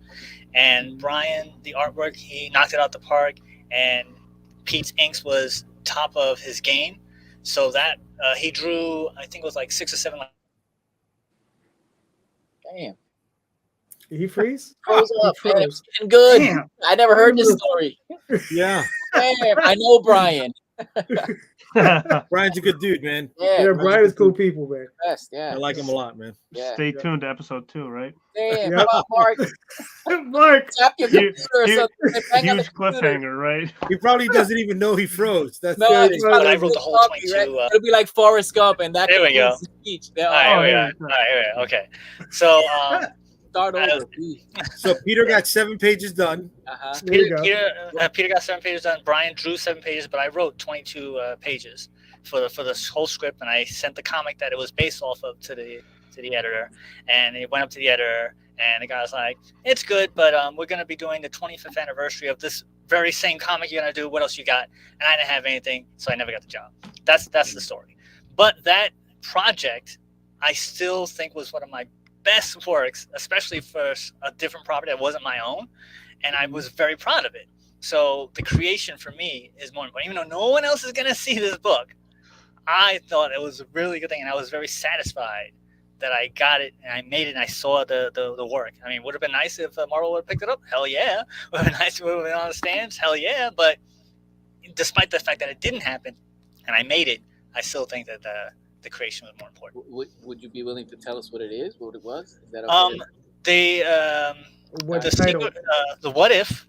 And Brian, the artwork, he knocked it out the park, and Pete's inks was top of his game. So that he drew, I think it was like 6 or 7. Damn. Did he freeze? Froze up. Man, it's getting good. Damn. I never heard this story. Yeah. Damn, I know Brian. Brian's a good dude, man. Yeah, Brian is cool people, man. Best, yeah. I like him a lot, man. Yeah. Stay tuned to episode 2, right? Damn, come on, Mark. Mark. Tap your computer or something. Hang on the Huge cliffhanger, right? He probably doesn't even know he froze. That's No, the But I wrote the whole 22. right? It'll be like Forrest Gump, and that There we go. concludes the speech. All right, here we go. Okay. So Start over. So Peter got 7 pages done. There you go. Peter got 7 pages done. Brian drew 7 pages, but I wrote 22 pages for this whole script, and I sent the comic that it was based off of to the editor, and it went up to the editor, and the guy was like, "It's good, but we're going to be doing the 25th anniversary of this very same comic you're going to do. What else you got?" And I didn't have anything, so I never got the job. That's the story. But that project, I still think was one of my best works, especially for a different property that wasn't my own, and I was very proud of it. So the creation for me is more important. Even though no one else is going to see this book, I thought it was a really good thing, and I was very satisfied that I got it and I made it and I saw the work. I mean, would have been nice if Marvel would have picked it up. Hell yeah. Would have been nice if it would have been on the stands. Hell yeah. But despite the fact that it didn't happen and I made it, I still think that the creation was more important. Would you be willing to tell us what it is, what it was? Is that okay? The What If,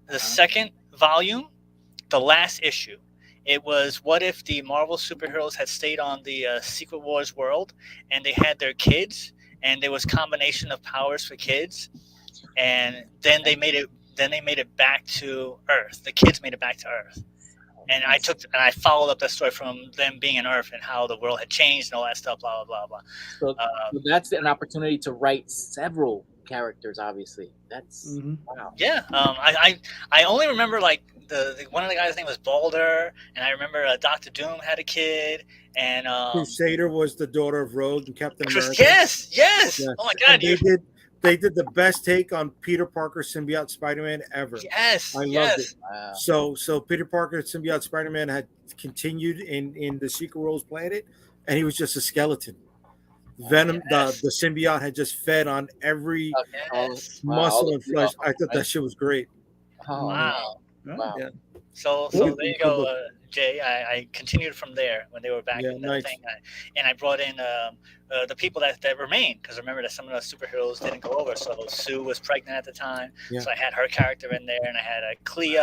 the second volume, the last issue. It was what if the Marvel superheroes had stayed on the Secret Wars world, and they had their kids, and there was combination of powers for kids, and then they made it back to Earth. The kids made it back to Earth, and I followed up that story from them being on Earth and how the world had changed and all that stuff. Blah blah blah blah. So that's an opportunity to write several characters. Obviously, that's wow. Yeah, I only remember like. The one of the guys' name was Balder, and I remember Dr. Doom had a kid, and Crusader was the daughter of Rhodes and Captain America. Yes. Oh my God! They did the best take on Peter Parker symbiote Spider-Man ever. Yes, I loved it. Wow. So Peter Parker symbiote Spider-Man had continued in the Secret Worlds planet, and he was just a skeleton. Venom, the symbiote had just fed on every muscle and flesh. I thought that shit was great. Oh, wow. Wow. Yeah. So there you go, Jay. I continued from there when they were back in the thing, and I brought in the people that remained, because remember that some of the superheroes didn't go over. So Sue was pregnant at the time, so I had her character in there, and I had Clea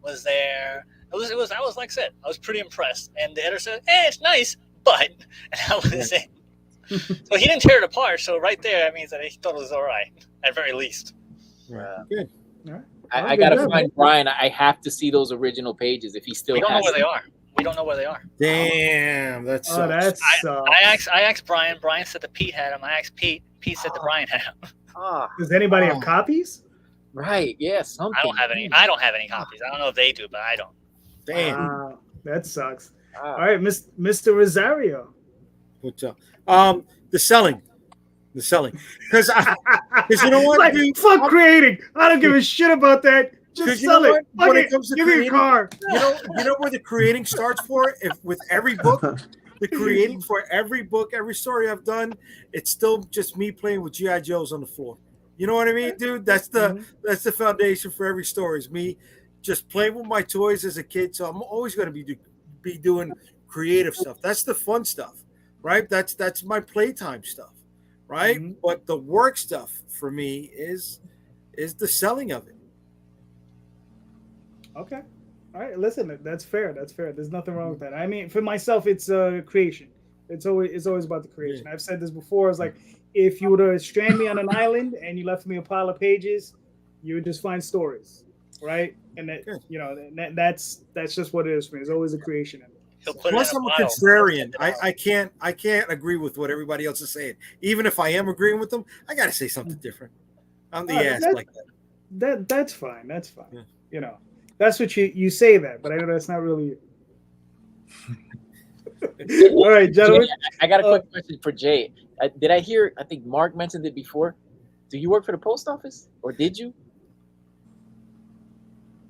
was there. I was like I said, I was pretty impressed. And the editor said, "Hey, it's nice, but," and that was it. So he didn't tear it apart. So right there, that means that he thought it was all right, at very least. Good. All right. I gotta find Brian. I have to see those original pages if he still. We don't know has where them. they are. We don't know where they are. Damn, that's. Oh, that's. I asked Brian. Brian said that Pete had them. I asked Pete. Pete said that Brian had them. Does anybody have copies? Right. Yeah. Something. I don't have any. I don't have any copies. I don't know if they do, but I don't. Damn. That sucks. All right, Mr. Rosario. What's up? The selling, because you know what? Like, dude, fuck creating. I don't give a shit about that. Just sell it. When it comes to give me creating, a car. You know where the creating starts for? If with every book, the creating for every book, every story I've done, it's still just me playing with GI Joes on the floor. You know what I mean, dude? That's the foundation for every story. Is me just playing with my toys as a kid. So I'm always going to be doing creative stuff. That's the fun stuff, right? That's my playtime stuff, right? Mm-hmm. But the work stuff for me is the selling of it. Okay. All right. Listen, that's fair. That's fair. There's nothing wrong with that. I mean, for myself, it's creation. It's always about the creation. I've said this before. It's like, if you were to strand me on an island and you left me a pile of pages, you would just find stories, right? And that, that's just what it is for me. It's always a creation. Plus, I'm a contrarian. I can't agree with what everybody else is saying. Even if I am agreeing with them, I got to say something different. I'm the ass like that. That's fine. That's fine. Yeah. You know, that's what you say that, but I know that's not really you. All right, gentlemen. Jay, I got a quick question for Jay. Did I hear? I think Mark mentioned it before. Do you work for the post office, or did you?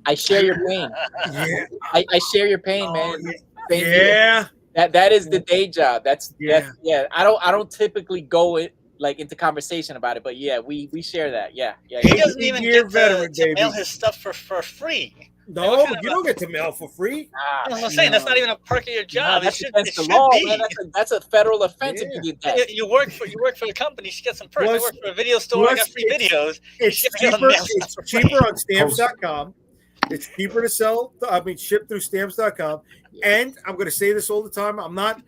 I share your pain. Yeah. I share your pain, man. Yeah. That is the day job. That's I don't typically go into conversation about it, but yeah, we share that. Yeah. He doesn't even get to mail his stuff for free. No, you don't get to mail for free. I'm saying that's not even a perk of your job. That's against the law, man. That's a federal offense if you did that. You work for the company, you get some perks. You work for a video store, I got free videos. It's cheaper on stamps.com. It's cheaper to ship through stamps.com. And I'm going to say this all the time. I'm not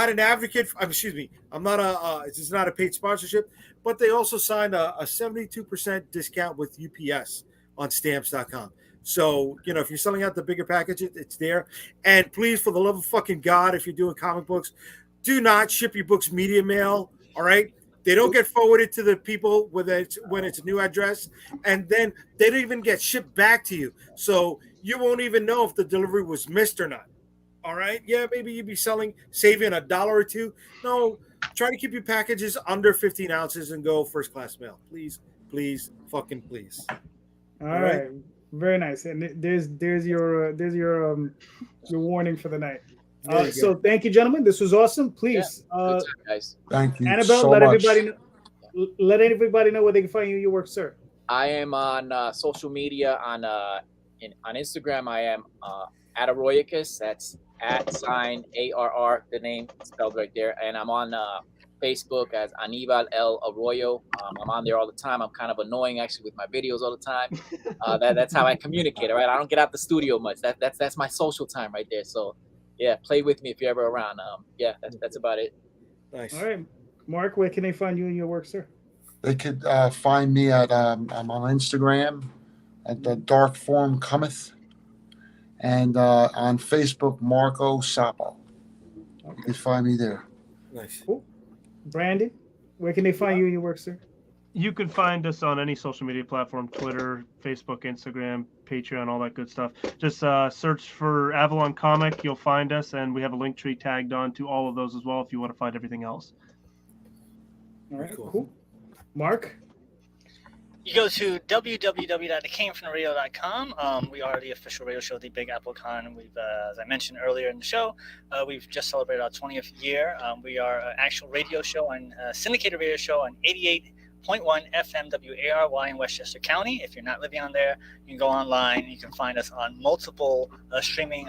an advocate. This is not a paid sponsorship, but they also signed a 72% discount with UPS on stamps.com. So, if you're selling out the bigger package, it's there. And please, for the love of fucking God, if you're doing comic books, do not ship your books media mail. All right. They don't get forwarded to the people when it's a new address, and then they don't even get shipped back to you. So you won't even know if the delivery was missed or not. All right? Yeah, maybe you'd be saving $1 or $2. No, try to keep your packages under 15 ounces and go first class mail. Please, fucking please. All right. Very nice. And there's your warning for the night. So thank you, gentlemen. This was awesome. Please, time, guys. Thank you, Annabelle. so let much. everybody know where they can find you. Your work, sir. I am on social media on Instagram. I am @Arroyicus. That's @ARR. The name spelled right there. And I'm on Facebook as Anibal Arroyo. I'm on there all the time. I'm kind of annoying actually with my videos all the time. That's how I communicate. All right, I don't get out the studio much. That's my social time right there. So. Yeah, play with me if you're ever around. That's about it. Nice. All right, Mark, where can they find you and your work, sir? They could find me at I'm on Instagram at the Dark Form Cometh, and on Facebook Marco Sapo. Okay. You can find me there. Nice. Cool. Brandon, where can they find you and your work, sir? You can find us on any social media platform: Twitter, Facebook, Instagram, Patreon, all that good stuff. Just search for Avalon Comic. You'll find us, and we have a link tree tagged on to all of those as well if you want to find everything else. All right, cool. Mark? You go to www.itcamefromtheradio.com. We are the official radio show, The Big Apple Con. We've, as I mentioned earlier in the show, we've just celebrated our 20th year. We are an actual radio show and syndicated radio show on 88.1 FM WARY in Westchester County. If you're not living on there, you can go online. You can find us on multiple streaming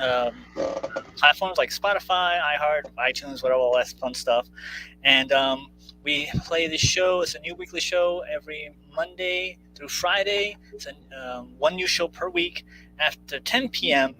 platforms like Spotify, iHeart, iTunes, whatever, all that fun stuff. And we play this show. It's a new weekly show every Monday through Friday. It's one new show per week after 10 p.m.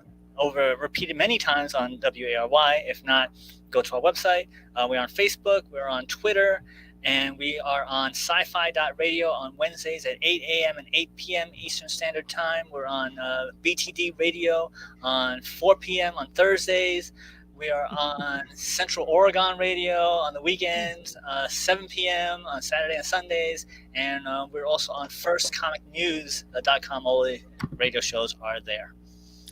repeated many times on WARY. If not, go to our website. We're on Facebook. We're on Twitter. And we are on sci-fi.radio on Wednesdays at 8 a.m. and 8 p.m. Eastern Standard Time. We're on BTD Radio on 4 p.m. on Thursdays. We are on Central Oregon Radio on the weekends, 7 p.m. on Saturday and Sundays. And we're also on firstcomicnews.com. All the radio shows are there.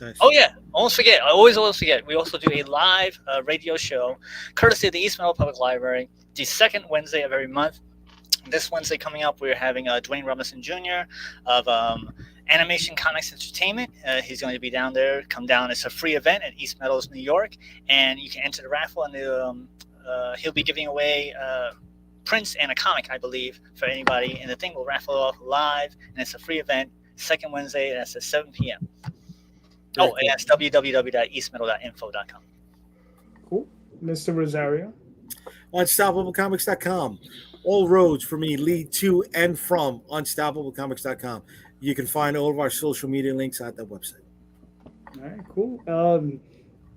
Nice. Oh, yeah. Almost forget. I always forget. We also do a live radio show, courtesy of the East Meadow Public Library, the second Wednesday of every month. This Wednesday coming up, we're having Dwayne Robinson Jr. of Animation Comics Entertainment. He's going to be down there. Come down. It's a free event at East Meadows, New York. And you can enter the raffle. And he'll be giving away prints and a comic, I believe, for anybody. And the thing will raffle off live. And it's a free event. Second Wednesday. And that's at 7 p.m. Very cool. And that's www.eastmeadow.info.com. Cool. Mr. Rosario. UnstoppableComics.com. All roads for me lead to and from UnstoppableComics.com. You can find all of our social media links at that website. All right, cool.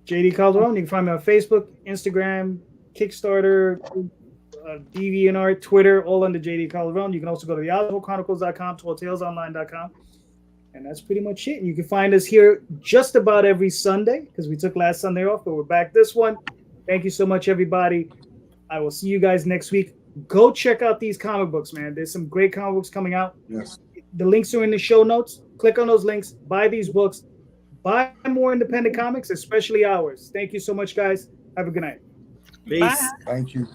JD Calderon, you can find me on Facebook, Instagram, Kickstarter, DeviantArt, Twitter, all under JD Calderon. You can also go to theOutdoorChronicles.com, TallTalesOnline.com. And that's pretty much it. You can find us here just about every Sunday because we took last Sunday off, but we're back this one. Thank you so much, everybody. I will see you guys next week. Go check out these comic books, man. There's some great comic books coming out. Yes. The links are in the show notes. Click on those links. Buy these books. Buy more independent comics, especially ours. Thank you so much, guys. Have a good night. Peace. Bye. Thank you.